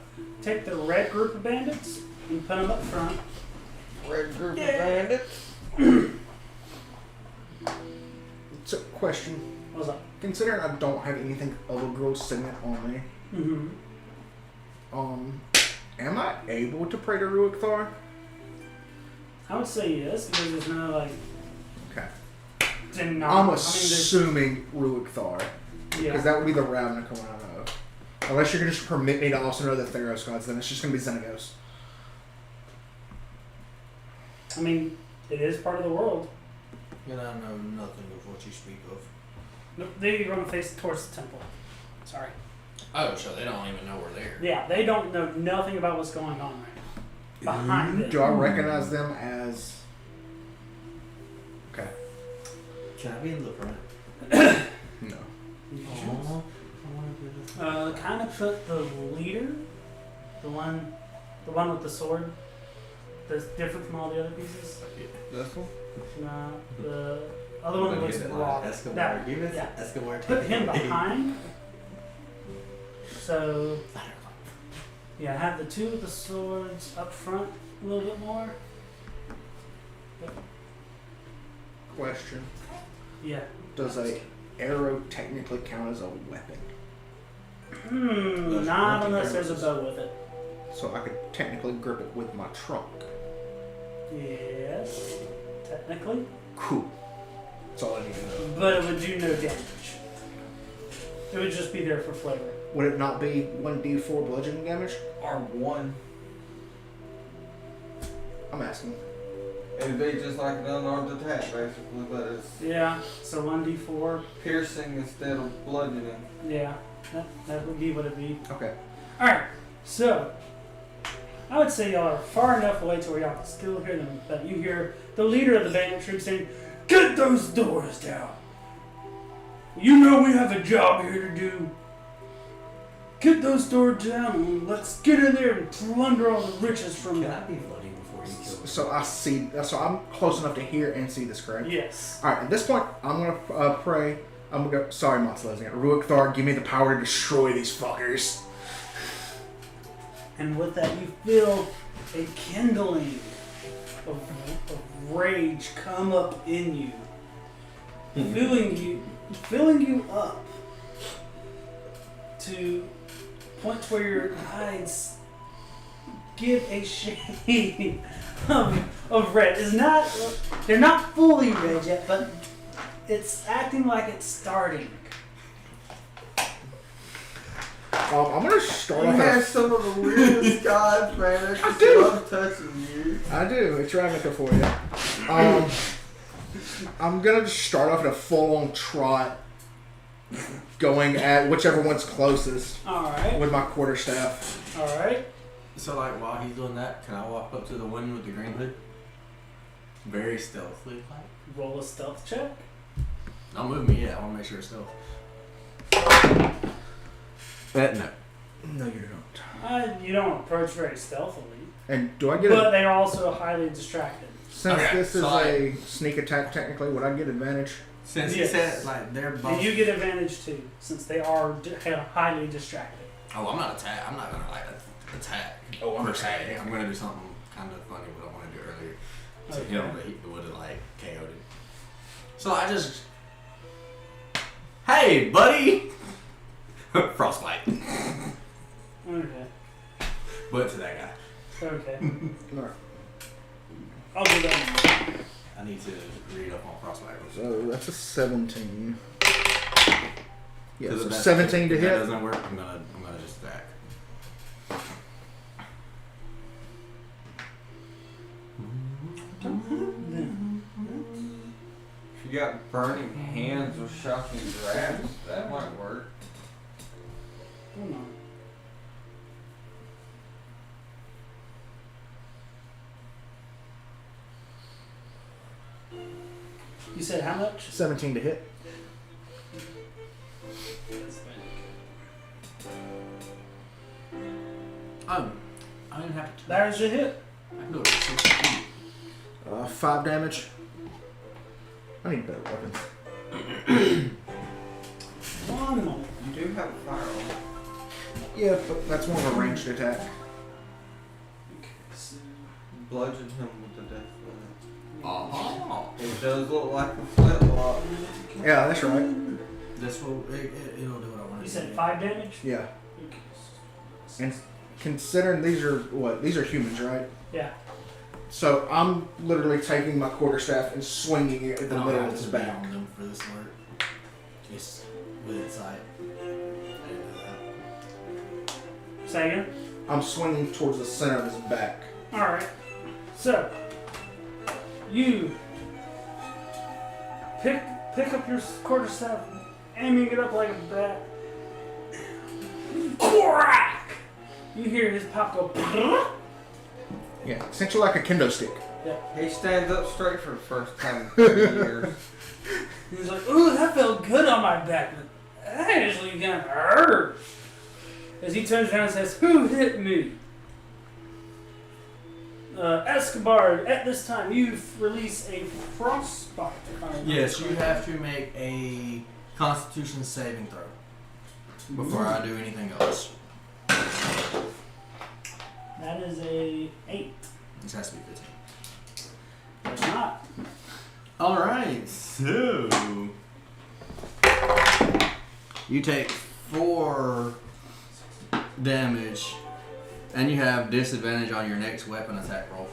take the red group of bandits and put them up front. Red group of bandits. So question: What's up? considering I don't have anything of a girl signet on me, Mm-hmm. am I able to pray to Ruick Thar? I would say yes because there's no like. Okay. Denial. I'm there's- assuming Ruick Thar. Because Yeah. that would be the route I'm coming out of. Unless you're going to just permit me to also know the Theros gods, then it's just going to be Xenagos. I mean, it is part of the world. And I know nothing of what you speak of. Nope, they're going to face towards the temple. Sorry. Oh, so they don't even know we're there. Yeah, they don't know nothing about what's going on right now. Behind it. Do I recognize them as... Okay. Can I be in the front? No. Kind of put the leader, the one with the sword, that's different from all the other pieces. This one? No, the other one that looks blocked. Escobar. That- Give us yeah. Escobar. Put him behind. So, yeah, have the two with the swords up front a little bit more. Question. Yeah. Does a arrow technically count as a weapon? Those Not monkey unless there's a arrows. bow with it. So I could technically grip it with my trunk. Yes, technically. Cool. That's all I need to know. But it would do no damage. It would just be there for flavor. Would it not be 1d4 bludgeoning damage? Or one. I'm asking. It'd be just like an unarmed attack, basically, but it's Yeah, so 1d4. piercing instead of bludgeoning. Yeah, that would be what it'd be. Okay. Alright, so I would say y'all are far enough away to where y'all can still hear them, but you hear the leader of the bandit troop saying, "Get those doors down. You know we have a job here to do. Get those doors down and let's get in there and plunder all the riches from Can I them." be bloody before you kill me? So I see. So I'm close enough to hear and see this, correct? Yes. All right. At this point, I'm gonna pray. I'm gonna go. Sorry, Monslesing. Ruach Thar, give me the power to destroy these fuckers. And with that, you feel a kindling of rage come up in you, filling you up to point where your eyes give a shade of red. They're not fully red yet, but it's acting like it's starting. I'm gonna start You off. have some of the weirdest gods, man. I just love touching you. I do. It's Ravnica for you. I'm gonna just start off at a full-on trot, going at whichever one's closest All right. with my quarterstaff. All right. So like while he's doing that, can I walk up to the one with the green hood? Very stealthily, like. Roll a stealth check. Don't move me yet. I want to make sure it's stealth. No. No, you don't. You don't approach very stealthily, And do I get but a they are also highly distracted. since Okay, this is so a sneak attack? Technically, would I get advantage? Since Yes. he said like they're both. And you get advantage too, since they are highly distracted. Oh, I'm not attack. I'm not gonna like attack. Oh, I'm per se. attacking. I'm gonna do something kind of funny, what I want to do earlier to Okay. him, but he would have like KO'd him. So I just, hey, buddy, frostbite, Okay. but to that guy. Okay. All right. I'll do that. I need to read up on frostbite. So that's a 17. Yeah, Because so if that- 17 to if that hit. doesn't work, I'm gonna just attack. If you got burning hands with shocking grabs, that might work. Hold on. You said how much? 17 to hit. I didn't have to. There's a hit. I can do it. 60 feet. 5 damage. I need better weapons. One moment. You do have a firearm. Yeah, but that's more of a ranged attack. Okay, so Bludgeon him with the death flint. Oh, It does look like a flintlock. Yeah, that's right. this will it'll do what I want. you said 5 damage? Yeah. Okay. And considering these are what? These are humans, right? Yeah. So I'm literally taking my quarterstaff and swinging it at the middle of his back. On them for this work. Just with insight. I didn't know that. Say again? I'm swinging towards the center of his back. Alright. So, you pick up your quarterstaff, aiming it up like a bat. Crack! You hear his pop go. Yeah, essentially like a kendo stick. He stands up straight for the first time in 30 years. He's like, ooh, that felt good on my back, but that actually gonna hurt. As he turns around and says, who hit me? Escobar, at this time, you release a frostbite. Yes, you have to make a Constitution saving throw before I do anything else. That is a 8. This has to be 15. It's not. All right, so you take 4 damage, and you have disadvantage on your next weapon attack roll.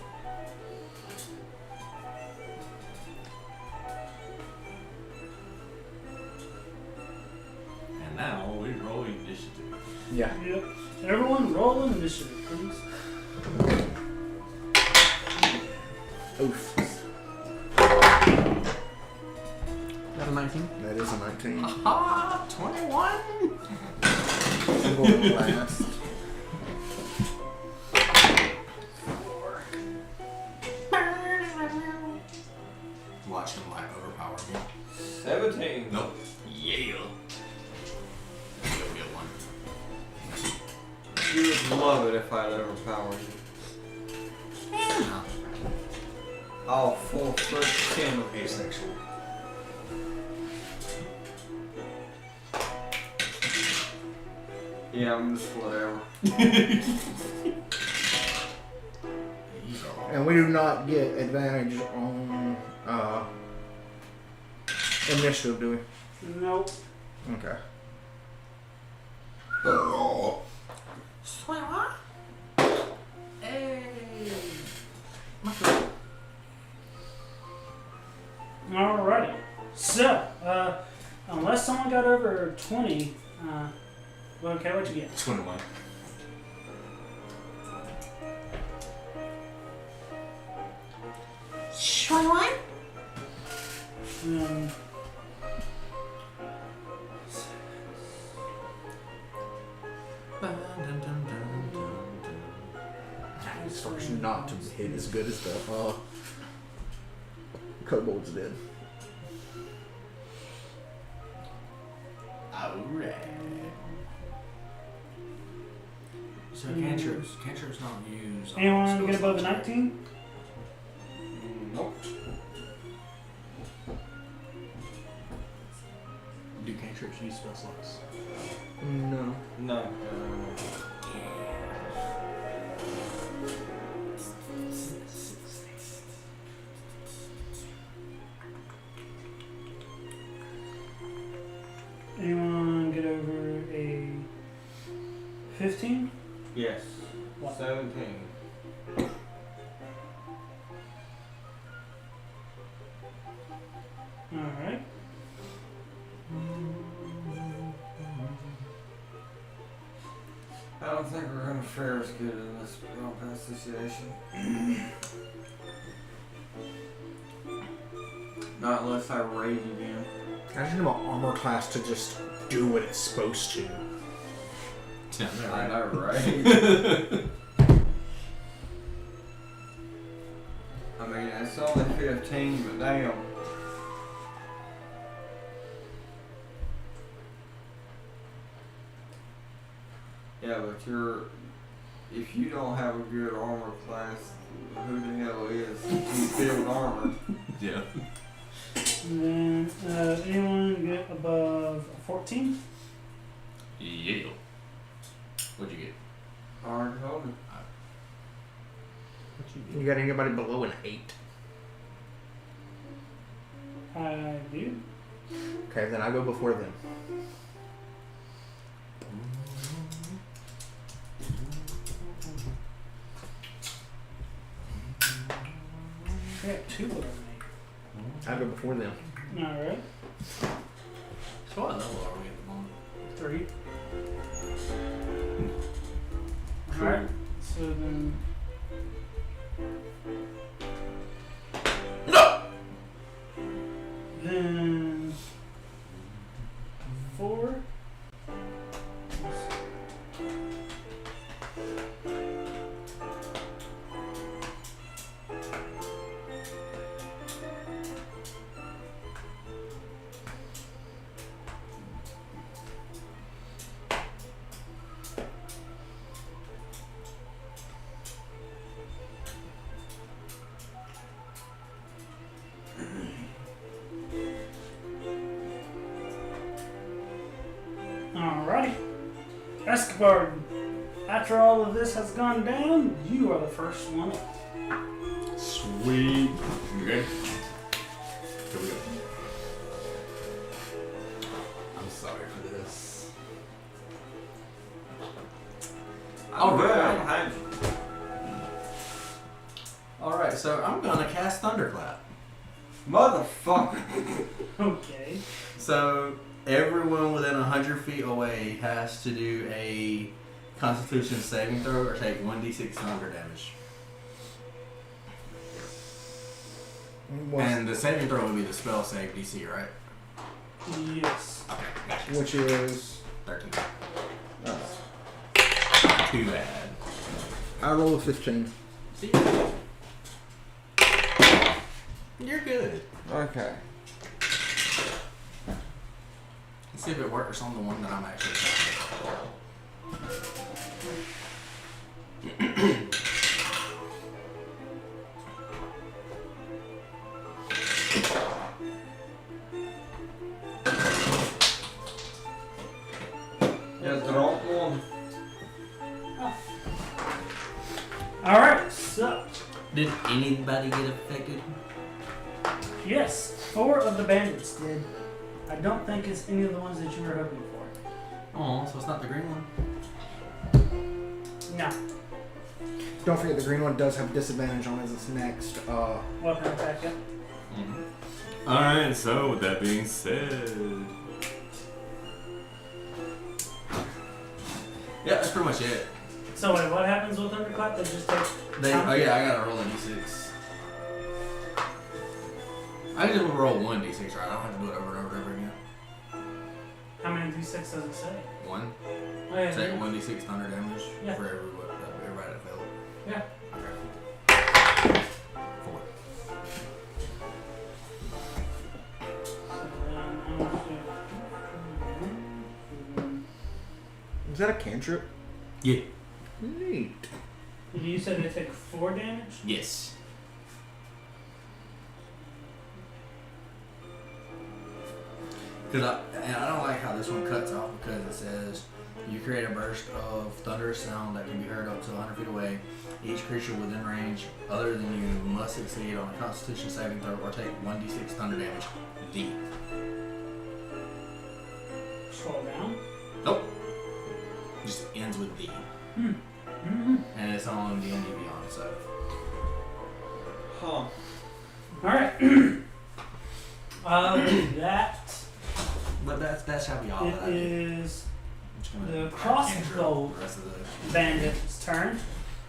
And now we roll initiative. Yeah. Yep. Everyone roll initiative, please. Oof. Got a 19. That is a 19. Aha! 21. Single blast. powerball. 17. Nope. Yeah. You'll get one. You would love it if I'd overpowered you. Yeah. Oh, full foot 10 of you. Asexual. Yeah, I'm just whatever. And we do not get advantage on initiative, do we? Nope. Okay. Alrighty. So, unless someone got over 20, okay, what'd you get? 21. Um, It starts not to hit as good as the kobolds did. Alright. So cantrips not used. anyone get above a 19? Nope. Do cantrips use spell slots? No. No. Anyone get over a 15? Yes. What? 17. Alright. I don't think we're gonna fare as good in this combat situation. Not unless I rage again. I just need my armor class to just do what it's supposed to. I know, right? I mean, it's only 15, but damn. Yeah, but if you don't have a good armor class, who the hell is? You build armor. Yeah. And then, anyone get above a 14? Yeah. What'd you get? I already told you. You got anybody below an 8? I do. Okay, then I go before them. I got 2 below I go before them. me. Alright. So what level are we at the moment? 3. Alright. So then. Then 4. Alrighty. Escobar, after all of this has gone down, you are the first one up. Sweet. You ready? Here we go. I'm sorry for this. Oh, good. Alright. I'm behind you. Alright, so I'm gonna cast Thunderclap. Motherfucker. Okay. So everyone within 100 feet away has to do a Constitution saving throw or take 1d6 thunder damage. And the saving throw would be the spell save DC, right? Yes. Okay, gotcha. Which is 13. uh, Too bad. I roll a 15. See? You're good. Okay. see if it works on the one that I'm actually trying Yeah, drop one. Alright, so, Did anybody get affected? yes, 4 of the bandits did. I don't think it's any of the ones that you were hoping for. Oh, so it's not the green one? No. Don't forget the green one does have disadvantage on its next. Weapon attack, yep. Alright, so with that being said, Yeah, that's pretty much it. So wait, what happens with Thunderclap? They just take... Oh yeah, I gotta roll a d6. I just roll 1 d6, right? I don't have to do it over and over and over again. How many d6 does it say? 1. Oh, yeah, Take yeah. 1 d6 thunder damage Yeah. for everybody that failed. Yeah. Okay. 4. Is that a cantrip? Yeah. Neat. You said they take 4 damage? Yes. Because I don't like how this one cuts off because it says you create a burst of thunderous sound that can be heard up to 100 feet away. Each creature within range other than you must succeed on a Constitution saving throw or take 1d6 thunder damage. D. Scroll down. Nope. Just ends with D. Mm-hmm. And it's on D&D Beyond, so. Huh. Alright. That But that shall be all it that I do. is I'm just gonna the crossbow cantrip the rest of the bandit's turn.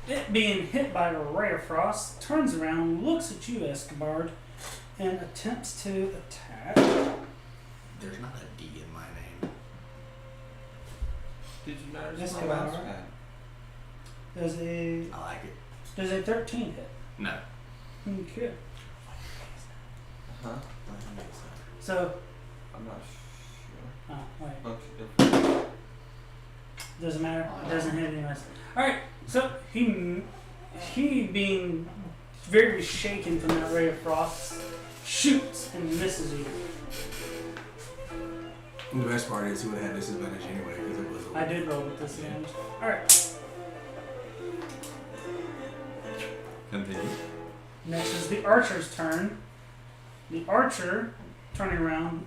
It being hit by a ray of frost, turns around, looks at you, Escobard, and attempts to attack. There's not a D in my name. Did you notice Yes, my come mouse on. pad? Does a I like it. 13 hit? No. Okay. Huh? So, I'm not sure. oh, wait. Bunch of different. Doesn't matter. It doesn't hit anyways. Alright, so he being very shaken from that ray of frost, shoots and misses you. And the best part is he would have had disadvantage anyway because it was a I did roll with disadvantage. Alright, continue. next is the archer's turn. The archer, turning around,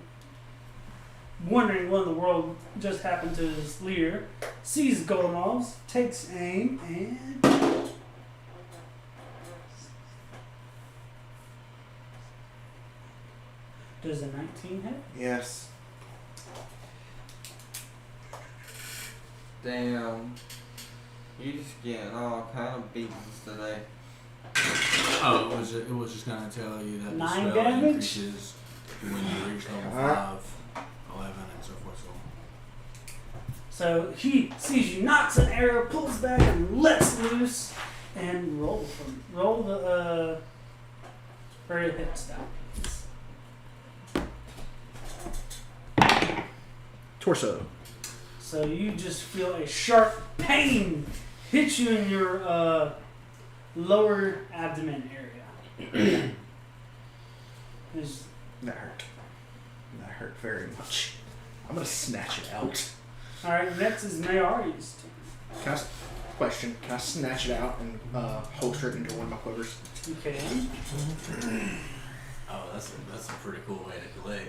wondering what in the world just happened to his leader, sees Golemovs, takes aim, and... Does a 19 hit? Yes. Damn. You just getting all kind of beatings today. Oh, it was just gonna tell you that the 9 spell damage? increases when you reach level 5, 11, and so forth. So he sees you, knocks an arrow, pulls back, and lets loose, and roll the area hit stat. Torso. So you just feel a sharp pain hit you in your lower abdomen area. That hurt. That hurt very much. I'm gonna snatch it out. Alright, next is Mayari's turn. Can I, question, can I snatch it out and holster it into one of my quivers? You can. Oh, that's a pretty cool way to delay.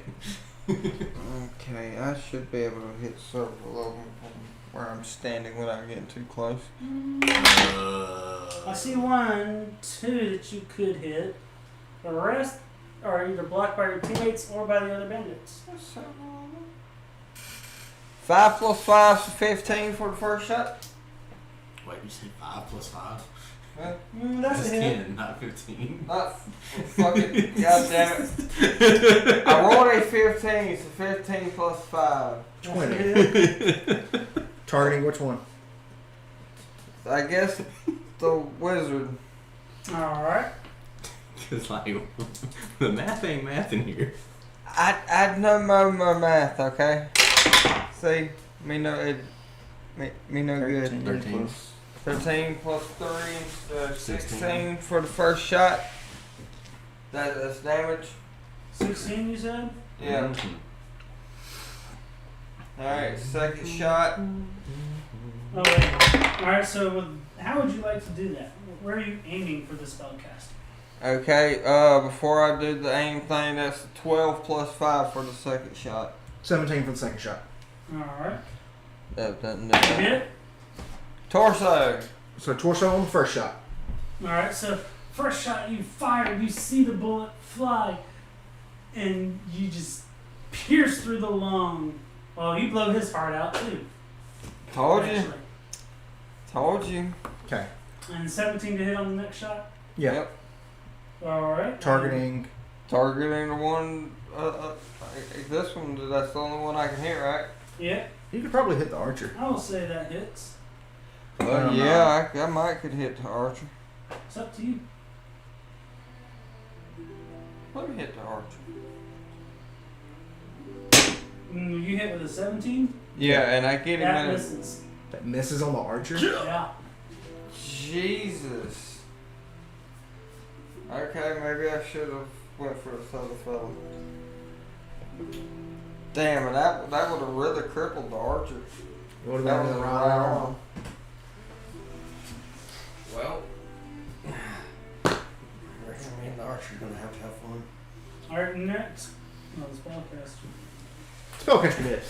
Okay, I should be able to hit several of them from where I'm standing without getting too close. I see 1, 2 that you could hit. The rest are either blocked by your teammates or by the other bandits. 5 plus 5 is 15 for the first shot. Wait, you said 5 plus 5? Huh? That's a hit. 10, not 15. Not fucking goddamn it. I rolled a 15, so 15 plus 5. That's a 20. hit. Targeting which one? I guess the wizard. Alright. Cause like the math ain't math in here. I know my math, okay? See, me no good. 13. 13 plus 3, so 16 for the first shot. That's damage. 16, you said? Yeah. Alright, second shot. Okay. Alright, so how would you like to do that? Where are you aiming for the spellcasting? Okay, before I do the aim thing, that's 12 plus 5 for the second shot. 17 for the second shot. Alright. That doesn't do You that. hit? Torso. So torso on the first shot. Alright, so first shot you fire, you see the bullet fly, and you just pierce through the lung. Well, you blow his heart out too. Told you. Actually. Told you. Okay. And 17 to hit on the next shot? Yeah. Yep. Alright. Targeting. Targeting the one, this one, that's the only one I can hit, right? Yeah, You could probably hit the archer. I will say that hits. Yeah, I might could hit the archer. It's up to you. Let me hit the archer. You hit with a 17? Yeah, and I get him That in a... misses. That misses on the archer. Yeah. Jesus. Okay, maybe I should have went for this other fellow. Damn, and that would have really crippled the archer. It would have That been was the the right right arm. arm. Well, I reckon me and the archer's gonna have fun. Alright, next. Oh, the spellcaster. Spellcaster hit.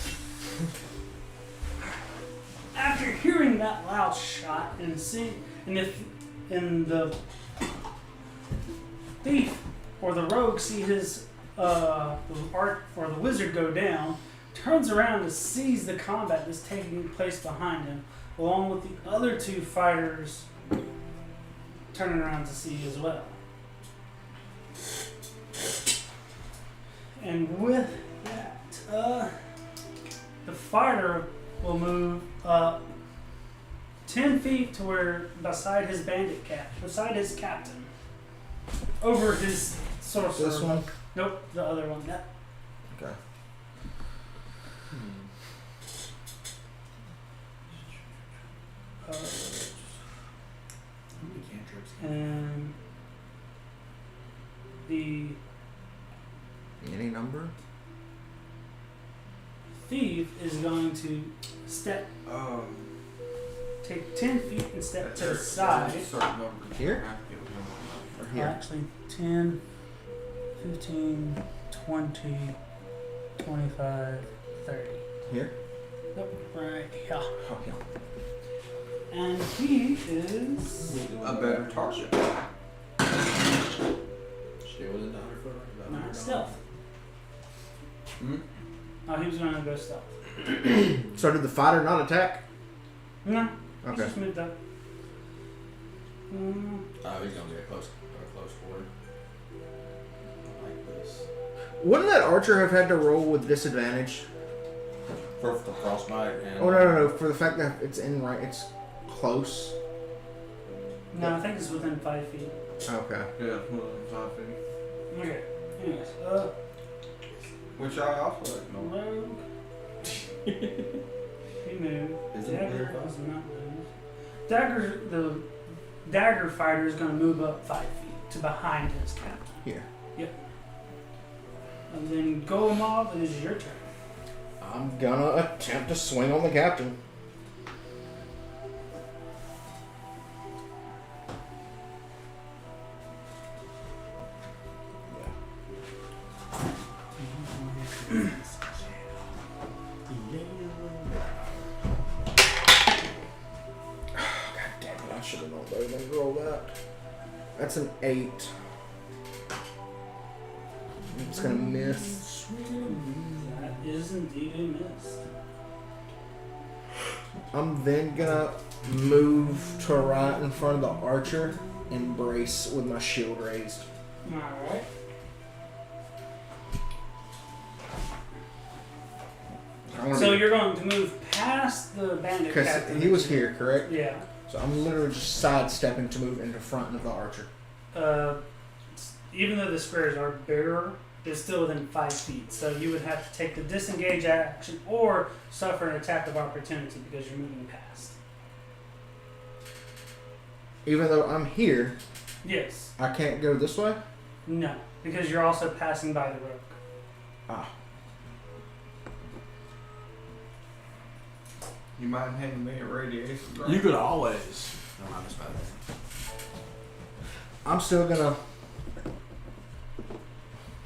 After hearing that loud shot and seeing, and if the thief or the rogue see his the wizard go down, turns around and sees the combat that's taking place behind him, along with the other two fighters turning around to see as well. And with that, the fighter will move up 10 feet to where beside his beside his captain, over his sorcerer. This one? Nope, the other one. Yep. Okay. And the Any number? thief is going to take 10 feet and step to the side. Here? Or here? Actually, 10, 15, 20, 25, 30. Here? Yep, right here. Oh, yeah. And he is A better target. Stay within the 100 foot range. not stealth. Hmm? Oh, he was going to go stealth. So did the fighter not attack? No, he Okay. just moved up. Oh, he's gonna be a close quarter. Like this. Wouldn't that archer have had to roll with disadvantage? For the frostbite and. Oh no! For the fact that it's it's close. No, I think it's within 5 feet. Okay. Yeah, more than 5 feet. Okay. Anyways, Which I also ignore. rogue. He moved. Is it Dagger moved? does not move. The dagger fighter is going to move up 5 feet to behind his captain. Here. And then Golomov, it is your turn. I'm gonna attempt to swing on the captain. God damn it, I should have known better than to roll that. That's an 8. It's gonna miss. That is indeed a miss. I'm then gonna move to right in front of the archer and brace with my shield raised. Alright. So you're going to move past the bandit Because captain. he was here, correct? Yeah. So I'm literally just sidestepping to move into front of the archer. Even though the squares are bigger, is still within 5 feet. So you would have to take the disengage action or suffer an attack of opportunity because you're moving past. Even though I'm here, Yes. I can't go this way? No. Because you're also passing by the rook. Ah. You mind handing me a radiation drop? You could always. No, I'm just bad. I'm still gonna...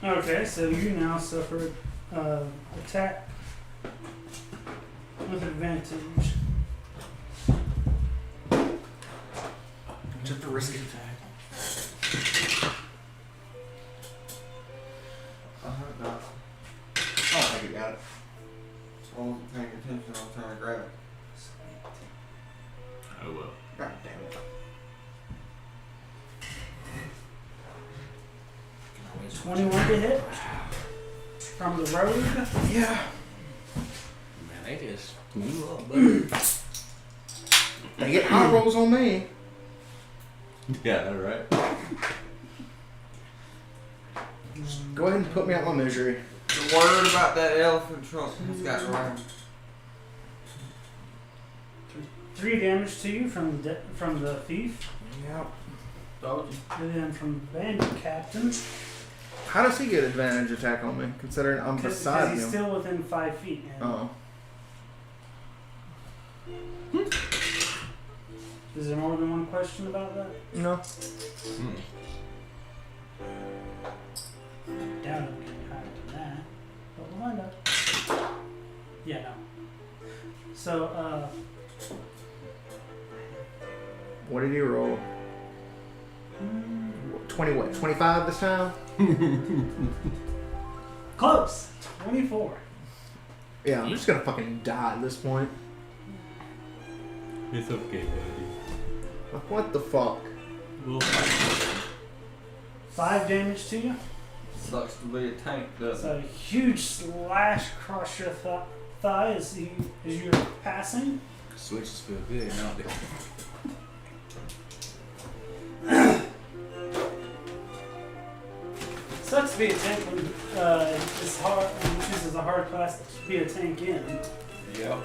Okay, so you now suffer attack with advantage. Just a risky attack. I hope not. I don't think you got it. I wasn't paying attention. I was trying to grab it. Oh well. God damn it. Can always 21 to hit from the rogue. Yeah. Man, they just move up, buddy. They get high rolls on me. Yeah, right. Go ahead and put me out my misery. The word about that elephant trunk has got around. 3 damage to you from the thief, Yep. Told you. and then from the bandit captain. How does he get advantage attack on me, considering I'm Because beside he's him? still within 5 feet. And Oh. Is there more than one question about that? No. Hmm. I doubt it'll get higher than that, but we'll find out. Yeah, no. So, What did he roll? 20 what? 25 this time? close. 24. Yeah, I'm just gonna fucking die at this point. It's okay, buddy. Like, what the fuck? We'll fight. 5 damage to you. Sucks to be a tank, doesn't So, a huge slash across your thigh as you're passing. Switches feel good, don't they? Sucks to be a tank when it's hard when you choose as a hard class to be a tank in, it? Yep.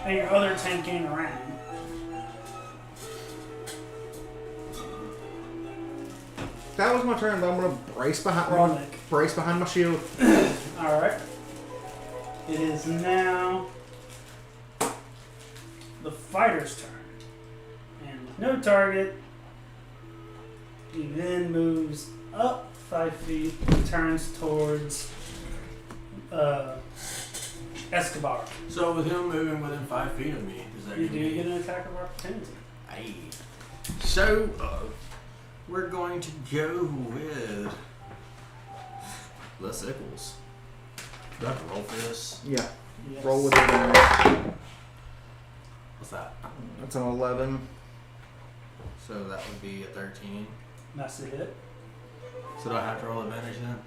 and your other tank ain't around. That was my turn, but I'm gonna brace behind my shield. Alright. It is now the fighter's turn. And with no target, he then moves up 5 feet and turns towards Escobar. So with him moving within 5 feet of me, does that You give do me? get an attack of opportunity. Aye. So we're going to go with Les Eccles. Do I have to roll for this? Yeah, Yes. roll with advantage. What's that? That's an 11. So that would be a 13. That's a hit. So do I have to roll advantage then?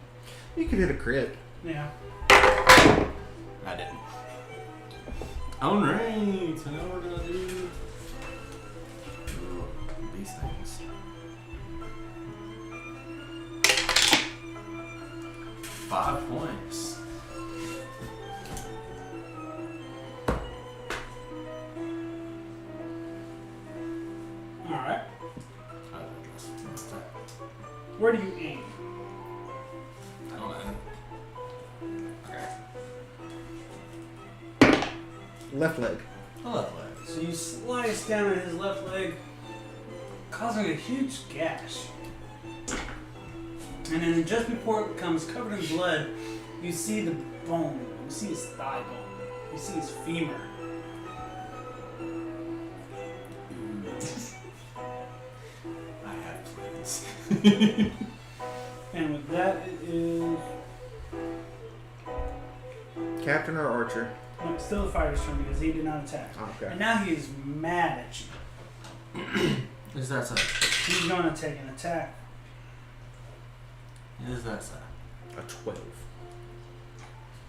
You could hit a crit. Yeah. I didn't. Alright, so now we're gonna do. These things. 5 points. Alright. I Where do you aim? don't know. Okay. Left leg. I love that. So you slice down in his left leg, causing a huge gash. And then just before it becomes covered in blood, you see the bone. You see his thigh bone. You see his femur. I have plans. And with that, it is Captain or archer? no, still the fighter's turn because he did not attack. Okay. And now he is mad at you. Is that so? He's going to take an attack. Is that so? A 12.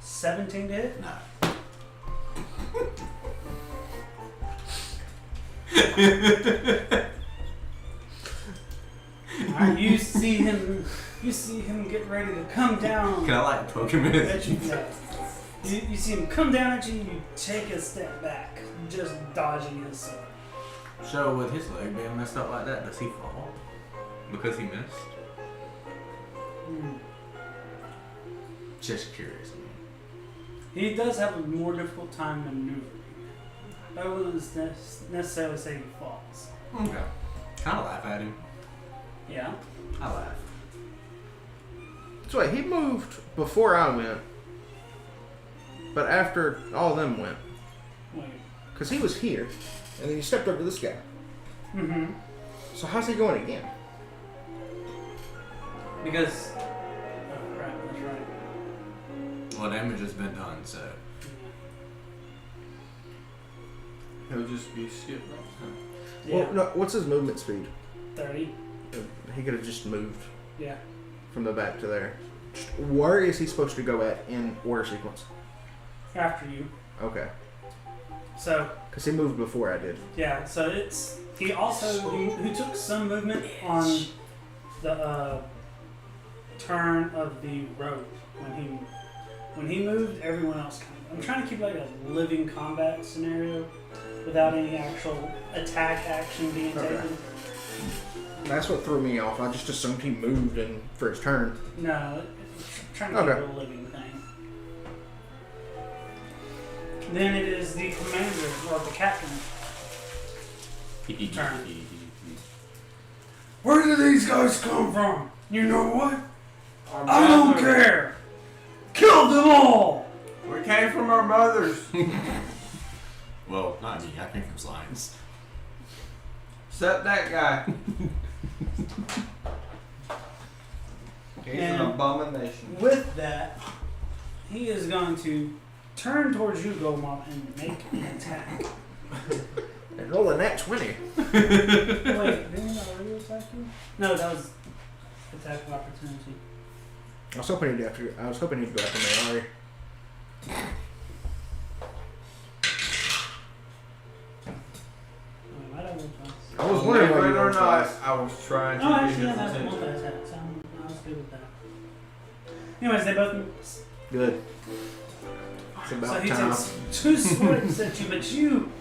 17 to hit. No. Alright, you see him get ready to come down. Can I like poke him in at his you. You see him come down at you, you take a step back, just dodging his sword. So with his leg being messed up like that, does he fall? because he missed? Just curious. He does have a more difficult time maneuvering. I wouldn't necessarily say he falls. Okay. Kind of laugh at him. Yeah. I laugh. So wait, he moved before I went, but after all of them went. Wait. Because he was here, and then he stepped over to this guy. Mm-hmm. So how's he going again? Because... Oh, crap, that's right. Well, damage has been done, so... He'll just be skipping. Yeah. Well, no, what's his movement speed? 30. He could have just moved Yeah. from the back to there. Where is he supposed to go at in order sequence? After you. Okay. So, Because he moved before I did. yeah, so it's... He also... He took some movement on the turn of the rope. When he moved, everyone else kind of... I'm trying to keep like a living combat scenario without any actual attack action being taken. That's what threw me off. I just assumed he moved and for his turn. No, I'm trying to keep Okay. it a living thing. Then it is the commander, or the captain. Turn. Where did these guys come from? You know what? I don't care! Kill them all! We came from our mothers. Well, not me. I came from science. Except that guy. He's an And- abomination. With that, he is going to turn towards you, Gomop, and make an attack. And roll a nat 20. Wait, didn't he already attack you? No, that was attack of opportunity. I was hoping he'd go after Mayari. Oh, might have rolled twice. I was wondering why Believe you it or rolled not, twice. I was trying to Oh, get actually, yeah, his that's attention. multi-attack, so I was good with that. Anyways, they both miss. Good. It's So about he time. takes 2 swings at you, but you,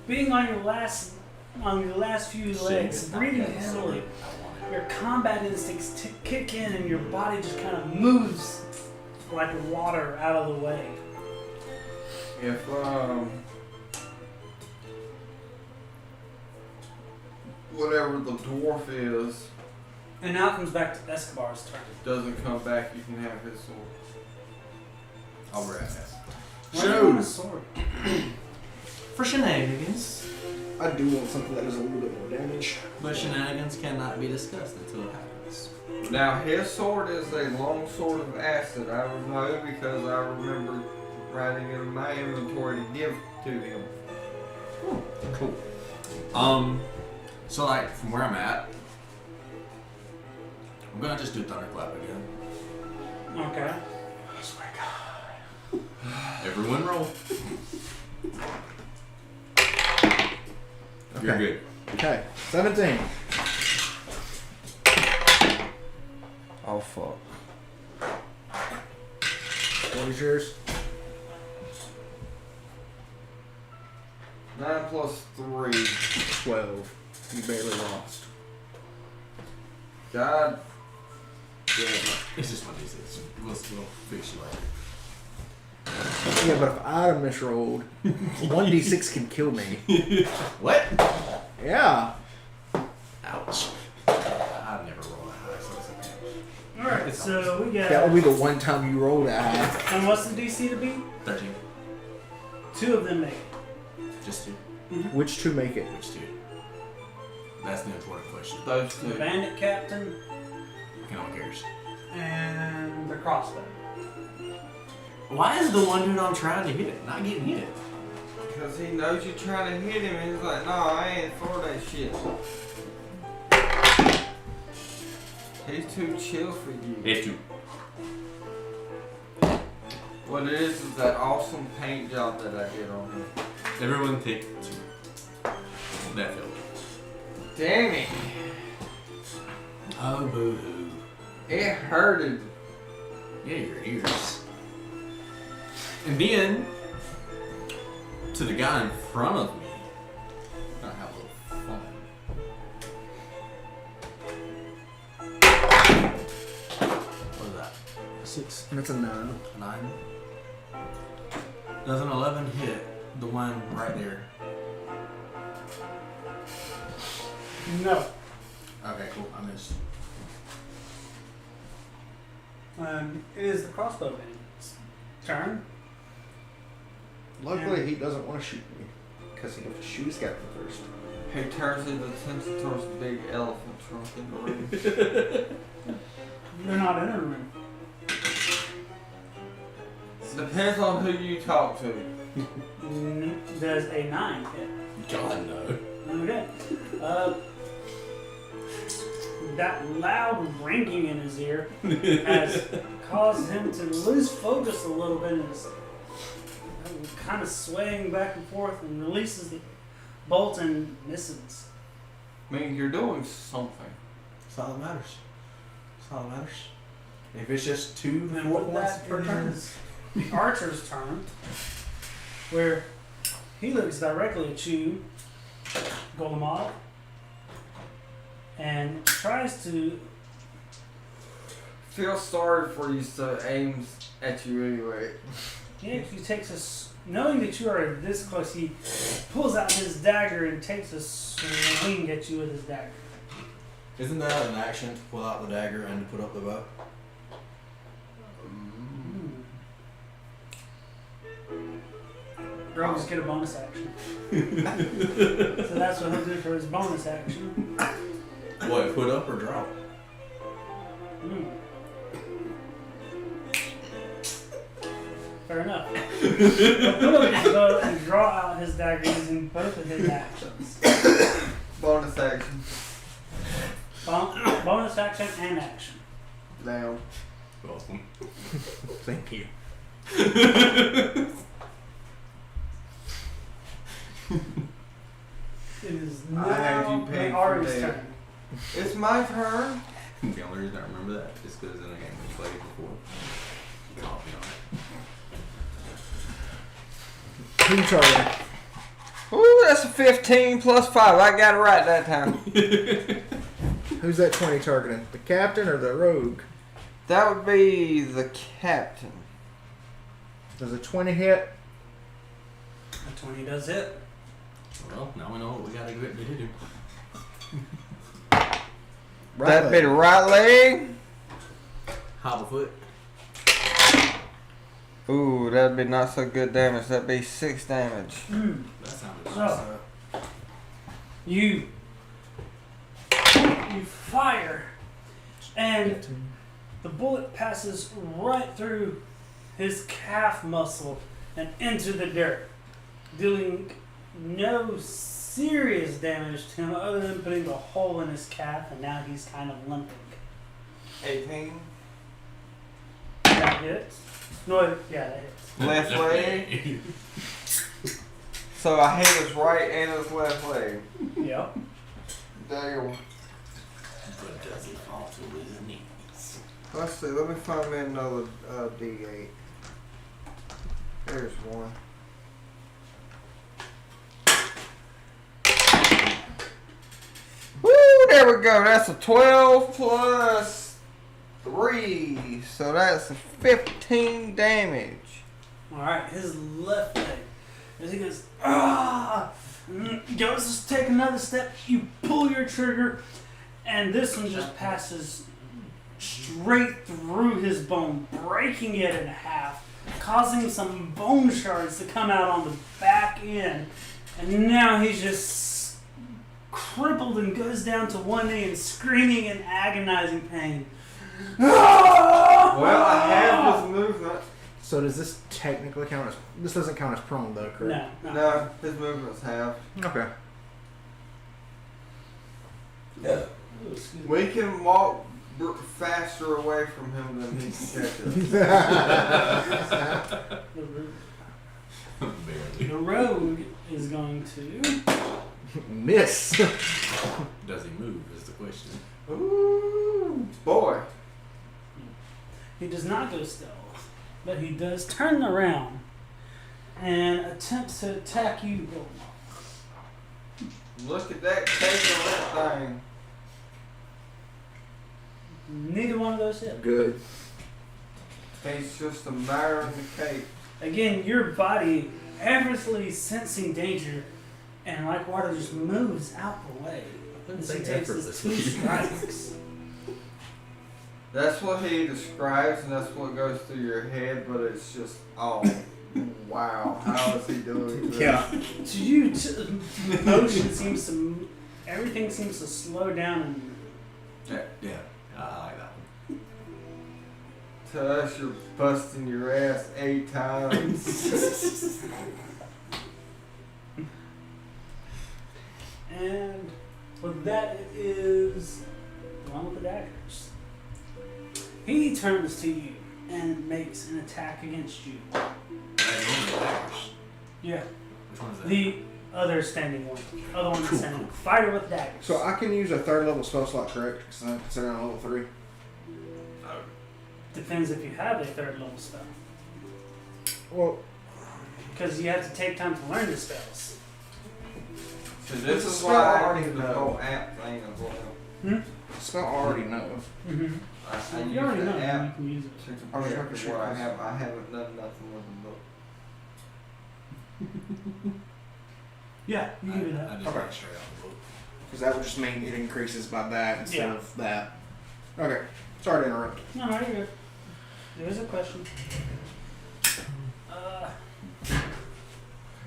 being on your last few legs, breathing heavily, your combat instincts kick in and your body just kind of moves like water out of the way. If whatever the dwarf is And now it comes back to Escobar's turn. doesn't come back, you can have his sword. I'll grab that. Why do you want a sword? For shenanigans. I do want something that does a little bit more damage. But shenanigans cannot be discussed until it happens. Now his sword is a long sword of acid. I would know because I remember writing in my inventory to give to him. Cool. So like from where I'm at, I'm gonna just do thunderclap again. Okay. Everyone roll. You're Okay. good. Okay. 17. Oh fuck. What is yours? 9 plus 3. 12. You barely lost. God damn It's just one of these things. We'll fix you later. Yeah, but if I misrolled, 1d6 can kill me. What? Yeah. Ouch. I've never rolled that high, so it's okay. Alright, so we got... That would be the one time you rolled that high. And what's the DC to beat? 13. 2 of them make it. Just 2. Which two make it? Which 2? That's the important question. Those The two. bandit captain No one cares. and the crossbow. Why is the one dude I'm trying to hit not getting hit? Because he knows you're trying to hit him and he's like, no, I ain't for that shit. He's too chill for you. It's 2. What it is that awesome paint job that I did on him. Everyone take 2. That failed. Damn it. Oh, boo-hoo. It hurted. Yeah, your ears. And then, to the guy in front of me, I'm gonna have a little fun. What is that? 6. That's a 9. A 9? Does an 11 hit the one right there? No. Okay, cool. I missed. It is the crossbowman's turn. Luckily, he doesn't want to shoot me. Because he has to shoot his captain first. He turns his attention towards the big elephant trunk in the room. You're not in a room. Depends on who you talk to. Does a 9 hit? God, no. Okay. That loud ringing in his ear has caused him to lose focus a little bit and is kind of swaying back and forth and releases the bolt and misses. I mean, you're doing something. That's all that matters. That's all that matters. If it's just 2 to And 4 with points that, per it turn. is the archer's turn, where he looks directly at you, Golemov, and tries to. Feel sorry for you, so aims at you anyway. He actually takes knowing that you are this close, he pulls out his dagger and takes a swing at you with his dagger. Isn't that an action to pull out the dagger and to put up the bow? Rogues get a bonus action. So that's what he'll do for his bonus action. What, put up or drop? Fair enough. He'll put up his bow and draw out his dagger using both of his actions. Bonus action. Bonus action and action. Down. Welcome. Thank you. It is I had you now pegged for Ari's dead. turn. It's my turn. The only reason I remember that is because in a game we played before. You caught me on it. Who you targeting? Ooh, that's a 15 plus 5. I got it right that time. Who's that 20 targeting? The captain or the rogue? That would be the captain. Does a 20 hit? A 20 does hit. Well, now we know what we gotta do to do. That'd be the right leg. Hobble foot. Ooh, that'd be not so good damage. That'd be 6 damage. That sounded So- nice. You fire, and the bullet passes right through his calf muscle and into the dirt, dealing no serious damage to him other than putting a hole in his calf, and now he's kind of limping. 18. That hits. No, yeah, that hits. Left leg. So I hit his right and his left leg. Yep. Damn. But does he fall to his knees? Let's see. Let me find me another D8. There's one. Woo! There we go. That's a 12 plus 3. So that's a 15 damage. Alright, his left leg. As he goes, ah! Goes to take another step, you pull your trigger, and this one just passes straight through his bone, breaking it in half, causing some bone shards to come out on the back end. And now he's just crippled and goes down to one knee and screaming in agonizing pain. Well, I have his movement. So does this technically count as... This doesn't count as prone though, correct? No. No, his movement's half. Okay. Ooh, excuse me. We can walk faster away from him than he can catch us. Barely. The rogue is going to... Miss. Does he move is the question. Ooh, boy. He does not go stealth, but he does turn around and attempts to attack you, Goldmoth. Look at that cake on that thing. Neither one of those hit. Good. He's just a matter of the cake. Again, your body effortlessly sensing danger, and like water just moves out the way as he takes his 2 strikes. That's what he describes, and that's what goes through your head, but it's just, oh, wow. How is he doing this? Yeah. To you, motion seems to, everything seems to slow down and Yeah, I like that one. To us, you're busting your ass 8 times. And with that, it is the one with the daggers. He turns to you and makes an attack against you. Yeah, Which one is that? the other standing one. Other one Cool, standing. Fighter with daggers. So I can use a 3rd level spell slot, correct? Because I'm considering I'm level 3. Depends if you have a 3rd level spell. Well, Because you have to take time to learn the spells. So this It's a is spell why I I already do the know. whole app thing as well. spell I already know. Mm-hmm. I If use you already the know, app you can use it. to I was compare making to sure what I this- have. I haven't done nothing with the book. Yeah, you can do that. I just Okay. read straight off the book. Because that would just mean it increases by that instead Yeah. of that. Okay. Sorry to interrupt. No, you're good. There's a question.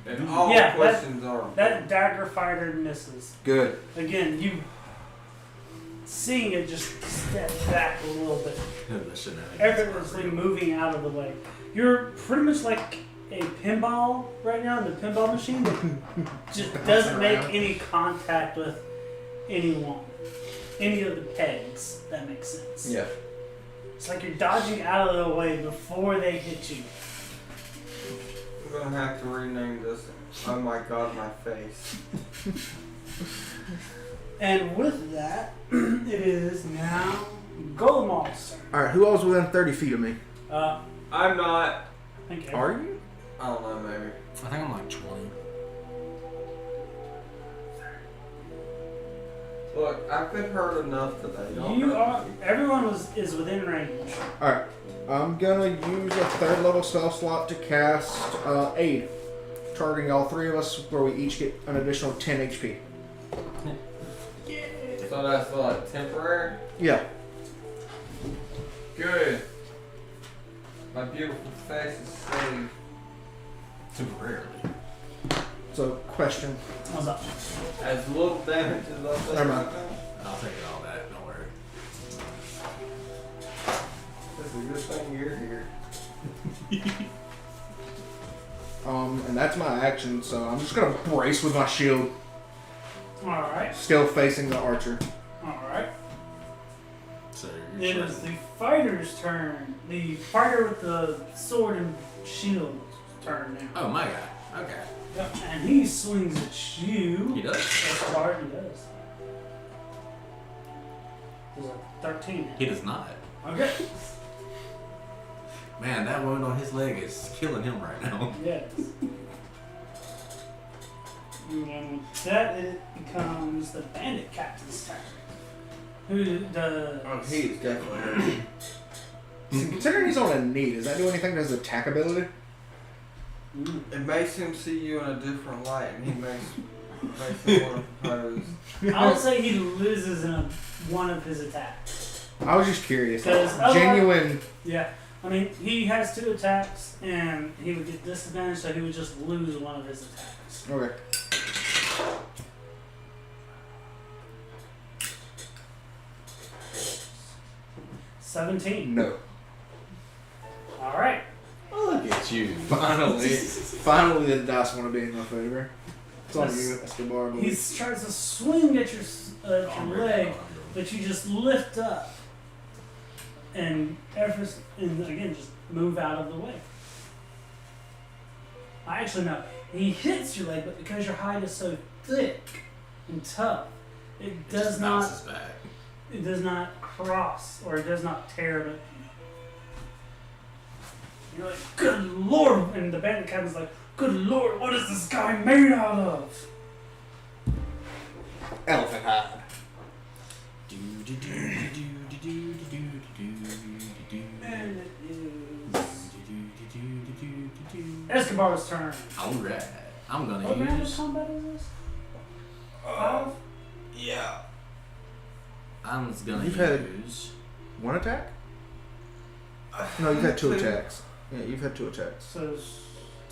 And all Yeah, questions are. That dagger fighter misses. Good. Again, you seeing it just step back a little bit, The shenanigans effortlessly are real. moving out of the way. You're pretty much like a pinball right now in the pinball machine that just doesn't make any contact with anyone, any of the pegs. That makes sense. Yeah. It's like you're dodging out of the way before they hit you. I'm gonna have to rename this. Oh my god, my face. And with that, it is now Golemoth's turn. Alright, who else within 30 feet of me? I'm not. I think Are you? I don't know, maybe. I think I'm like 20. Look, I've been hurt enough today. Don't You hurt are. me. Everyone is within range. Alright. I'm gonna use a 3rd level spell slot to cast Aid. Targeting all 3 of us, where we each get an additional 10 HP. So that's what, temporary? Yeah. Good. My beautiful face is saved. Temporarily. So, question. What's up? As little damage as I take Never right mind. now. I'll take it all that. Don't worry. It's a good thing you're here. And that's my action, so I'm just gonna brace with my shield, Alright. still facing the archer. Alright. So It you're is the fighter's turn. The fighter with the sword and shield turn now. Oh, my guy. Okay. Yep. And he swings at you. He does. As hard he does. There's a 13. He does not. Okay. Man, that wound on his leg is killing him right now. Yes. And then with that, it becomes the bandit captain's turn. Who does? Oh, he's definitely. So considering he's on a knee, does that do anything to his attack ability? It makes him see you in a different light, and he makes him want to propose. I would say he loses in one of his attacks. I was just curious. Because otherwise- Genuine. Yeah. I mean, he has 2 attacks, and he would get disadvantage, so he would just lose one of his attacks. Okay. $17. No. Alright. Look at you. Finally, the dice want to be in my favor. It's on Yes. you, Escobar. He tries to swing at your I'm ready. leg, but you just lift up and again just move out of the way. Actually, no. He hits your leg, but because your hide is so thick and tough, it does just not. bounces back. it does not cross or it does not tear it. You're like, good lord! And the bandit captain's like, good lord, what is this guy made out of? Elephant hide. And it is Escobar's turn. Alright. I'm What gonna round of use. combat is this? 5? Yeah. I'm gonna You've had- use. One attack? No, you've had two attacks. Yeah, you've had 2 attacks. So it's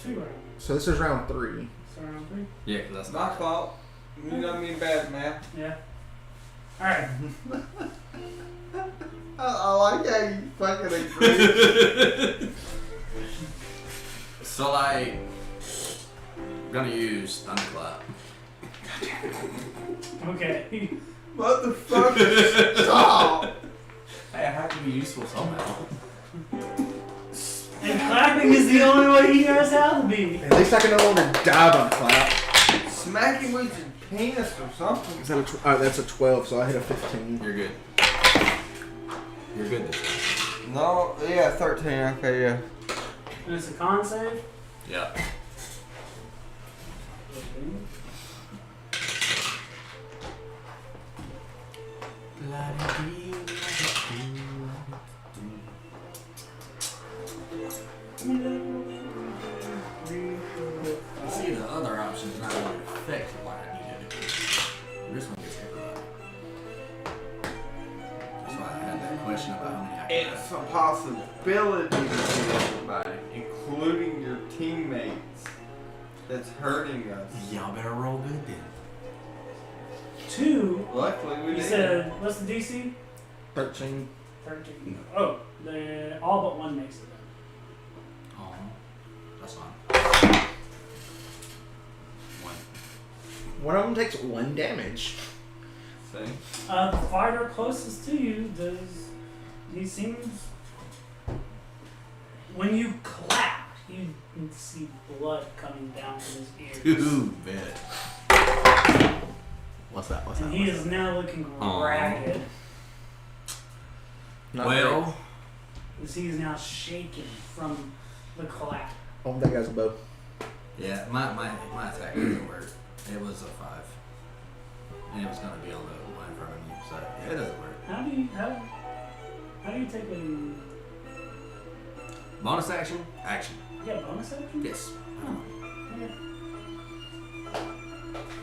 2 rounds. So this is round 3. So round 3? Yeah, 'cause that's My not. fault. You know me bad, man. Yeah. Alright. I like how you fucking agree. So like, I'm gonna use Thunderclap. Okay. Motherfucker, stop! Hey, I have to be useful somehow. And clapping is the only way he knows how to be. At least I can no longer dive on clap. Smack him with your penis or something. Is that that's a 12, so I hit a 15. You're good. You're good this time. No, yeah, 13, okay, yeah. And it's a con save. Yeah. See, the other option's not really affected by I needed it. This one gets everybody. That's why I had that question about how many I can It's a possibility to see everybody, including your teammates, that's hurting us. Y'all better roll good then. 2. Luckily, we You did. said, what's the DC? 13. 13. Oh, all but 1 makes it. Oh, that's fine. 1. One of them takes 1 damage. See? The fighter closest to you he seems, when you clap, you can see blood coming down from his ears. Too bad. What's that? What's And that? he is now looking Aw. ragged, Not Well, as he is now shaking from the clap. great. Oh, that guy's a bow. yeah, my attack doesn't work. It was a 5. And it was going to be on the one in front of me, so yeah, it doesn't work. How do you take a Bonus action? Action. bonus action? Yes.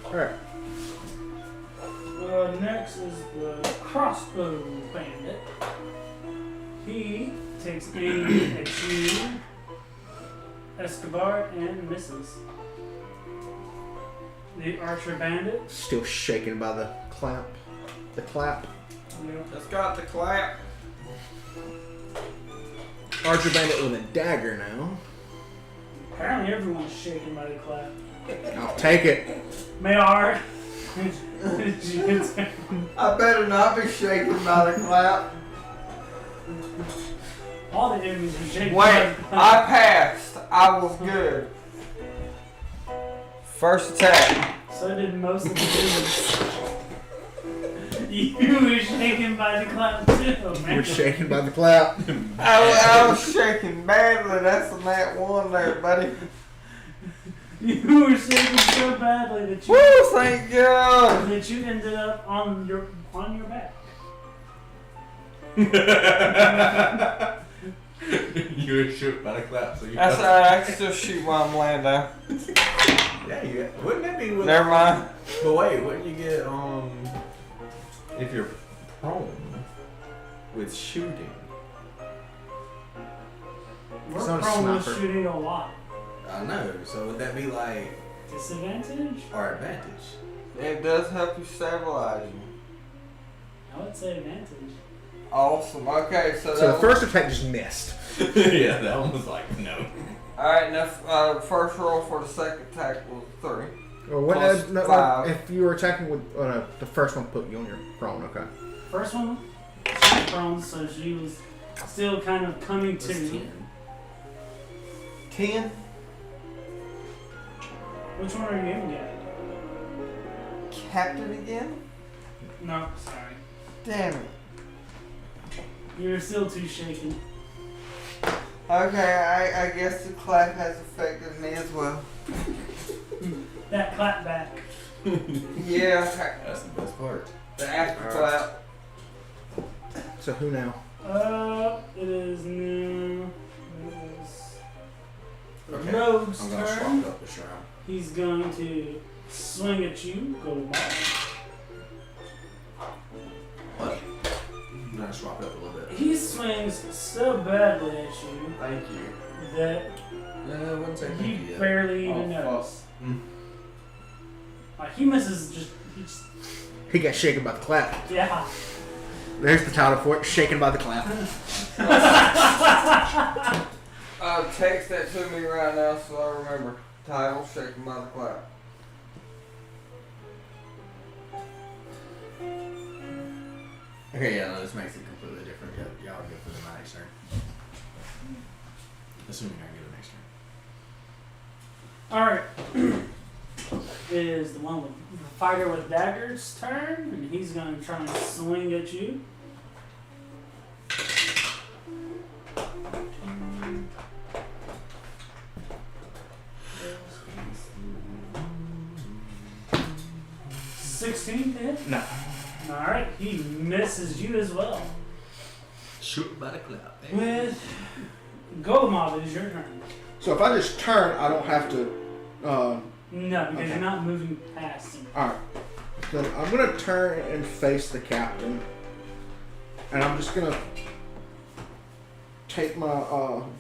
Okay. Alright. Next is the crossbow bandit. He takes aim at you, Escobar, and misses. The archer bandit. Still shaken by the clap. The clap. Just got the clap. Archer bandit with a dagger now. Apparently everyone's shaken by the clap. I'll take it. Mayar. I better not be shaken by the clap. All the enemies are shaken by Wait, the I clap. passed. I was good. First attack. So did most of the enemies. You were shaken by the clap too, man. We're shaken by the clap. I was shaking badly. That's a nat 1 there, buddy. You were shaking so badly that you Woo, thank God. ended up on your back. You were shook by the clap, so you. That's alright. I can still shoot while I'm laying down. Yeah, you. Wouldn't it be with? Never mind. But wait, wouldn't you get if you're prone with shooting? We're It's not a prone with sniper. shooting a lot. I know. So would that be like Disadvantage? our advantage? It does help you stabilize you. I would say advantage. Awesome. Okay, so So that the first attack just missed. Yeah, that one was like no. Alright, now first roll for the second attack was 3. Or what? Plus 5. If you were attacking with the first one, put you on your prone. Okay. First one, she was prone, so she was still kind of coming It's to. 10. 10? Which one are you aiming at? Captain again? No, sorry. Damn it. You're still too shaken. Okay, I guess the clap has affected me as well. That clap back. Yeah, That's the best part. the after clap. So who now? It is now. It is the Okay. rogue's I'm gonna turn. swap up the shroud. He's going to swing at you. Go ball. What? I'm gonna swap it up a little bit. He swings so badly at you Thank you. that I wouldn't say thank you you yet. barely even Oh, fuck. notice. Mm. Like he misses just. He just He got shaken by the clap. yeah. There's the title for it, shaken by the clap. Text that to me right now so I remember. Title, Shaken by the Clap. Okay, yeah, no, this makes it completely different. Yeah, y'all are good for the next turn. Assuming I get the next turn. Alright. It is the one with the fighter with daggers turn, and he's gonna try and swing at you. $16 hit? No. Alright, he misses you as well. Shoot by the clap. With Golmob, it is your turn. So if I just turn, I don't have to. No, because Okay. you're not moving past him. Alright. Then I'm gonna turn and face the captain. And I'm just gonna take my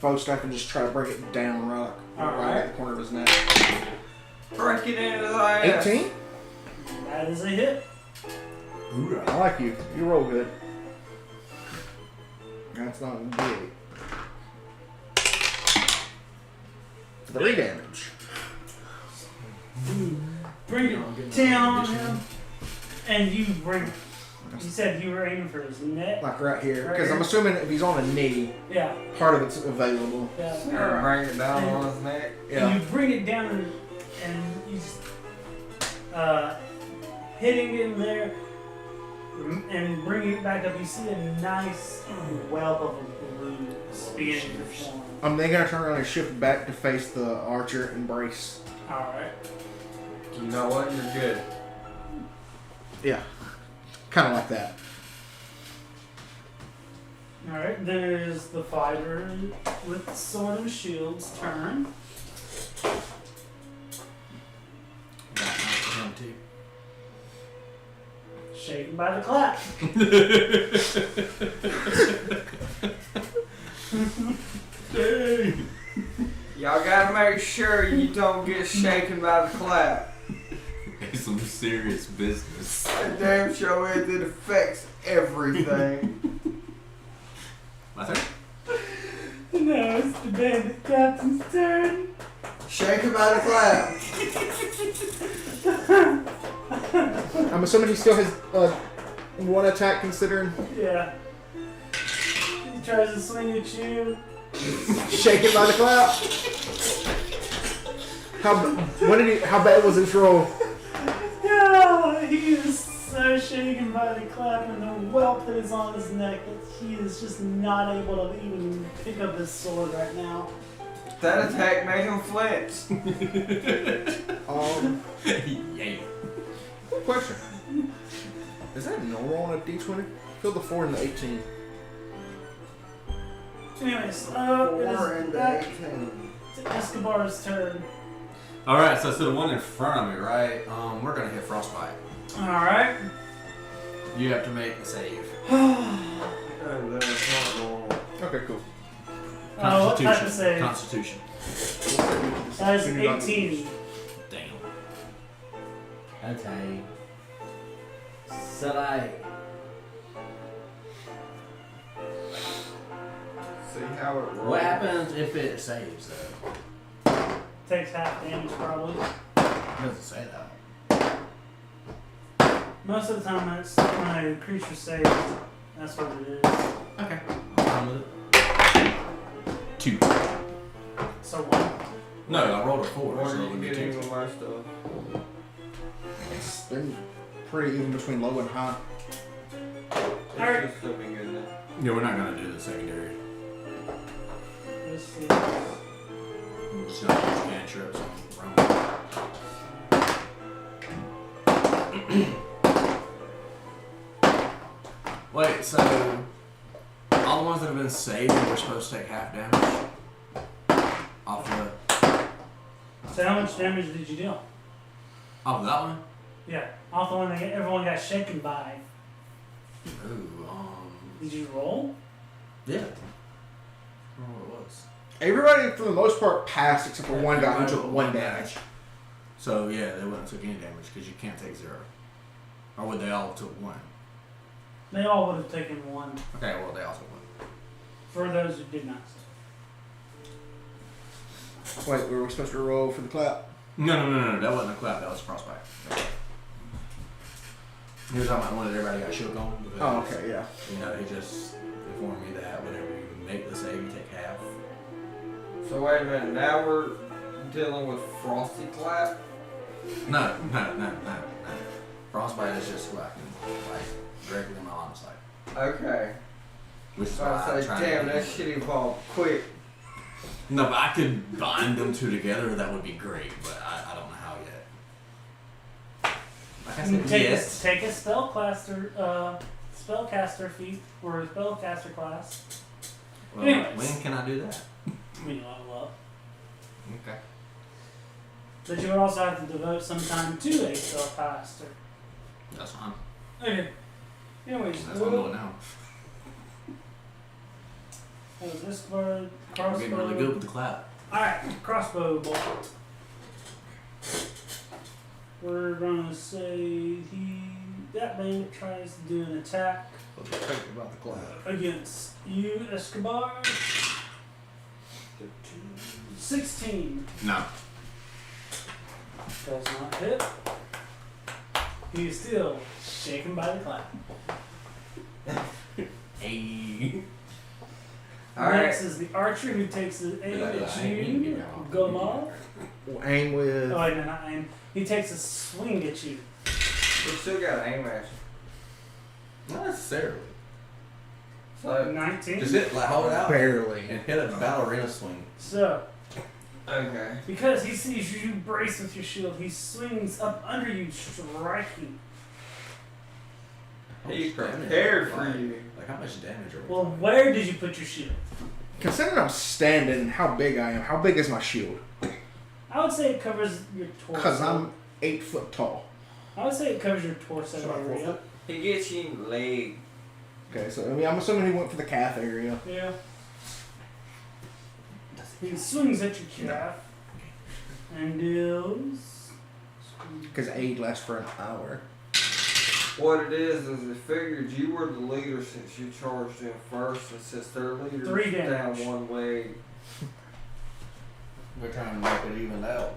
bow staff and just try to break it down right at the corner of his neck. Break it into the ass. 18? That is a hit. I like you. You roll good. That's not good. 3 damage. Bring it down on him. And you bring. You said you were aiming for his neck? Like right here. Right Because I'm here? assuming if he's on a knee, Yeah. part of it's available. Yeah. Or bring it down on his neck. Yeah. And you bring it down and you just hitting him there and bringing it back up. You see a nice whelp of a bruise beginning to form. I'm then gonna turn around and shift back to face the archer and brace. Alright. You know what? You're good. Yeah. Kind of like that. Alright, there's the fighter with the sword and shield's turn. Got him too. Shaken by the clap. Y'all gotta make sure you don't get shaken by the clap. It's some serious business. That damn show is, it affects everything. My turn? No, it's the bandit captain's turn. Shaken by the clap. I'm assuming he still has one attack considering Yeah. He tries to swing at you. shaken by the clap. How bad was his roll? Yeah, he is so shaken by the clap and the whelp that is on his neck that he is just not able to even pick up his sword right now. That attack made him flinch. Yeah. Quick question. Is that normal on a D20? Fill the 4 and the 18. Anyways, 4 it is and back 18. to Escobar's turn. Alright, so the one in front of me, right? We're gonna hit frostbite. Alright. You have to make a save. That's not normal. Okay, cool. What type of save? Constitution. That is We do not- 18. Damn. Okay. So like, See how it rolls. What happens if it saves though? Takes half damage probably. It doesn't say that. Most of the time when a creature saves, that's what it is. Okay. I'm fine with it. 2. So 1. No, I rolled a 4. What so are it you would be getting 2. with my stuff? It's been pretty even between low and high. Alright. It's just gonna be good then. Yeah, we're not gonna do the secondary. This is We're just gonna do cantrips and rumble. Wait, so all the ones that have been saved were supposed to take half damage off the So how much damage did you deal? off of that one? Yeah, off the one that everyone got shaken by. Ooh, Did you roll? yeah. I don't know what it was. Everybody, for the most part, passed except for one guy who took one damage. So yeah, they wouldn't have took any damage because you can't take 0. Or would they all took 1? They all would have taken 1 Okay, well they all took 1. for those who did not. Wait, were we supposed to roll for the clap? No, that wasn't a clap, that was frostbite. He was talking about the one that everybody got shook on. Because, Oh, okay, yeah. You know, he just informed me that whenever you make the save, you take half. So wait a minute, now we're dealing with Frosty Clap? No. Frostbite is just what I can, like, directly in my line of sight. Okay. Which is So why I I'm say, trying damn, to that shit evolved quick. No, but I could bind them two together, that would be great, but I don't know how yet. Like I said, yes. Take a spellcaster feat or a spellcaster class. Well, Anyways. when can I do that? When you level up. Okay. But you would also have to devote some time to a spellcaster. That's fine. Okay. Anyways, That's what I'm doing now. what was this word? I'm Crossbow. getting really good with the clap. Alright, crossbow bolt. We're gonna say that bandit tries to do an attack What's your favorite about the clap? against you, Escobar. 16 No. does not hit. He is still shaken by the clap. Hey. Next is the archer who takes the aim at you, Golov. Aim with. Oh, wait, no, not aim. He takes a swing at you. We still got aim at you. Not necessarily. So, 19. Just hit, like, hold it out. Barely. And hit a ballerina swing. So, okay. because he sees you brace with your shield, he swings up under you, striking. He's How much damage prepared are we for like? you. Like, how much damage are we Well, talking? where did you put your shield? Considering I'm standing, how big I am, how big is my shield? I would say it covers your torso. Because I'm 8 foot tall. I would say it covers your torso So I'm 4 area. foot? He gets you in the leg. Okay, so I mean, I'm assuming he went for the calf area. Yeah. He swings at your calf and deals. Because aid lasts for an hour. What it is it figured you were the leader since you charged in first, and since their leader's 3 down damage. one leg. We're trying to make it even out.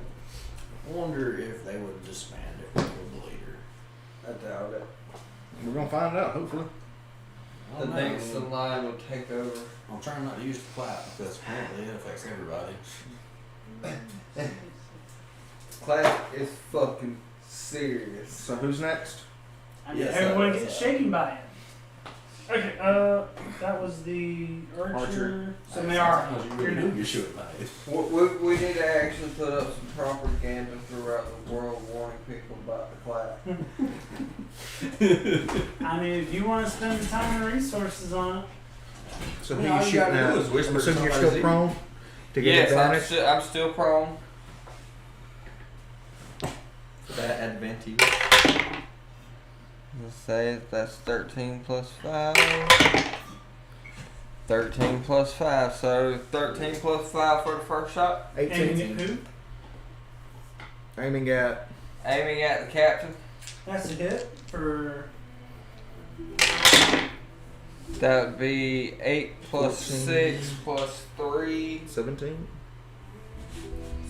I wonder if they would disband if we were the leader. I doubt it. We're going to find out, hopefully. I The don't know. next in line will take over. I'm trying not to use the clap because apparently it affects everybody. Class is fucking serious. So who's next? I mean, Yes, everyone sir. gets shaken by it. Okay, that was the archer. So they are. You're You next. should like We need to actually put up some propaganda throughout the world warning people about the clap. I mean, if you want to spend the time and resources on it, So Yeah, who all you you shooting gotta do at? is whisper I'm assuming you're somebody's still ear. prone to get Yes, advantage. I'm still prone. That advantage. Let's say that's 13 plus 5. 13 plus 5, so 13 plus 5 for the first shot. 18. aiming at who? Aiming at. Aiming at the captain. That's a hit for. That would be 8 plus 14. 6 plus 3. 17.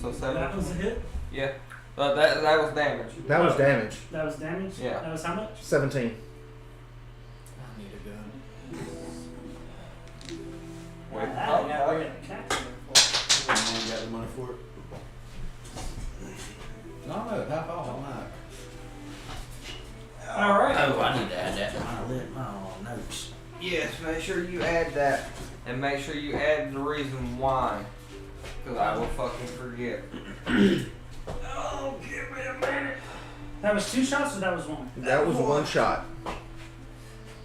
So 7. That was a hit. Yeah. That was damage. That was damage. That was damage. Yeah. That was how much? 17. I need a gun. Wait, I got rid of the captain for. And you got the money for it. No, half off on that. All right. Oh, I need to add that to my notes. And make sure you add the reason why. Because I will fucking forget. Oh, give me a minute. That was 2 shots or that was 1? That was 1 shot.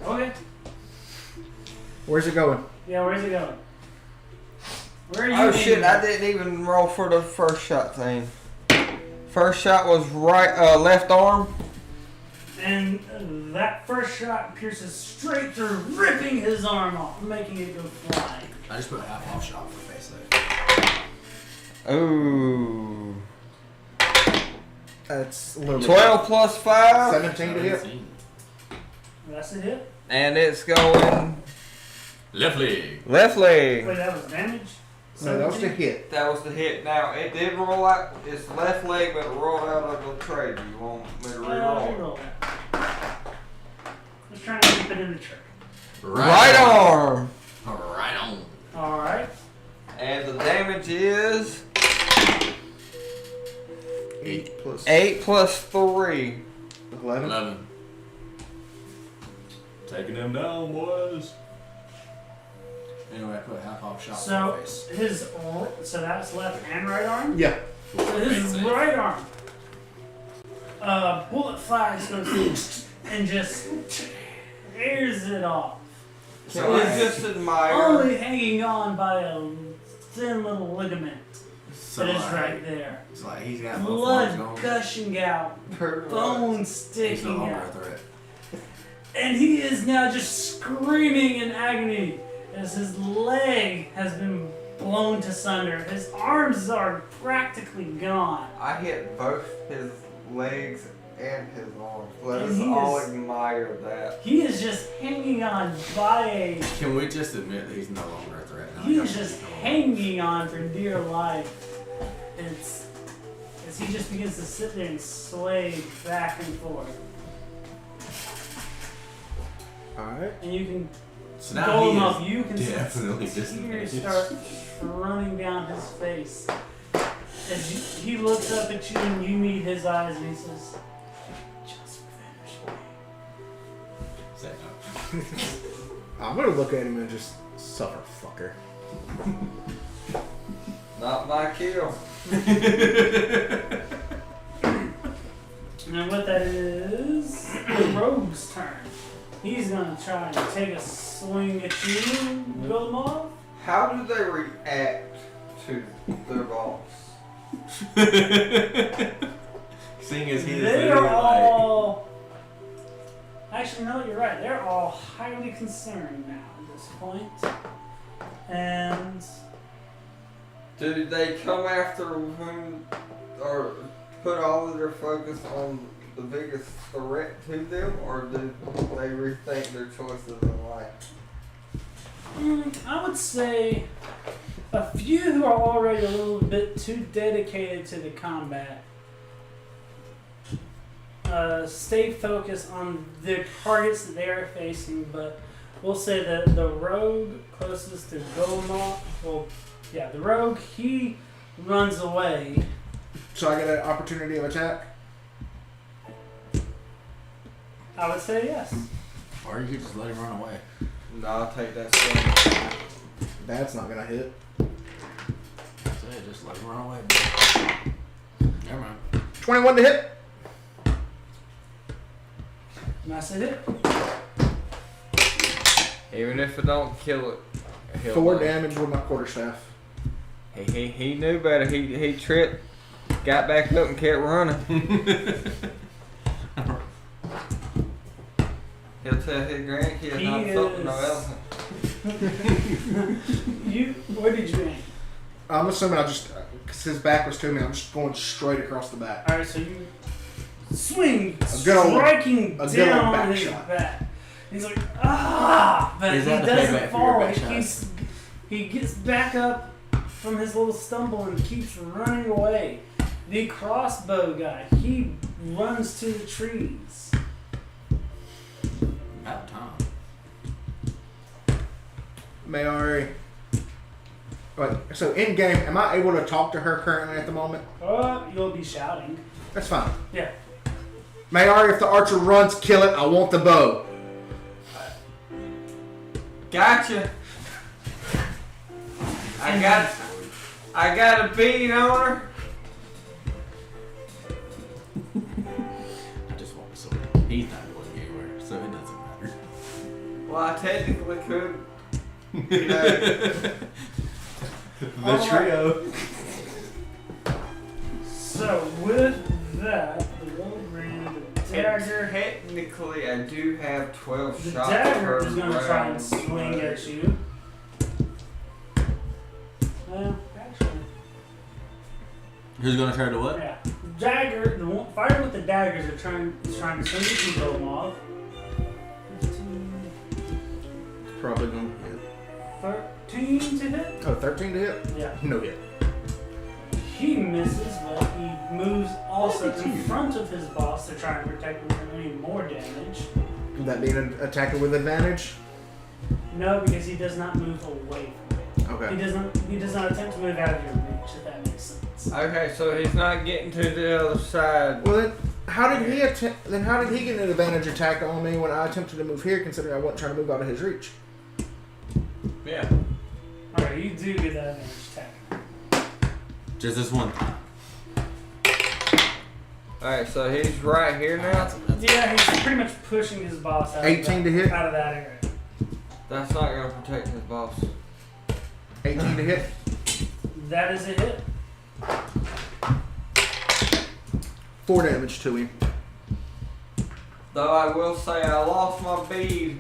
Okay. Where's it going? Yeah, where's it going? Where are you? Oh shit, aiming? I didn't even roll for the first shot thing. First shot was left arm. And that first shot pierces straight through, ripping his arm off, making it go flying. I just put a half off shot for face there. Ooh. That's a little bit. 12 plus 5. 17 to hit. 17. That's a hit. And it's going Left leg. left leg. Wait, that was damage? No, that was the 17? hit. That was the hit. Now, it did roll out. It's left leg, but it rolled out of the tray. Do you want me to re-roll? Reroll that. Just trying to keep it in the tray. Right arm. Right on. Alright. And the damage is 8 plus 8 plus 3. 11. 11. Taking them down, boys. Anyway, I put a half off shot So for face. so that's left and right arm? Yeah. So his right arm. Bullet flies goes and just tears it off. Can we just admire? Only hanging on by a thin little ligament So that is like, right there. It's like he's got both Blood arms going. gushing out, bones He's no sticking longer a out. threat. And he is now just screaming in agony as his leg has been blown to sunder. His arms are practically gone. I hit both his legs and his arms. Let And us he all is- admire that. He is just hanging on by a... Can we just admit that he's no longer a threat now? He is just hanging on for dear life. It's as he just begins to sit there and sway back and forth. Alright. And you can So now go him he up. is You can definitely see tears disadvantaged. start running down his face. As he looks up at you and you meet his eyes and he says, "Just finish me." Say no. I'm gonna look at him and just suffer, fucker. Not my kill. And what that is, the rogue's turn. He's gonna try and take a swing at you, Golmov. How do they react to their boss? Seeing as he is They're literally like, all. Actually, no, you're right. They're all highly concerned now at this point. And Do they come after whom, or put all of their focus on the biggest threat to them, or do they rethink their choices in life? I would say a few who are already a little bit too dedicated to the combat stay focused on their targets that they are facing, but we'll say that the rogue closest to Golmov, the rogue, he runs away. So I get an opportunity of attack? I would say yes. or you could just let him run away. No, I'll take that swing. That's not gonna hit. Say, just let him run away. Bro. Never mind. 21 to hit. Nice hit. Even if it don't kill it. he'll 4 live. damage with my quarterstaff. He knew better. He tripped, got back up and kept running. He'll tell his grandkids He not to fuck with no is- elephant. Where did you aim? I'm assuming I just, because his back was to me, I'm just going straight across the back. Alright, so you swing, good old- striking a good down old on back his shot. back. He's like, ah! But Is he that the doesn't payback for your fall. back He gets back up from his little stumble and keeps running away. The crossbow guy, he runs to the trees. About time. Mayari. Wait, so in game, am I able to talk to her currently at the moment? You'll be shouting. That's fine. Yeah. Mayari, if the archer runs, kill it. I want the bow. Gotcha. I got a bead on her. I just want the sword. He's not going anywhere, so it doesn't matter. Well, I technically could. The trio. So with that, the little grand dagger. Technically, I do have 12 The shots. dagger per is going to try round, and swing but- at you. Well, actually, Who's gonna try to what? yeah. Dagger, the one, fighter with the daggers is trying to swing at you, Golomov. 15, Probably gonna hit. 13 to hit? Oh, 13 to hit? Yeah. No hit. He misses, but he moves also in front of his boss to try and protect him from any more damage. Would that be an attacker with advantage? No, because he does not move away from it. Okay. He does not attempt to move out of your reach, if that makes sense. Okay, so he's not getting to the other side. Well then, how did he get an advantage attack on me when I attempted to move here, considering I wasn't trying to move out of his reach? Yeah. Alright, you do get that advantage attack. Just this one time. Alright, so he's right here now. Yeah, he's pretty much pushing his boss out 18 to hit? out of that area. That's not going to protect his boss. 18 to hit. That is a hit. 4 damage to him. Though I will say I lost my bead.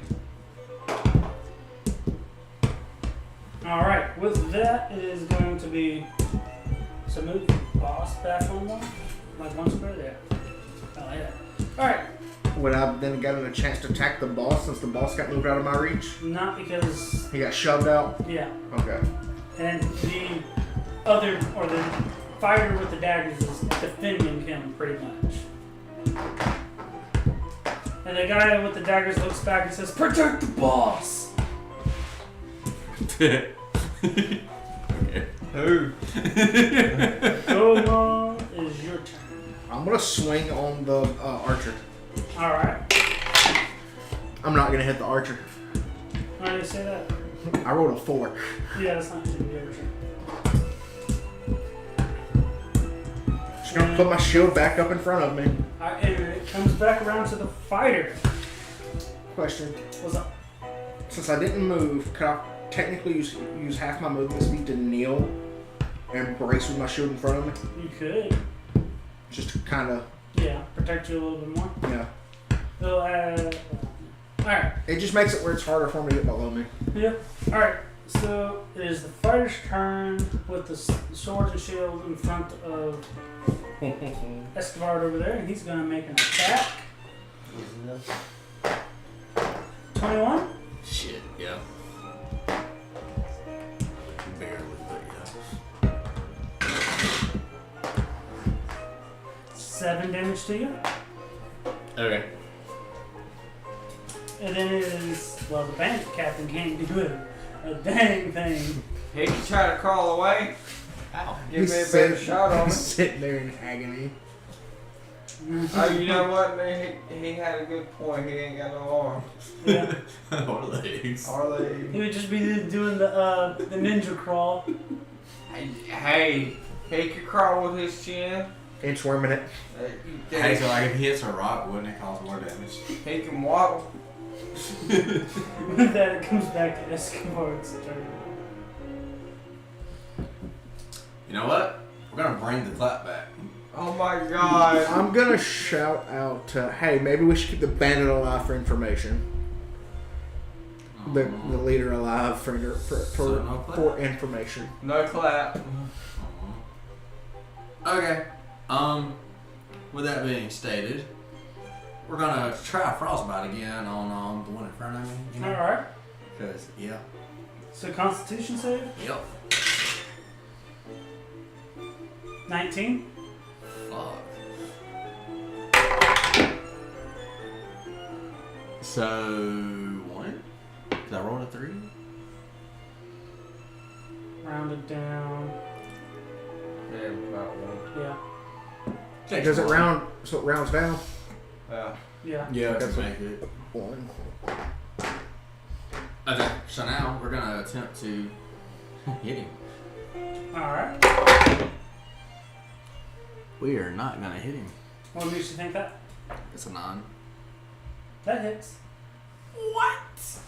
Alright, with that it is going to be so move the boss back on one. Like one square there. Oh yeah. Alright. Would I then gotten a chance to attack the boss since the boss got moved out of my reach? Not because He got shoved out? yeah. Okay. And the other or the fighter with the daggers is defending him pretty much. And the guy with the daggers looks back and says, "Protect the boss!" Okay. Who? Goma is your turn. I'm gonna swing on the archer. Alright. I'm not gonna hit the archer. Why do you say that? I rolled a 4. Yeah, that's not your turn. Just gonna put my shield back up in front of me. Alright, and it comes back around to the fighter. Question. What's up? Since I didn't move, could I technically use half my movement speed to kneel and brace with my shield in front of me? You could. Just to kind of, Yeah, protect you a little bit more. yeah. So, alright. It just makes it where it's harder for me to get below me. Yeah. Alright. So it is the fighter's turn with the sword and shield in front of Escobar over there, and he's gonna make an attack. 21. Shit, yeah. Barely, but yeah. 7 damage to you. Okay. And then it is, well, the bandit captain can't do a dang thing. He can try to crawl away. Ow. Give me a better shot on He's him. sitting there in agony. Oh, you know what, man? He had a good point. He ain't got no arms Yeah. Or legs. or legs. He would just be doing the ninja crawl. Hey, he could crawl with his chin. Inchworming it. Hey, so like if he hits a rock, wouldn't it cause more damage? He can waddle. With that, it comes back to Escobar's turn. You know what? We're gonna bring the clap back. Oh my god. I'm gonna shout out to, hey, maybe we should keep the bandit alive for information. The leader alive for So no clap? for information. No clap. Okay. With that being stated, we're gonna try frostbite again on the one in front of me. You know? Alright. Cause yeah. So Constitution save? Yep. 19. Fuck. So 1? Cause I rolled a 3. Rounded down. Yeah, about one. Yeah. Does it round, so it rounds down? Yeah. Yeah. Yeah, That's to make it. 1. Okay, so now we're gonna attempt to Hit him. Alright. We are not gonna hit him. What makes you think that? It's a 9. That hits. What?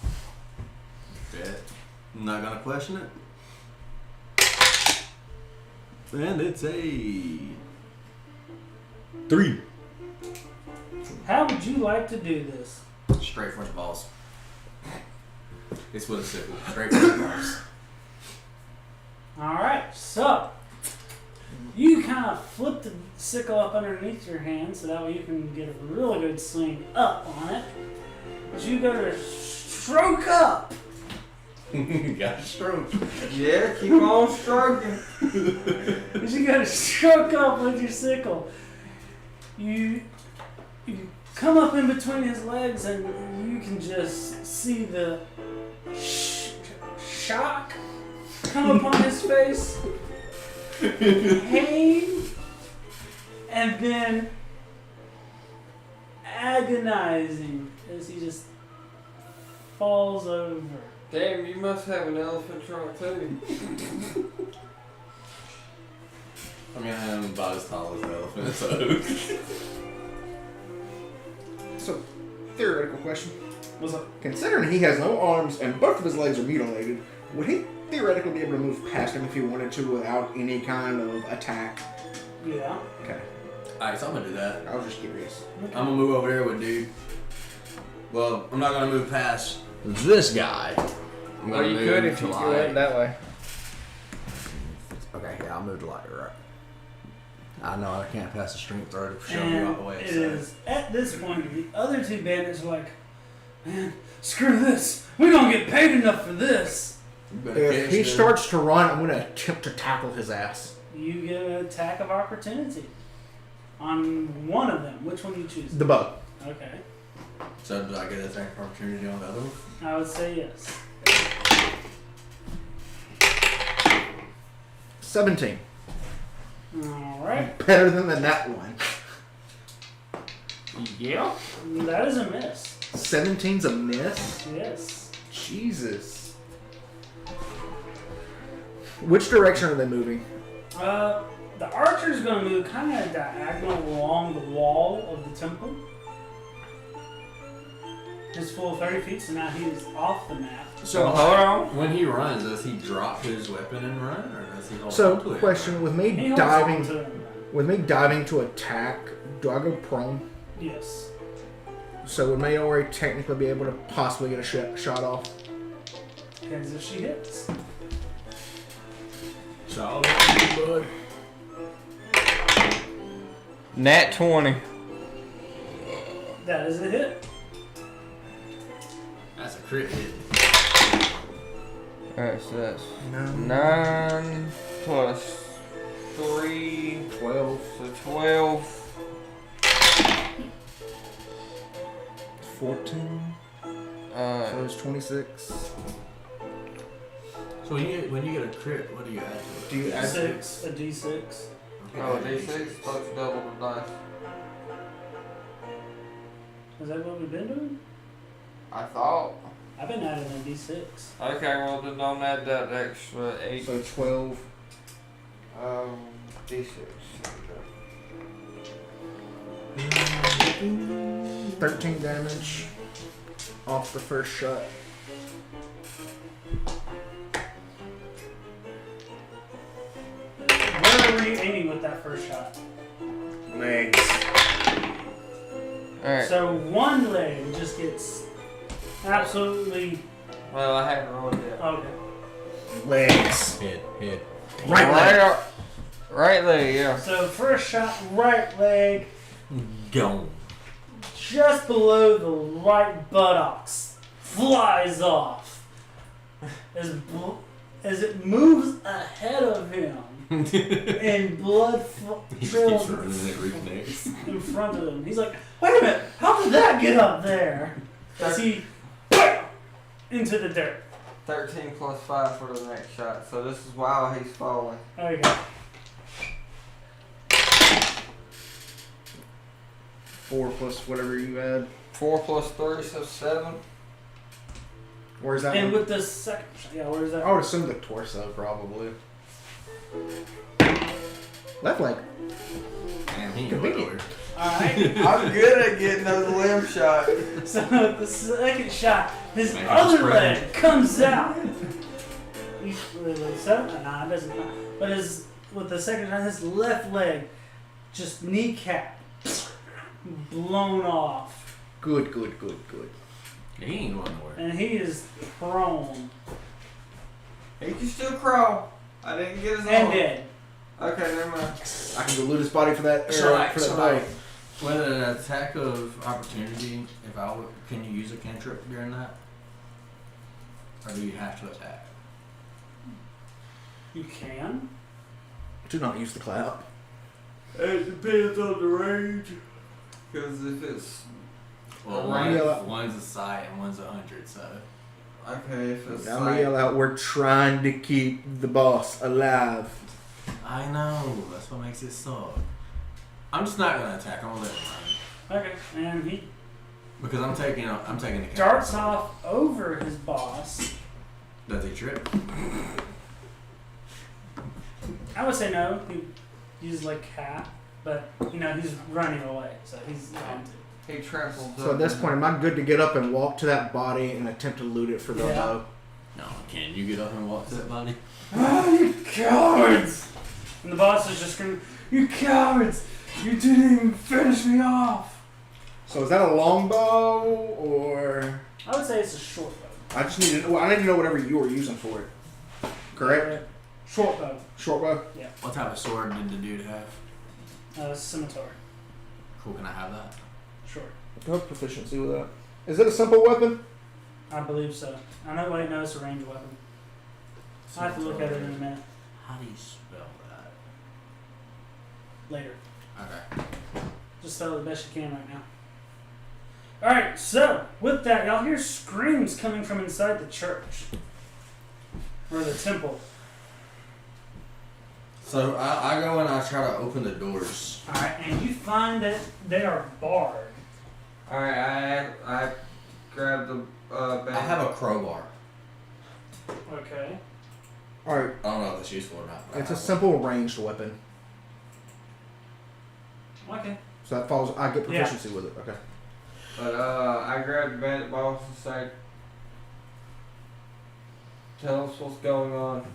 Bet. I'm not gonna question it. And it's a 3. How would you like to do this? Straight for the balls. It's with a sickle. Straight for the balls. Alright, so you kind of flip the sickle up underneath your hand so that way you can get a really good swing up on it. But you go to stroke up. Got a stroke. Yeah, keep on stroking. But you go to stroke up with your sickle. You come up in between his legs and you can just see the shock come upon his face, pain, and then agonizing as he just falls over. Damn, you must have an elephant trunk too. I mean, I am about as tall as the elephant, so. So, theoretical question. What's up? Considering he has no arms and both of his legs are mutilated, would he theoretically be able to move past him if he wanted to without any kind of attack? Yeah. Okay. Alright, so I'm gonna do that. I was just curious. I'm gonna move over there with dude. Well, I'm not gonna move past this guy. I'm Well, gonna you move could if to you like- went that way. Okay, yeah, I'll move to like right. I know I can't pass the strength throw to shove you And out the way. it So. is at this point the other two bandits are like, man, screw this. We don't get paid enough for this. You better If catch he them. starts to run, I'm going to attempt to tackle his ass. You get an attack of opportunity on one of them. Which one do you choose? The bow. Okay. So do I get an attack opportunity on the other one? I would say yes. 17. Alright. Better than the nat one. Yeah. That is a miss. 17's a miss? Yes. Jesus. Which direction are they moving? The archer's going to move kind of diagonal along the wall of the temple. His full 30 feet, so now he's off the map. So hold on. When he runs, does he drop his weapon and run, or does he hold So, on to it? question, with He me holds on diving to it. with me diving to attack, do I go prone? Yes. So would Maori technically be able to possibly get a shot off? Depends if she hits. Solid, bud. Nat 20. That is a hit. That's a crit hit. Alright, so that's No. 9 plus 3, 12. so 12. 14. So it's 26. So when you get a crit, what do you add to it? Do you add Six, a D6. Oh, D6 plus double the dice. Is that what we've been doing? I thought. I've been adding a D6. Okay, well then don't add that extra 8. So 12. D6. 13 damage off the first shot. Where were you aiming with that first shot? Legs. Alright. So one leg just gets absolutely Well, I haven't rolled yet. okay. Legs. Hit. Right leg. up. Right leg, yeah. So first shot, right leg, Gone. just below the right buttocks, flies off as it moves ahead of him, and blood He trails keeps running and it reconnects. in front of him. He's like, "Wait a minute, how did that get up there?" As he into the dirt. 13 plus 5 for the next shot. So this is while he's falling. There you go. 4 plus whatever you add. 4 plus 3, so 7. Where's that And one? with the second shot, yeah, where's that? I would assume the torso, probably. Left leg. Damn, he ain't Convenient. over. Alright. I'm good at getting those limb shots. So the second shot, his Make it other spread. leg comes out. So, nah, it doesn't. But with the second shot, his left leg just kneecap blown off, Good. He ain't going nowhere. and he is prone He can still crawl. I didn't get his and arm. dead. Okay, never mind. I can go loot his body for that. So, arrow, like, for that so bow. like, with an attack of opportunity, can you use a cantrip during that? Or do you have to attack? You can. Do not use the cloud. It depends on the range. Because if it's Well, Right. one's a sight and one's 100, so. okay, if it's I'm gonna yell out, we're trying to keep the boss alive. I know, that's what makes it suck. I'm just not gonna attack, I'm gonna let him run. Okay, and he Because I'm taking the cantrip. darts off over his boss. Does he trip? I would say no. He uses like cat, but he's running away, so he's going to. he tramples. So at this point, am I good to get up and walk to that body and attempt to loot it for the Yeah. bow? No, can you get up and walk to that body? Ah, you cowards! And the boss is just screaming, "You cowards! You didn't even finish me off!" So is that a longbow or? I would say it's a short bow. I just need to. Well, I need to know whatever you were using for it. Correct. Short bow. Short bow. What type of sword did the dude have? Scimitar. Cool, can I have that? Short. I have proficiency with that. Is it a simple weapon? I believe so. I know. Wait, no, it's a ranged weapon. I have to look at it in a minute. How do you spell that? Later. Okay. Just spell it the best you can right now. Alright, so with that, y'all hear screams coming from inside the church. Or the temple. So I go and I try to open the doors. Alright, and you find that they are barred. Alright, I grab the I have a crowbar. Okay. All right. I don't know if it's useful or not. but I It's a have one. simple ranged weapon. Okay. So that falls. I get Yeah. proficiency with it. Okay. But I grab the bandit boss and say, tell us what's going on.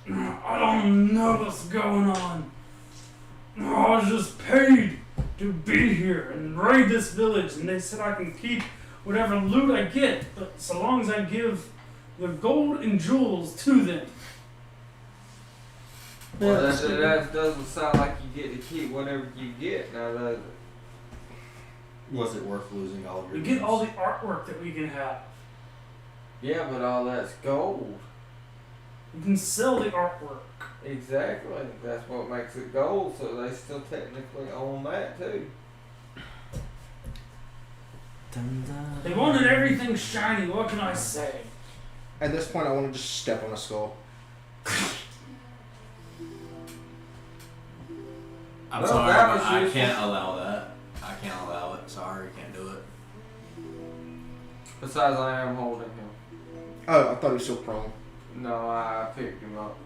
I don't know what's going on. I was just paid to be here and raid this village, and they said I can keep whatever loot I get, but so long as I give the gold and jewels to them. Well, that doesn't sound like you get to keep whatever you get, now does it? Was it worth losing all of your We get all the moves? artwork that we can have. Yeah, but all that's gold. We can sell the artwork. Exactly. That's what makes it gold, so they still technically own that too. They wanted everything shiny, what can I say? At this point, I want to just step on a skull. I'm Well, sorry, that but was I useful. can't allow that. I can't allow it. Sorry, can't do it. Besides, I am holding him. Oh, I thought he was still prone. No, I picked him up.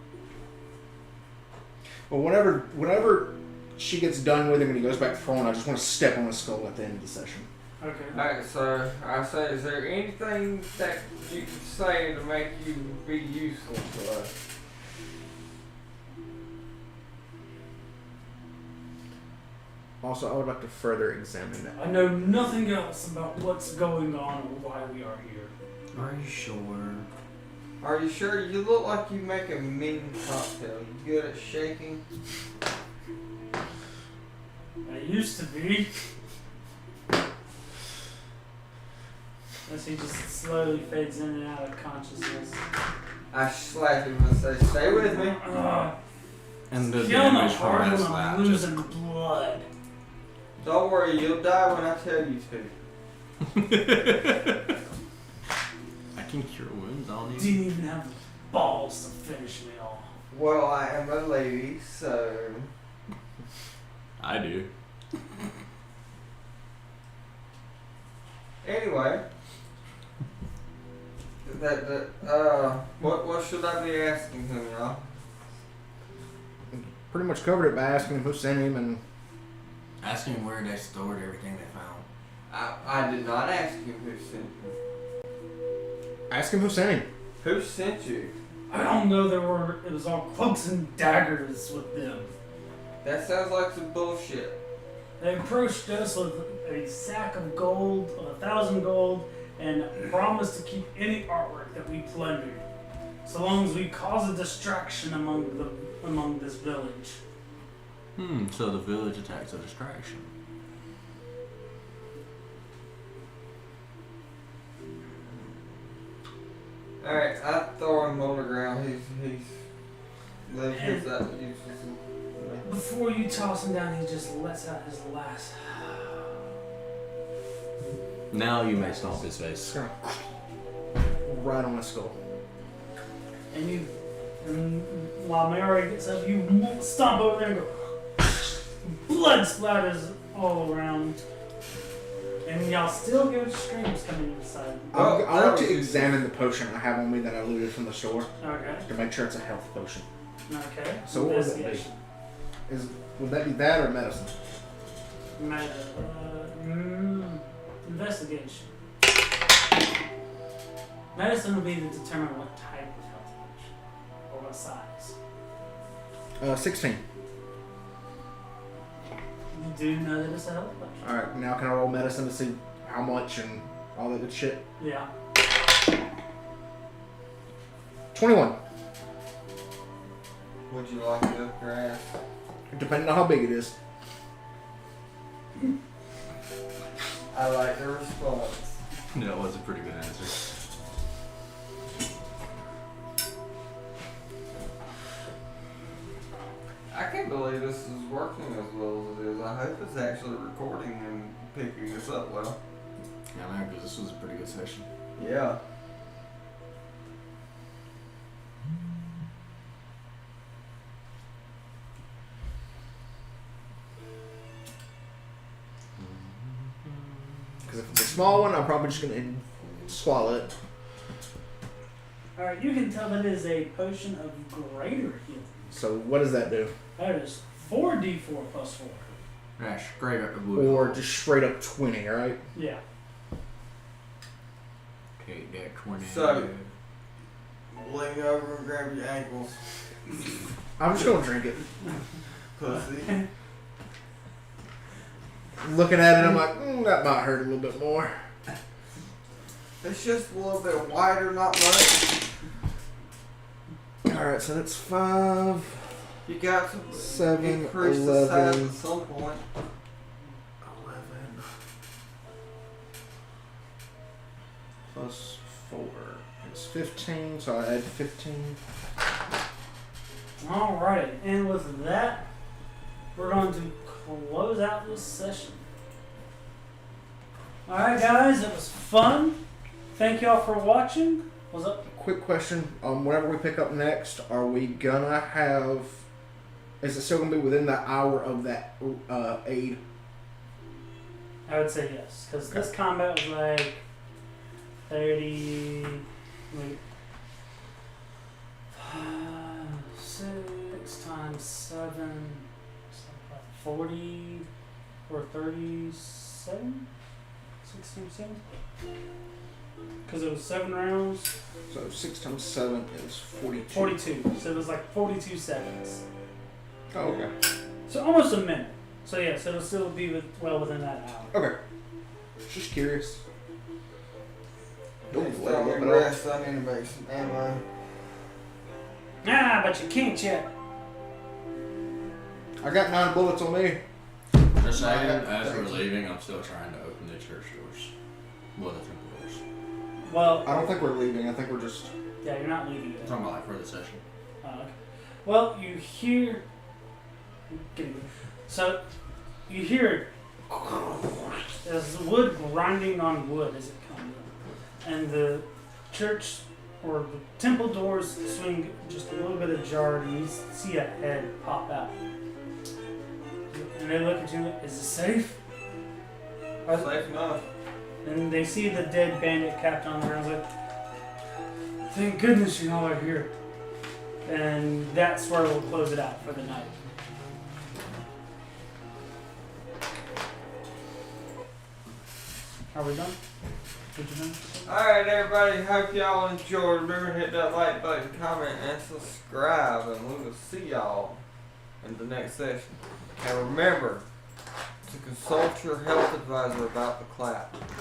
Well, whenever she gets done with him and he goes back prone, I just want to step on his skull at the end of the session. Okay. Alright, so I say, is there anything that you can say to make you be useful to us? Also, I would like to further examine that. I know nothing else about what's going on or why we are here. Are you sure? Are you sure? You look like you make a mean cocktail. You good at shaking? I used to be. As he just slowly fades in and out of consciousness. I slap him and say, stay with me. And the Killing damage from hard that when slap I'm just losing blood. Don't worry, you'll die when I tell you to. I can cure wounds on you. Didn't even have the balls to finish me off. Well, I am a lady, so... I do. Anyway. What should I be asking him, y'all? Pretty much covered it by asking him who sent him and Ask him where they stored everything they found. I did not ask him who sent you. ask him who sent him. Who sent you? I don't know. It was all cloaks and daggers with them. That sounds like some bullshit. They approached us with a sack of gold, of 1,000 gold, and promised to keep any artwork that we plundered, so long as we cause a distraction among this village. So the village attacks a distraction. Alright, I throw him on the ground. He's that useless. Before you toss him down, he just lets out his last. Now you may stomp his face. Right on his skull. And while Mary gets up, you stomp over there and go. Blood splatters all around. And y'all still hear screams coming inside. I want to examine the potion I have on me that I looted from the store Okay. to make sure it's a health potion. Okay. So what would that be? Investigation. Would that be that or medicine? Investigation. Medicine will be to determine what type of health potion or what size. 16. You do know that it's a health potion. Alright, now can I roll medicine to see how much and all that good shit? Yeah. 21. Would you like it up your ass? Depending on how big it is. I like the response. That was a pretty good answer. I can't believe this is working as well as it is. I hope it's actually recording and picking this up well. Yeah, I know, because this was a pretty good session. Yeah. Because if it's a small one, I'm probably just going to swallow it. Alright, you can tell that it is a potion of greater healing. So what does that do? That is 4d4 plus 4. Yeah, straight up the blue. Or just straight up 20, right? Yeah. Okay, that 20. So- Lean over and grab your ankles, I'm just going to drink it. pussy. Looking at it, I'm like, that might hurt a little bit more. It's just a little bit wider, not much. Alright, so that's 5, You got to 7, increase the size 11, at some point. 11 plus 4 is 15, so I add 15. Alright, and with that, we're going to close out this session. Alright guys, it was fun. Thank y'all for watching. What's up? Quick question, whenever we pick up next, are we gonna have, is it still gonna be within the hour of that aid? I would say yes, because this combat was like 30, wait, 6 times 7, 40 or 37? 67? Because it was 7 rounds. So 6 times 7 is 42. 42. So it was like 42 seconds. Oh, okay. So almost a minute. So yeah, so it'll still be well within that hour. Okay. Just curious. Please tell me rest. I need to make some ammo. Ah, but you can't yet. I got 9 bullets on me. Just saying, as we're leaving, I'm still trying to open the church doors. Well, the temple doors. Well, I don't think we're leaving. I think we're just... yeah, you're not leaving I'm yet. talking about like for the session. Okay. Well, you hear. So, you hear there's wood grinding on wood as it comes in. And the church or the temple doors swing just a little bit ajar and you see a head pop out. And they look at you, is it safe? Safe enough. And they see the dead bandit captain on the ground. Like, Thank goodness you all are here. And that's where we'll close it out for the night. Are we done? Did you done? Alright, everybody. Hope y'all enjoyed. Remember to hit that like button, comment, and subscribe. And we will see y'all in the next session. And remember to consult your health advisor about the clap.